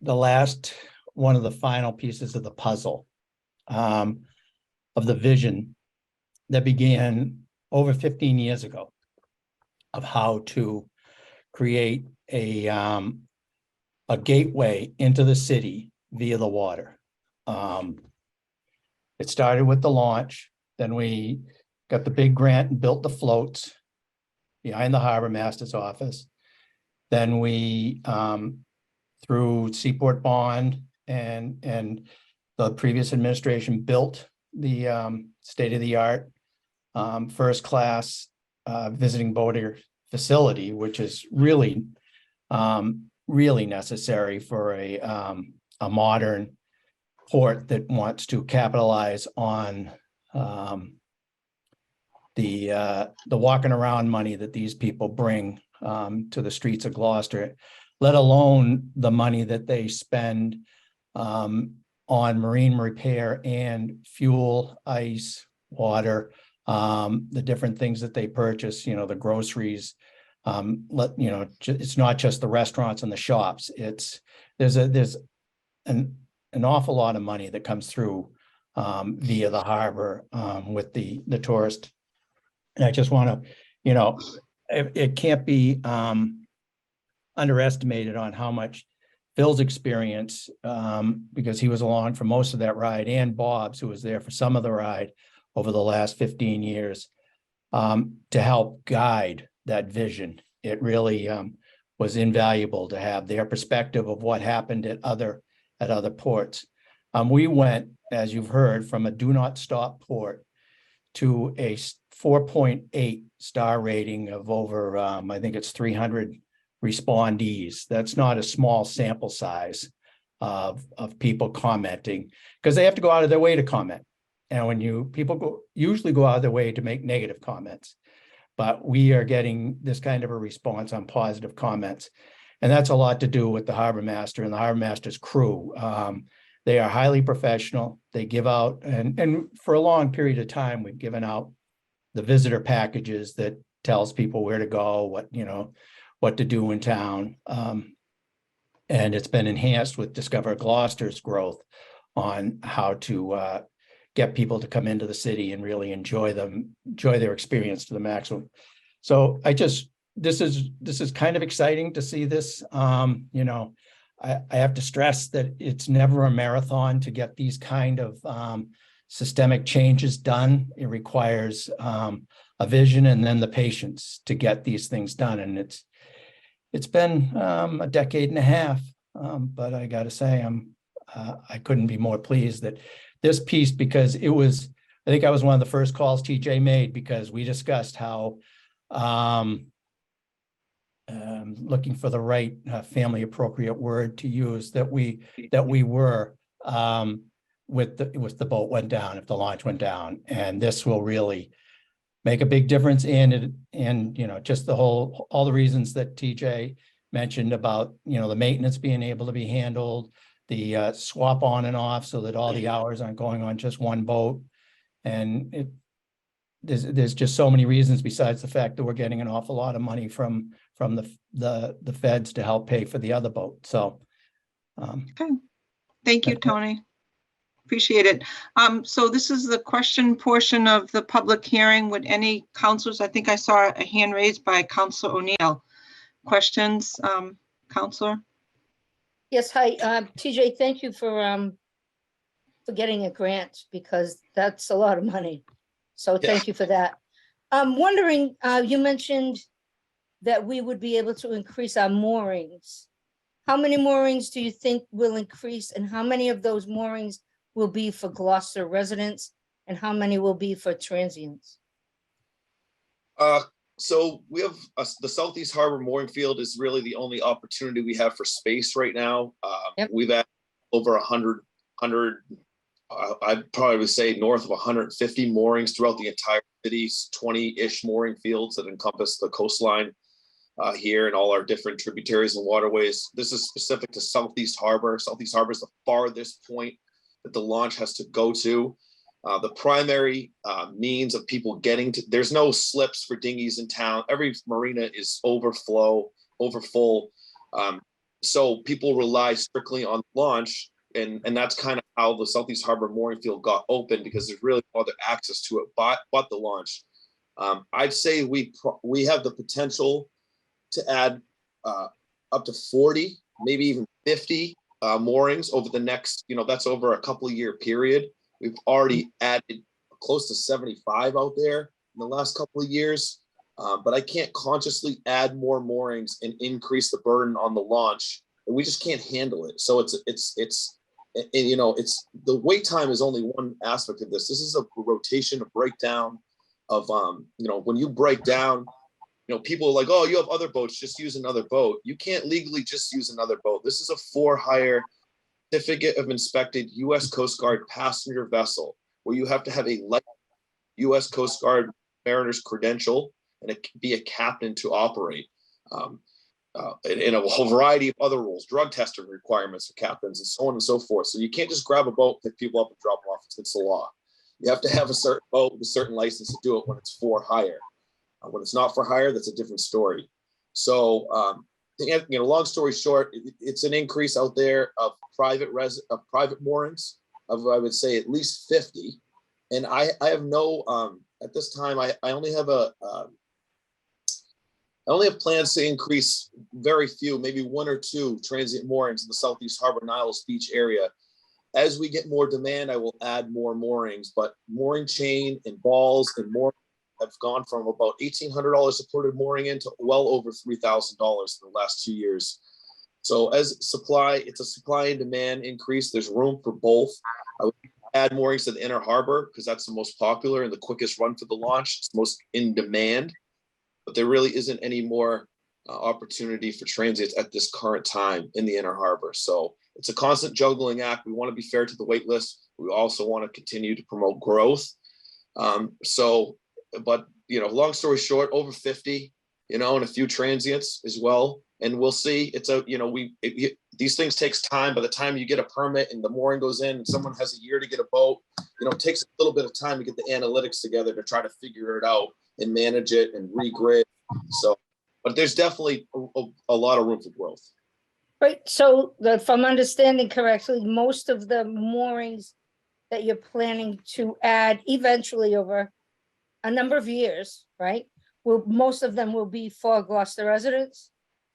S10: last one of the final pieces of the puzzle of the vision that began over 15 years ago of how to create a gateway into the city via the water. It started with the launch, then we got the big grant and built the floats behind the harbor master's office. Then we, through Seaport Bond and the previous administration, built the state-of-the-art first class visiting boater facility, which is really necessary for a modern port that wants to capitalize on the walking around money that these people bring to the streets of Gloucester, let alone the money that they spend on marine repair and fuel, ice, water, the different things that they purchase, the groceries. It's not just the restaurants and the shops. There's an awful lot of money that comes through via the harbor with the tourist. And I just want to, it can't be underestimated on how much Phil's experience, because he was along for most of that ride, and Bob's, who was there for some of the ride over the last 15 years, to help guide that vision. It really was invaluable to have their perspective of what happened at other ports. We went, as you've heard, from a do not stop port to a 4.8 star rating of over, I think it's 300 respondees. That's not a small sample size of people commenting, because they have to go out of their way to comment. And when people usually go out of their way to make negative comments, but we are getting this kind of a response on positive comments. And that's a lot to do with the harbor master and the harbor master's crew. They are highly professional. They give out, and for a long period of time, we've given out the visitor packages that tells people where to go, what to do in town. And it's been enhanced with Discover Gloucester's growth on how to get people to come into the city and really enjoy their experience to the maximum. So this is kind of exciting to see this. I have to stress that it's never a marathon to get these kind of systemic changes done. It requires a vision and then the patience to get these things done. And it's been a decade and a half, but I got to say I couldn't be more pleased that this piece, because I think I was one of the first calls TJ made, because we discussed how looking for the right family appropriate word to use, that we were with the boat went down, if the launch went down, and this will really make a big difference in it. And just all the reasons that TJ mentioned about the maintenance being able to be handled, the swap on and off so that all the hours aren't going on just one boat. And there's just so many reasons besides the fact that we're getting an awful lot of money from the feds to help pay for the other boat. So
S1: okay. Thank you, Tony. Appreciate it. So this is the question portion of the public hearing. Would any counselors, I think I saw a hand raised by Counselor O'Neill. Questions, Counselor?
S14: Yes, hi, TJ, thank you for getting a grant because that's a lot of money. So thank you for that. I'm wondering, you mentioned that we would be able to increase our moorings. How many moorings do you think will increase, and how many of those moorings will be for Gloucester residents, and how many will be for transients?
S17: So we have the Southeast Harbor mooring field is really the only opportunity we have for space right now. We've had over 100, I'd probably say north of 150 moorings throughout the entire city's 20-ish mooring fields that encompass the coastline here and all our different tributaries and waterways. This is specific to Southeast Harbor. Southeast Harbor is the farthest point that the launch has to go to. The primary means of people getting to, there's no slips for dinghies in town. Every marina is overfull. So people rely strictly on launch, and that's kind of how the Southeast Harbor mooring field got open, because there's really no other access to it but the launch. I'd say we have the potential to add up to 40, maybe even 50 moorings over the next, that's over a couple of year period. We've already added close to 75 out there in the last couple of years, but I can't consciously add more moorings and increase the burden on the launch, and we just can't handle it. So it's the wait time is only one aspect of this. This is a rotation, a breakdown of when you break down, people are like, oh, you have other boats, just use another boat. You can't legally just use another boat. This is a for-hire certificate of inspected U.S. Coast Guard passenger vessel, where you have to have a U.S. Coast Guard mariner's credential and be a captain to operate. And a whole variety of other rules, drug testing requirements for captains, and so on and so forth. So you can't just grab a boat, pick people up, and drop them off. It's the law. You have to have a certain boat with a certain license to do it when it's for hire. When it's not for hire, that's a different story. So, long story short, it's an increase out there of private moorings of, I would say, at least 50. And I have no at this time. I only have plans to increase very few, maybe 1 or 2 transient moorings in the Southeast Harbor, Niles Beach area. As we get more demand, I will add more moorings, but mooring chain and balls and more have gone from about $1,800 a ported mooring into well over $3,000 in the last 2 years. So as supply, it's a supply and demand increase. There's room for both. I would add moorings to the Inner Harbor because that's the most popular and the quickest run for the launch. It's most in demand, but there really isn't any more opportunity for transients at this current time in the Inner Harbor. So it's a constant juggling act. We want to be fair to the wait list. We also want to continue to promote growth. But long story short, over 50, and a few transients as well. And we'll see. It's these things takes time. By the time you get a permit and the mooring goes in and someone has a year to get a boat, it takes a little bit of time to get the analytics together to try to figure it out and manage it and regrid. So, but there's definitely a lot of room for growth.
S14: Right. So if I'm understanding correctly, most of the moorings that you're planning to add eventually over a number of years, right? Most of them will be for Gloucester residents?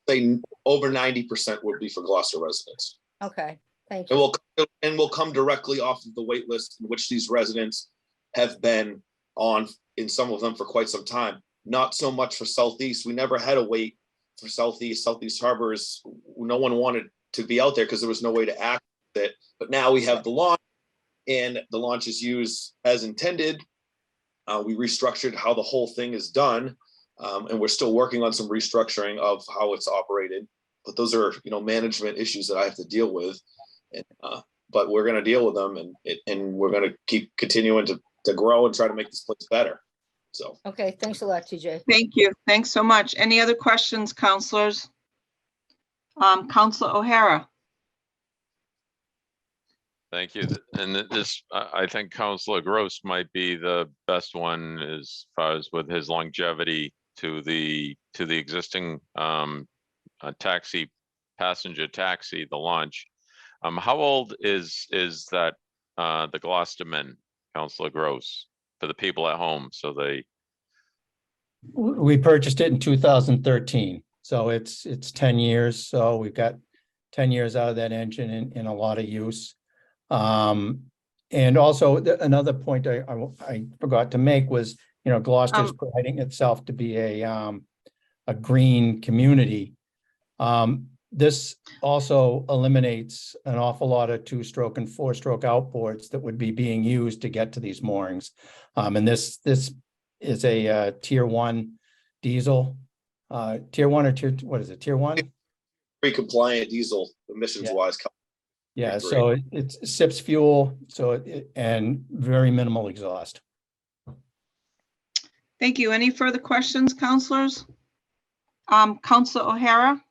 S17: Say over 90% would be for Gloucester residents.
S14: Okay, thank you.
S17: And we'll come directly off of the wait list in which these residents have been on, in some of them for quite some time. Not so much for Southeast. We never had a wait for Southeast. Southeast Harbor is, no one wanted to be out there because there was no way to access it. But now we have the launch, and the launch is used as intended. We restructured how the whole thing is done, and we're still working on some restructuring of how it's operated. But those are, management issues that I have to deal with. And, but we're going to deal with them, and we're going to keep continuing to grow and try to make this place better. So.
S14: Okay, thanks a lot, TJ.
S1: Thank you. Thanks so much. Any other questions, counselors? Counselor O'Hara.
S13: Thank you. And this, I think Councilor Gross might be the best one as far as with his longevity to the existing passenger taxi, the launch. How old is that the Gloucestermen, Councilor Gross, for the people at home, so they.
S10: We purchased it in 2013, so it's 10 years. So we've got 10 years out of that engine in a lot of use. And also another point I forgot to make was, Gloucester's priding itself to be a green community. This also eliminates an awful lot of 2-stroke and 4-stroke outboards that would be being used to get to these moorings. And this is a tier 1 diesel, tier 1 or tier, what is it, tier 1?
S17: Pre-compliant diesel emissions wise.
S10: Yeah, so it sips fuel, so and very minimal exhaust.
S1: Thank you. Any further questions, councilors? Councilor O'Hara?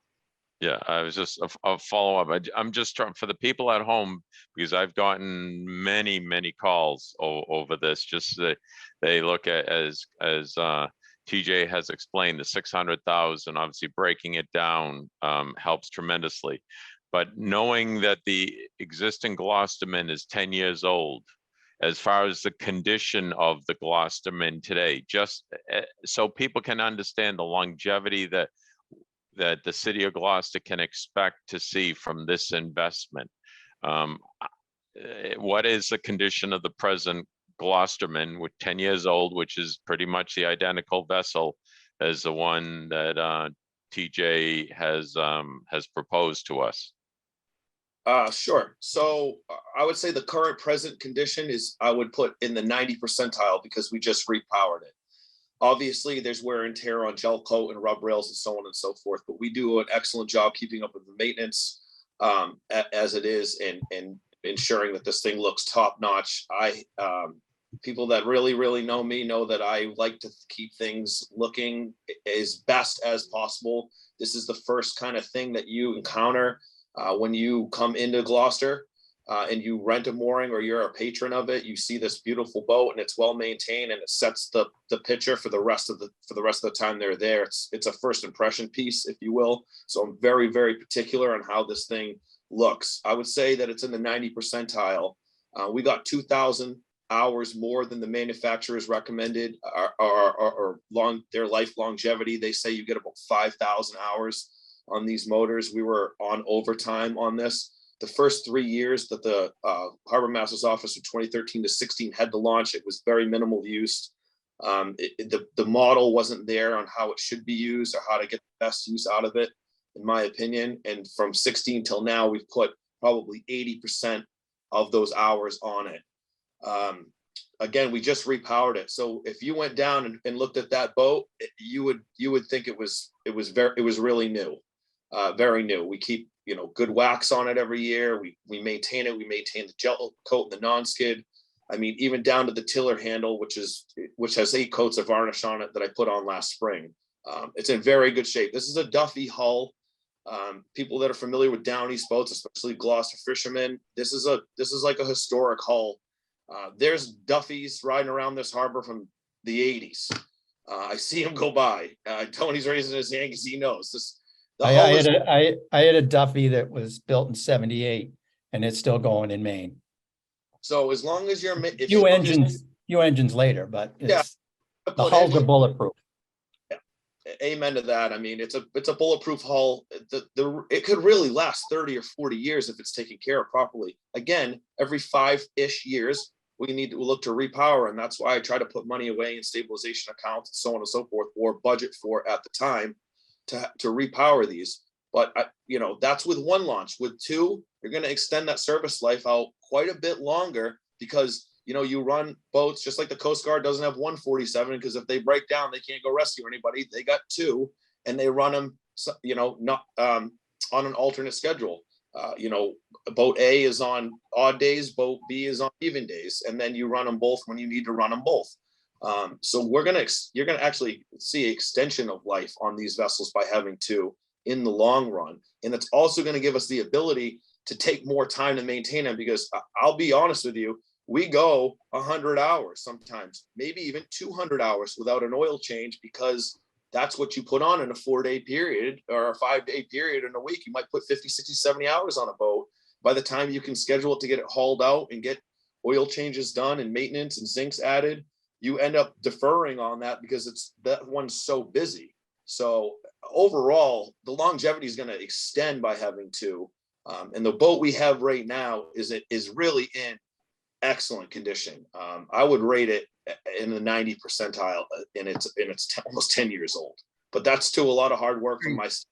S13: Yeah, I was just a follow-up. I'm just trying for the people at home, because I've gotten many calls over this. Just that they look at as TJ has explained, the 600,000, obviously breaking it down helps tremendously. But knowing that the existing Gloucesterman is 10 years old, as far as the condition of the Gloucesterman today, just so people can understand the longevity that the city of Gloucester can expect to see from this investment. What is the condition of the present Gloucesterman with 10 years old, which is pretty much the identical vessel as the one that TJ has proposed to us?
S17: Sure. So I would say the current present condition is, I would put in the 90 percentile because we just repowered it. Obviously, there's wear and tear on gel coat and rub rails and so on and so forth, but we do an excellent job keeping up with the maintenance as it is, and ensuring that this thing looks top notch. People that really know me know that I like to keep things looking as best as possible. This is the first kind of thing that you encounter when you come into Gloucester and you rent a mooring or you're a patron of it. You see this beautiful boat and it's well maintained, and it sets the picture for the rest of the time they're there. It's a first impression piece, if you will. So I'm very particular on how this thing looks. I would say that it's in the 90 percentile. We got 2,000 hours more than the manufacturers recommended, or their life longevity. They say you get about 5,000 hours on these motors. We were on overtime on this. The first 3 years that the Harbor Master's Office from 2013 to 16 had to launch, it was very minimal use. The model wasn't there on how it should be used or how to get the best use out of it, in my opinion. And from 16 till now, we've put probably 80% of those hours on it. Again, we just repowered it. So if you went down and looked at that boat, you would think it was really new, very new. We keep good wax on it every year. We maintain it. We maintain the gel coat and the non-skid. I mean, even down to the tiller handle, which has 8 coats of varnish on it that I put on last spring. It's in very good shape. This is a Duffy hull. People that are familiar with down east boats, especially Gloucester fishermen, this is like a historic hull. There's Duffys riding around this harbor from the 80s. I see him go by. Tony's raising his hand because he knows this.
S10: I had a Duffy that was built in 78 and it's still going in Maine.
S17: So as long as you're
S10: few engines later, but the hulls are bulletproof.
S17: Yeah, amen to that. I mean, it's a bulletproof hull. It could really last 30 or 40 years if it's taken care of properly. Again, every 5-ish years, we need to look to repower, and that's why I try to put money away in stabilization accounts and so on and so forth, or budget for at the time to repower these. But that's with one launch. With 2, you're going to extend that service life out quite a bit longer, because you run boats just like the Coast Guard doesn't have 147, because if they break down, they can't go rescue anybody. They got 2, and they run them not on an alternate schedule. Boat A is on odd days, boat B is on even days, and then you run them both when you need to run them both. So you're gonna actually see extension of life on these vessels by having 2 in the long run, and it's also going to give us the ability to take more time to maintain them, because I'll be honest with you, we go 100 hours sometimes, maybe even 200 hours without an oil change, because that's what you put on in a 4-day period or a 5-day period in a week. You might put 50, 60, 70 hours on a boat. By the time you can schedule it to get it hauled out and get oil changes done and maintenance and sinks added, you end up deferring on that because that one's so busy. So overall, the longevity is going to extend by having two. And the boat we have right now is really in excellent condition. I would rate it in the 90 percentile, and it's almost 10 years old. But that's to a lot of hard work from myself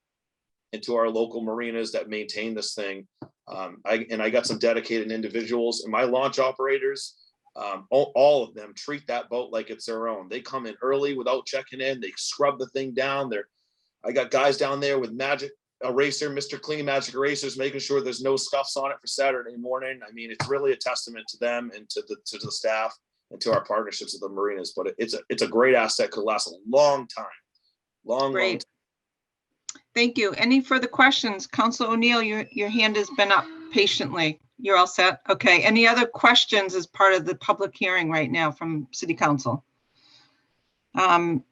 S17: and to our local marinas that maintain this thing. I got some dedicated individuals, and my launch operators, all of them treat that boat like it's their own. They come in early without checking in. They scrub the thing down. I got guys down there with magic eraser, Mr. Clean Magic Erasers, making sure there's no scuffs on it for Saturday morning. I mean, it's really a testament to them and to the staff and to our partnerships with the marinas. But it's a great asset, could last a long time. Long time.
S1: Thank you. Any further questions? Councilor O'Neill, your hand has been up patiently. You're all set? Okay. Any other questions as part of the public hearing right now from City Council?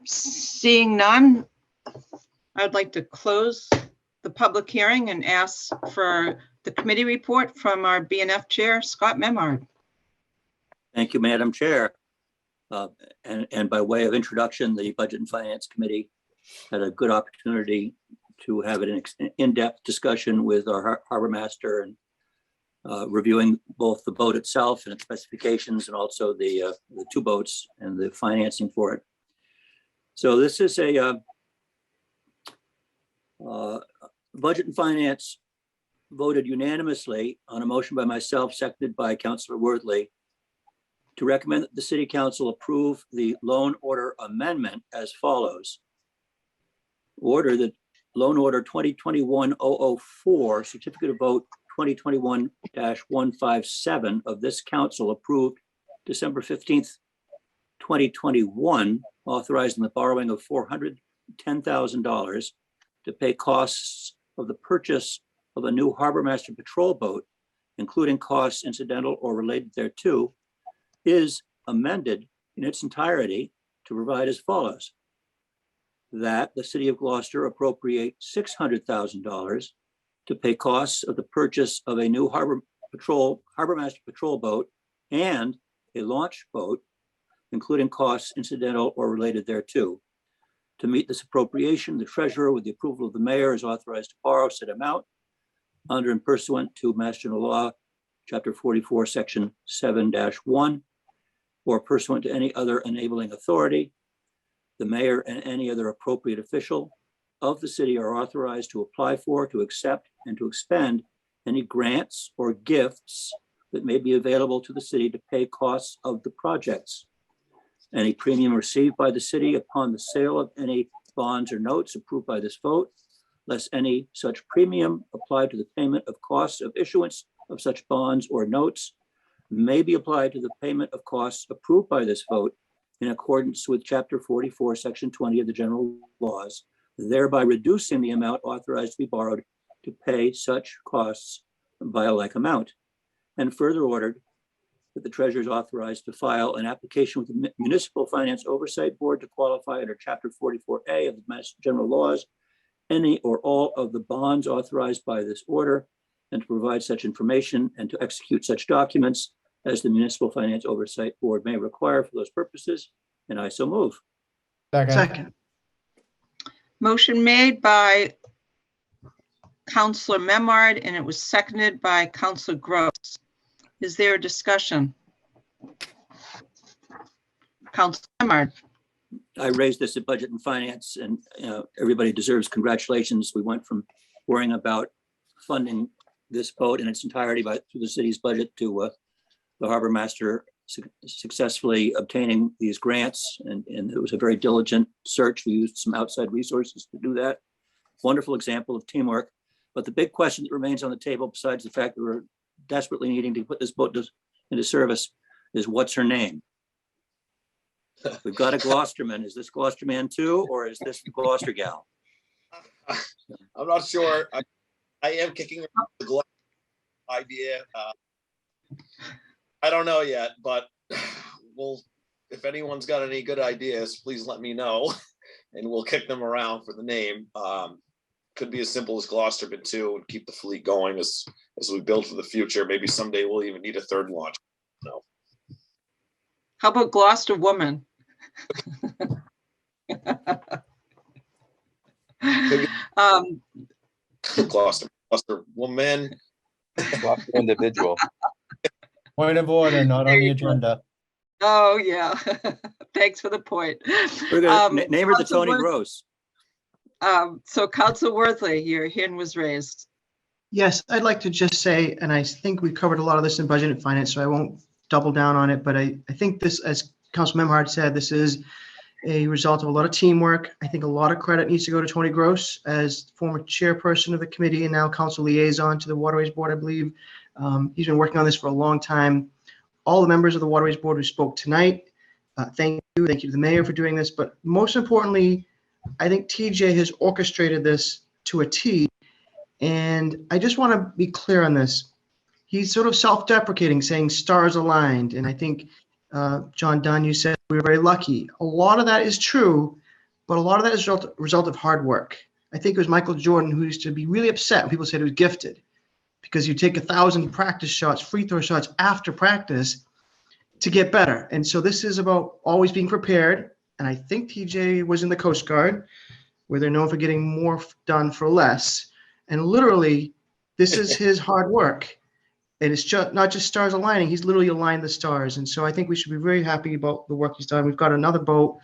S1: Seeing none, I'd like to close the public hearing and ask for the committee report from our BNF Chair, Scott Memard.
S15: Thank you, Madam Chair. And by way of introduction, the Budget and Finance Committee had a good opportunity to have an in-depth discussion with our harbor master and reviewing both the boat itself and its specifications and also the two boats and the financing for it. So this is a Budget and Finance voted unanimously on a motion by myself, seconded by Councilor Worthley, to recommend that the City Council approve the loan order amendment as follows. Order that loan order 2021-004, certificate of vote 2021-157 of this council approved December 15th, 2021, authorizing the borrowing of $410,000 to pay costs of the purchase of a new Harbor Master Patrol boat, including costs incidental or related thereto, is amended in its entirety to provide as follows. That the City of Gloucester appropriate $600,000 to pay costs of the purchase of a new Harbor Master Patrol boat and a launch boat, including costs incidental or related thereto. To meet this appropriation, the treasurer, with the approval of the mayor, is authorized to borrow said amount under and pursuant to Mass General Law, Chapter 44, Section 7-1, or pursuant to any other enabling authority. The mayor and any other appropriate official of the city are authorized to apply for, to accept, and to expend any grants or gifts that may be available to the city to pay costs of the projects. Any premium received by the city upon the sale of any bonds or notes approved by this vote, less any such premium applied to the payment of costs of issuance of such bonds or notes, may be applied to the payment of costs approved by this vote in accordance with Chapter 44, Section 20 of the General Laws, thereby reducing the amount authorized to be borrowed to pay such costs by a like amount. And further ordered that the treasurer is authorized to file an application with the Municipal Finance Oversight Board to qualify under Chapter 44A of the Mass General Laws, any or all of the bonds authorized by this order, and to provide such information and to execute such documents as the Municipal Finance Oversight Board may require for those purposes. And I so move.
S12: Second.
S1: Motion made by Councilor Memard, and it was seconded by Councilor Gross. Is there a discussion? Councilor Memard.
S15: I raised this at Budget and Finance, and everybody deserves congratulations. We went from worrying about funding this boat in its entirety through the city's budget to the harbor master successfully obtaining these grants, and it was a very diligent search. We used some outside resources to do that. Wonderful example of teamwork. But the big question that remains on the table, besides the fact that we're desperately needing to put this boat into service, is what's her name? We've got a Gloucesterman. Is this Gloucesterman too, or is this the Gloucester gal?
S17: I'm not sure. I am kicking around the Gloucester idea. I don't know yet, but if anyone's got any good ideas, please let me know, and we'll kick them around for the name. Could be as simple as Gloucesterman too, and keep the fleet going as we build for the future. Maybe someday we'll even need a third launch. No.
S1: How about Gloucester woman?
S17: Gloucester woman.
S3: Gloucester individual.
S10: Point of order, not on the agenda.
S1: Oh, yeah. Thanks for the point.
S15: We're gonna name her the
S1: Council
S15: Tony
S1: Worth-
S15: Rose.
S1: So Council Worthley, your hand was raised.
S12: Yes, I'd like to just say, and I think we covered a lot of this in budget and finance, so I won't double down on it, but I think this, as Councilmember Hart said, this is a result of a lot of teamwork. I think a lot of credit needs to go to Tony Gross as former chairperson of the committee and now council liaison to the Waterways Board, I believe. He's been working on this for a long time. All the members of the Waterways Board who spoke tonight, thank you. Thank you to the mayor for doing this. But most importantly, I think TJ has orchestrated this to a T. And I just want to be clear on this. He's sort of self-deprecating, saying stars aligned. And I think, John Dunn, you said we were very lucky. A lot of that is true, but a lot of that is a result of hard work. I think it was Michael Jordan who used to be really upset when people said he was gifted, because you take 1,000 practice shots, free throw shots after practice to get better. And so this is about always being prepared. And I think TJ was in the Coast Guard, where they're known for getting more done for less. And literally, this is his hard work. And it's just not just stars aligning. He's literally aligned the stars. And so I think we should be very happy about the work he's done. We've got another boat.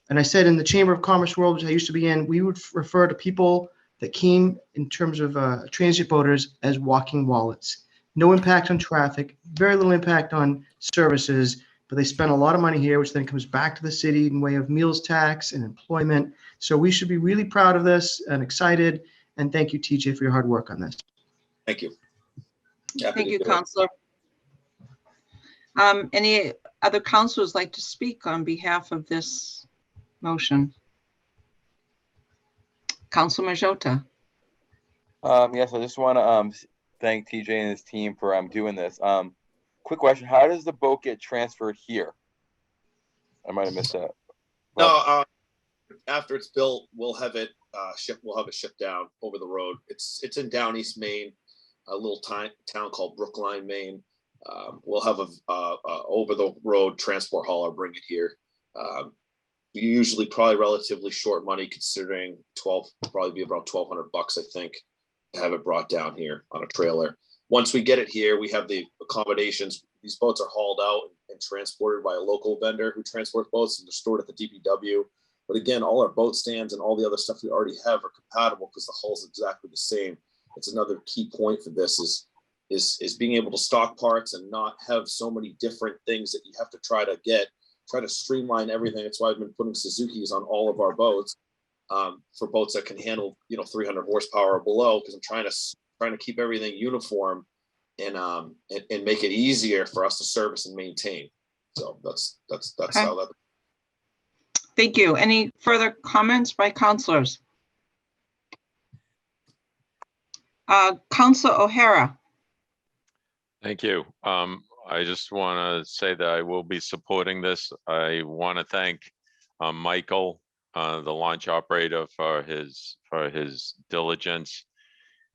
S12: And I said in the Chamber of Commerce world, which I used to be in, we would refer to people that came in terms of transit boaters as walking wallets. No impact on traffic, very little impact on services, but they spend a lot of money here, which then comes back to the city in way of meals tax and employment. So we should be really proud of this and excited. And thank you, TJ, for your hard work on this.
S17: Thank you.
S1: Thank you, Councilor. Any other councilors like to speak on behalf of this motion? Councilor Majota.
S3: Yes, I just want to thank TJ and his team for doing this. Quick question: how does the boat get transferred here? I might have missed that.
S17: No, after it's built, we'll have it shipped. We'll have it shipped down over the road. It's in Down East Maine, a little town called Brookline, Maine. We'll have a over the road transport hauler bring it here. Usually probably relatively short money, considering probably be about $1,200, I think, to have it brought down here on a trailer. Once we get it here, we have the accommodations. These boats are hauled out and transported by a local vendor who transports boats, and they're stored at the DPW. But again, all our boat stands and all the other stuff we already have are compatible because the hull's exactly the same. It's another key point for this is being able to stock parts and not have so many different things that you have to try to streamline everything. That's why I've been putting Suzuki's on all of our boats, for boats that can handle 300 horsepower or below, because I'm trying to keep everything uniform and make it easier for us to service and maintain. So that's
S1: Okay.
S17: how that.
S1: Thank you. Any further comments by councilors? Councilor O'Hara.
S13: Thank you. I just want to say that I will be supporting this. I want to thank Michael, the launch operator, for his diligence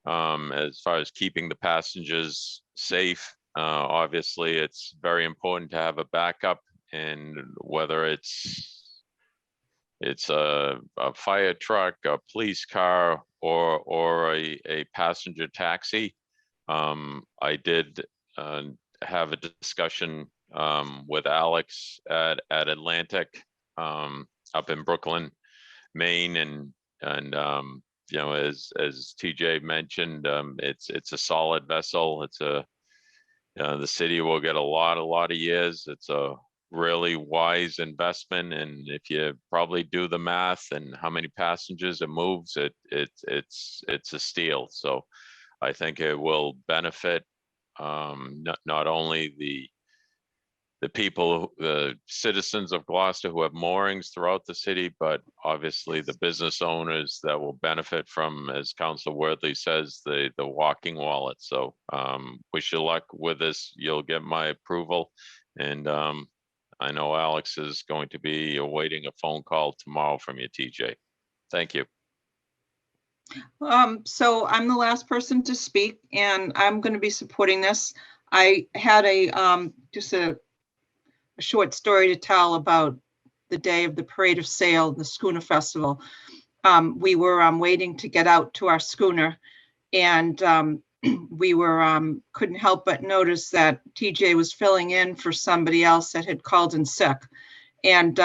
S13: as far as keeping the passengers safe. Obviously, it's very important to have a backup, and whether it's a fire truck, a police car, or a passenger taxi. I did have a discussion with Alex at Atlantic up in Brooklyn, Maine, and as TJ mentioned, it's a solid vessel. It's the city will get a lot of years. It's a really wise investment, and if you probably do the math and how many passengers it moves, it's a steal. So I think it will benefit not only the people, the citizens of Gloucester who have moorings throughout the city, but obviously the business owners that will benefit from, as Councilor Worthley says, the walking wallet. So wish you luck with this. You'll get my approval, and I know Alex is going to be awaiting a phone call tomorrow from you, TJ. Thank you.
S1: So I'm the last person to speak, and I'm going to be supporting this. I had just a short story to tell about the day of the Parade of Sail, the Schooner Festival. We were waiting to get out to our schooner, and we were couldn't help but notice that TJ was filling in for somebody else that had called in sick. And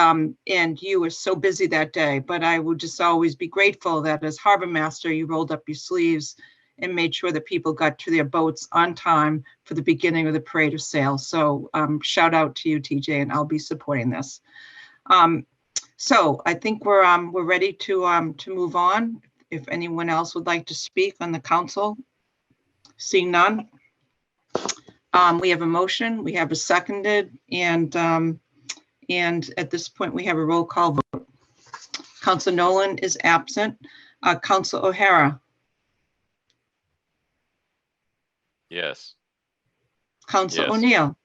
S1: you were so busy that day, but I would just always be grateful that as harbor master, you rolled up your sleeves and made sure that people got to their boats on time for the beginning of the Parade of Sail. So shout out to you, TJ, and I'll be supporting this. So I think we're ready to move on. If anyone else would like to speak on the council, seeing none. We have a motion, we have a seconded, and at this point we have a roll call vote. Council Nolan is absent. Council O'Hara.
S13: Yes.
S1: Council
S13: Yes.
S1: O'Neill.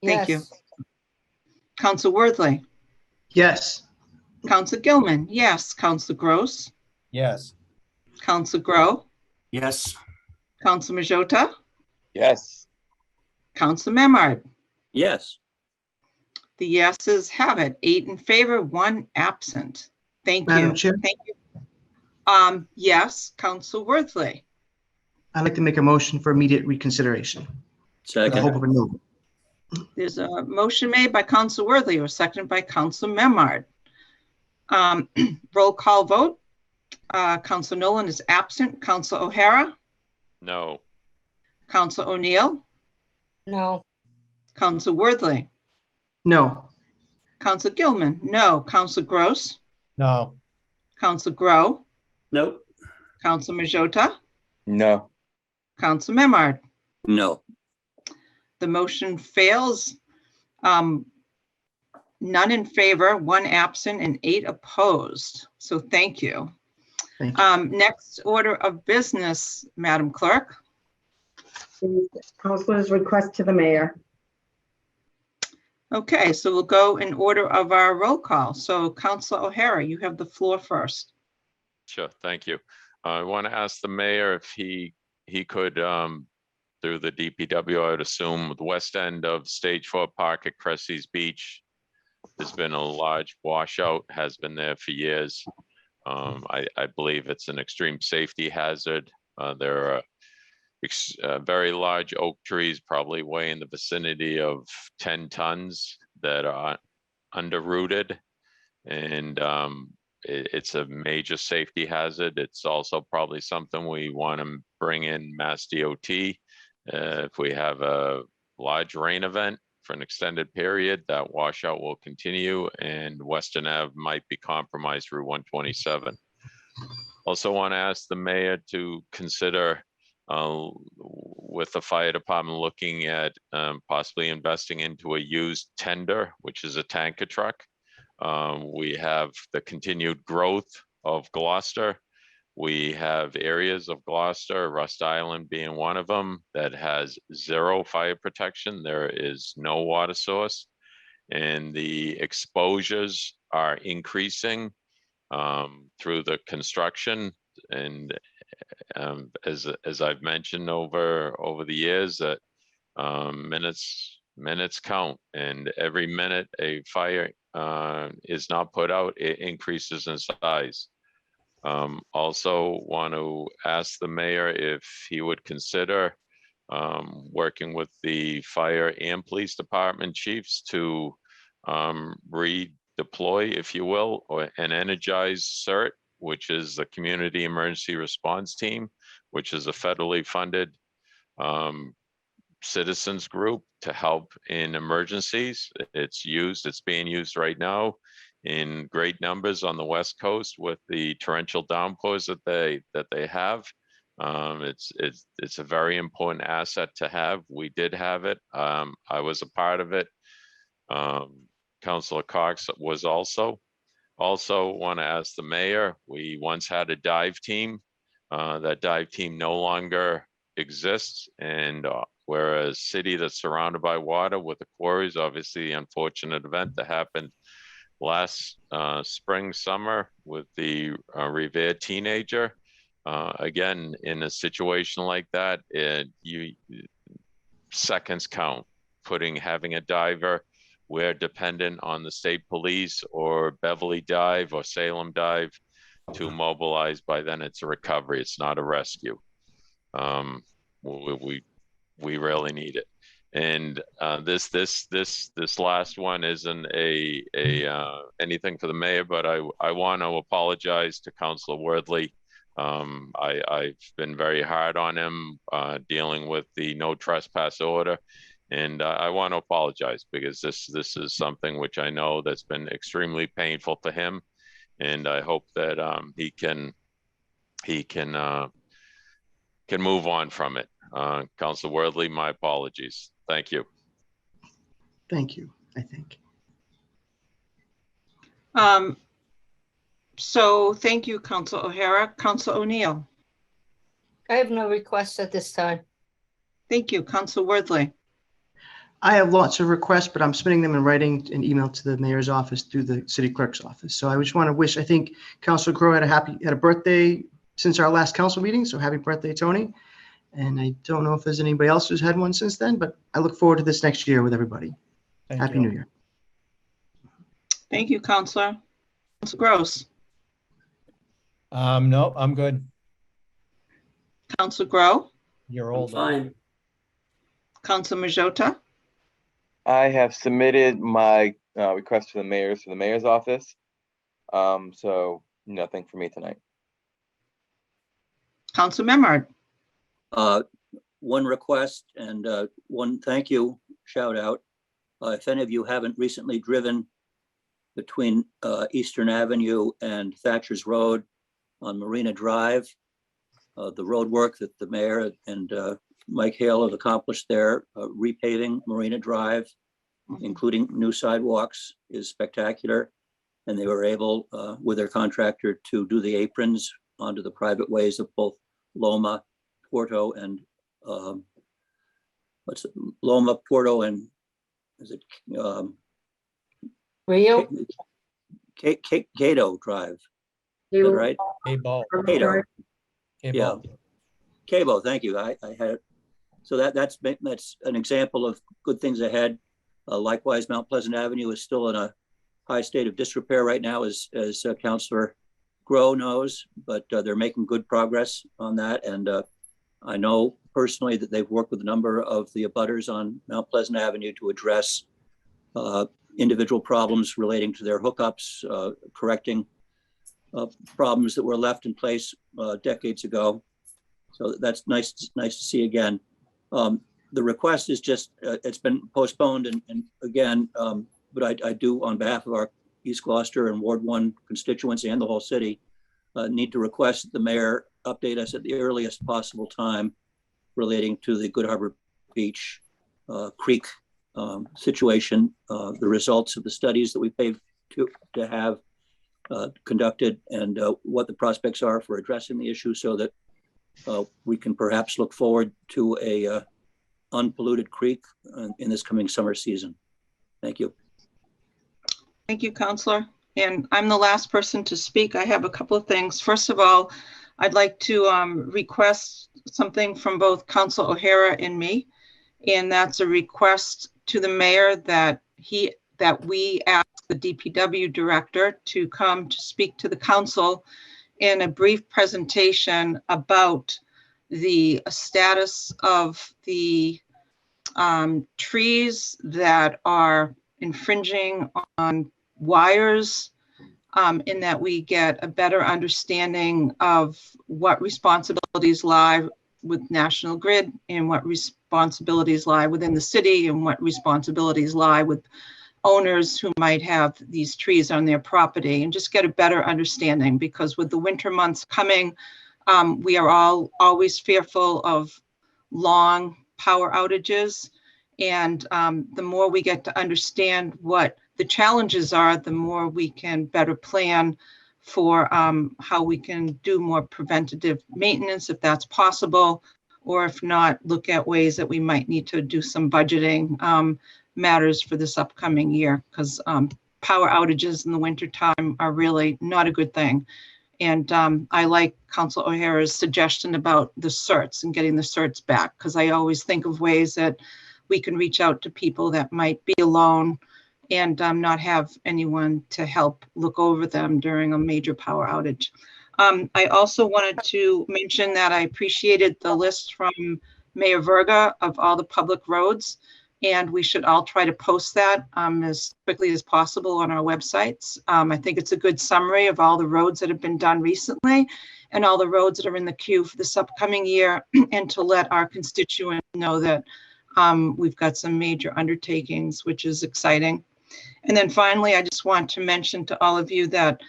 S1: Thank you. Council Worthley.
S12: Yes.
S1: Council Gilman. Yes. Council Gross.
S10: Yes.
S1: Council Grow.
S11: Yes.
S1: Council Majota.
S3: Yes.
S1: Council Memard.
S15: Yes.
S1: The yeses have it. 8 in favor, 1 absent. Thank you.
S12: Madam Chair?
S1: Thank you. Yes, Council Worthley.
S12: I'd like to make a motion for immediate reconsideration. With the hope
S15: Second.
S12: of renewal.
S1: There's a motion made by Council Worthley or seconded by Council Memard. Roll call vote. Council Nolan is absent. Council O'Hara.
S13: No.
S1: Council O'Neill.
S14: No.
S1: Council Worthley.
S12: No.
S1: Council Gilman. No. Council Gross.
S10: No.
S1: Council Grow.
S11: Nope.
S1: Council Majota.
S3: No.
S1: Council Memard.
S15: No.
S1: The motion fails. None in favor, 1 absent, and 8 opposed. So thank you.
S12: Thank you.
S1: Next order of business, Madam Clerk.
S2: Councilor's request to the mayor.
S1: Okay, so we'll go in order of our roll call. So Council O'Hara, you have the floor first.
S13: Sure, thank you. I want to ask the mayor if he could, through the DPW, I would assume, the west end of Stage 4 Park at Cressy's Beach. There's been a large washout, has been there for years. I believe it's an extreme safety hazard. There are very large oak trees, probably weigh in the vicinity of 10 tons, that are underrooted. And it's a major safety hazard. It's also probably something we want to bring in Mass DOT. If we have a large rain event for an extended period, that washout will continue and Western Ave might be compromised through 127. Also want to ask the mayor to consider with the fire department looking at possibly investing into a used tender, which is a tanker truck. We have the continued growth of Gloucester. We have areas of Gloucester, Rust Island being one of them, that has 0 fire protection. There is no water source, and the exposures are increasing through the construction. And as I've mentioned over the years, that minutes count, and every minute a fire is not put out, it increases in size. Also want to ask the mayor if he would consider working with the fire and police department chiefs to redeploy, if you will, or an energized CERT, which is the Community Emergency Response Team, which is a federally funded citizens group to help in emergencies. It's being used right now in great numbers on the West Coast with the torrential downpours that they have. It's a very important asset to have. We did have it. I was a part of it. Councilor Cox was also. Also want to ask the mayor, we once had a dive team. That dive team no longer exists, and we're a city that's surrounded by water with the quarries. Obviously, the unfortunate event that happened last spring, summer with the Revere teenager. Again, in a situation like that, seconds count. Having a diver, we're dependent on the state police or Beverly Dive or Salem Dive to mobilize. By then it's a recovery. It's not a rescue. We really need it. And this last one isn't anything for the mayor, but I want to apologize to Councilor Worthley. I've been very hard on him dealing with the no trespass order. And I want to apologize because this is something which I know that's been extremely painful to him, and I hope that he can move on from it. Councilor Worthley, my apologies. Thank you.
S12: Thank you, I think.
S1: So thank you, Council O'Hara. Council O'Neill.
S14: I have no requests at this time.
S1: Thank you, Council Worthley.
S12: I have lots of requests, but I'm submitting them in writing and email to the mayor's office through the city clerk's office. So I just want to wish, I think Councilor Crowe had a birthday since our last council meeting. So happy birthday, Tony. And I don't know if there's anybody else who's had one since then, but I look forward to this next year with everybody. Happy New Year.
S1: Thank you, Councilor. Councilor Gross.
S10: No, I'm good.
S1: Councilor Grow.
S10: You're old.
S11: Fine.
S1: Councilor Majota.
S3: I have submitted my request to the mayor's office. So nothing for me tonight.
S1: Councilor Memard.
S15: One request and one thank you shout out. If any of you haven't recently driven between Eastern Avenue and Thatcher's Road on Marina Drive, the road work that the mayor and Mike Hale have accomplished there, repaving Marina Drive, including new sidewalks, is spectacular. And they were able, with their contractor, to do the aprons onto the private ways of both Loma, Porto, and Loma, Porto, and is it
S14: Rio?
S15: Cato Drive. Is that right?
S10: Cabo.
S15: Cato. Yeah. Cabo, thank you. I had it. So that's an example of good things ahead. Likewise, Mount Pleasant Avenue is still in a high state of disrepair right now, as Councilor Grow knows, but they're making good progress on that. And I know personally that they've worked with a number of the abutters on Mount Pleasant Avenue to address individual problems relating to their hookups, correcting problems that were left in place decades ago. So that's nice to see again. The request is just, it's been postponed and again, but I do on behalf of our East Gloucester and Ward 1 constituency and the whole city need to request that the mayor update us at the earliest possible time relating to the Good Harbor Beach Creek situation, the results of the studies that we paid to have conducted and what the prospects are for addressing the issue so that we can perhaps look forward to a unpolluted creek in this coming summer season. Thank you.
S1: Thank you, Councilor. And I'm the last person to speak. I have a couple of things. First of all, I'd like to request something from both Council O'Hara and me, and that's a request to the mayor that we ask the DPW director to come to speak to the council in a brief presentation about the status of the trees that are infringing on wires, in that we get a better understanding of what responsibilities lie with National Grid and what responsibilities lie within the city and what responsibilities lie with owners who might have these trees on their property, and just get a better understanding, because with the winter months coming, we are all always fearful of long power outages. And the more we get to understand what the challenges are, the more we can better plan for how we can do more preventative maintenance if that's possible, or if not, look at ways that we might need to do some budgeting matters for this upcoming year, because power outages in the wintertime are really not a good thing. And I like Council O'Hara's suggestion about the certs and getting the certs back, because I always think of ways that we can reach out to people that might be alone and not have anyone to help look over them during a major power outage. I also wanted to mention that I appreciated the list from Mayor Verga of all the public roads, and we should all try to post that as quickly as possible on our websites. I think it's a good summary of all the roads that have been done recently and all the roads that are in the queue for this upcoming year, and to let our constituents know that we've got some major undertakings, which is exciting. And then finally, I just want to mention to all of you that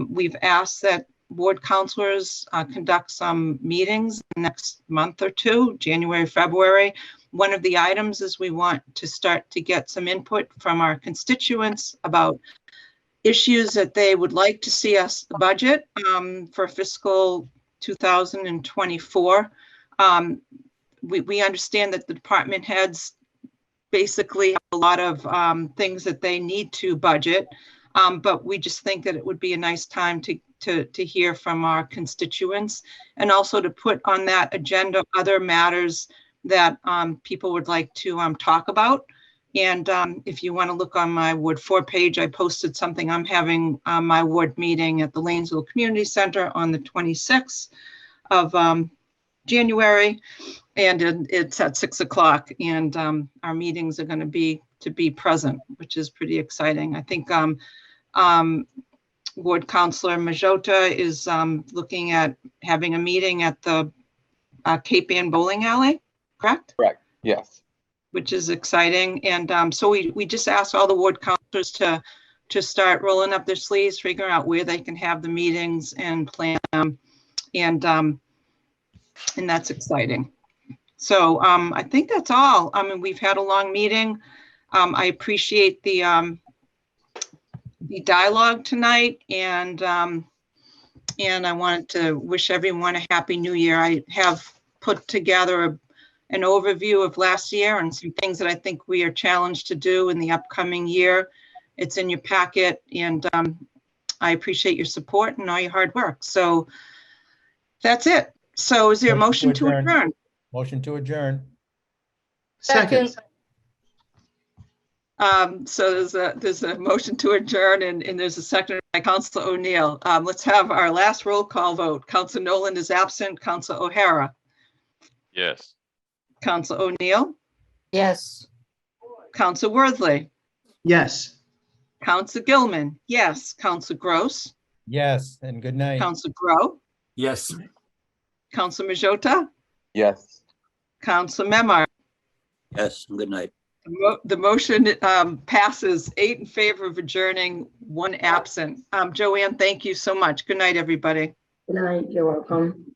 S1: we've asked that board counselors conduct some meetings next month or two, January, February. One of the items is we want to start to get some input from our constituents about issues that they would like to see us budget for fiscal 2024. We understand that the department heads basically have a lot of things that they need to budget, but we just think that it would be a nice time to hear from our constituents, and also to put on that agenda other matters that people would like to talk about. And if you want to look on my Ward 4 page, I posted something. I'm having my ward meeting at the Lanesville Community Center on the 26th of January, and it's at 6 o'clock. And our meetings are going to be present, which is pretty exciting. I think Ward Councilor Majota is looking at having a meeting at the Cape Ann Bowling Alley, correct?
S3: Correct, yes.
S1: Which is exciting. And so we just asked all the ward councilors to start rolling up their sleeves, figuring out where they can have the meetings and plan them. And that's exciting. So I think that's all. I mean, we've had a long meeting. I appreciate the dialogue tonight, and I wanted to wish everyone a happy new year. I have put together an overview of last year and some things that I think we are challenged to do in the upcoming year. It's in your packet, and I appreciate your support and all your hard work. So that's it. So is there a motion to adjourn?
S10: Motion to adjourn.
S12: Second.
S1: So there's a motion to adjourn, and there's a second by Councilor O'Neill. Let's have our last roll call vote. Councilor Nolan is absent. Councilor O'Hara.
S13: Yes.
S1: Councilor O'Neill.
S14: Yes.
S1: Councilor Worthley.
S12: Yes.
S1: Councilor Gilman. Yes. Councilor Gross.
S10: Yes, and good night.
S1: Councilor Grow.
S11: Yes.
S1: Councilor Majota.
S3: Yes.
S1: Councilor Memard.
S15: Yes, and good night.
S1: The motion passes 8 in favor of adjourning, 1 absent. Joanne, thank you so much. Good night, everybody.
S2: Good night. You're welcome.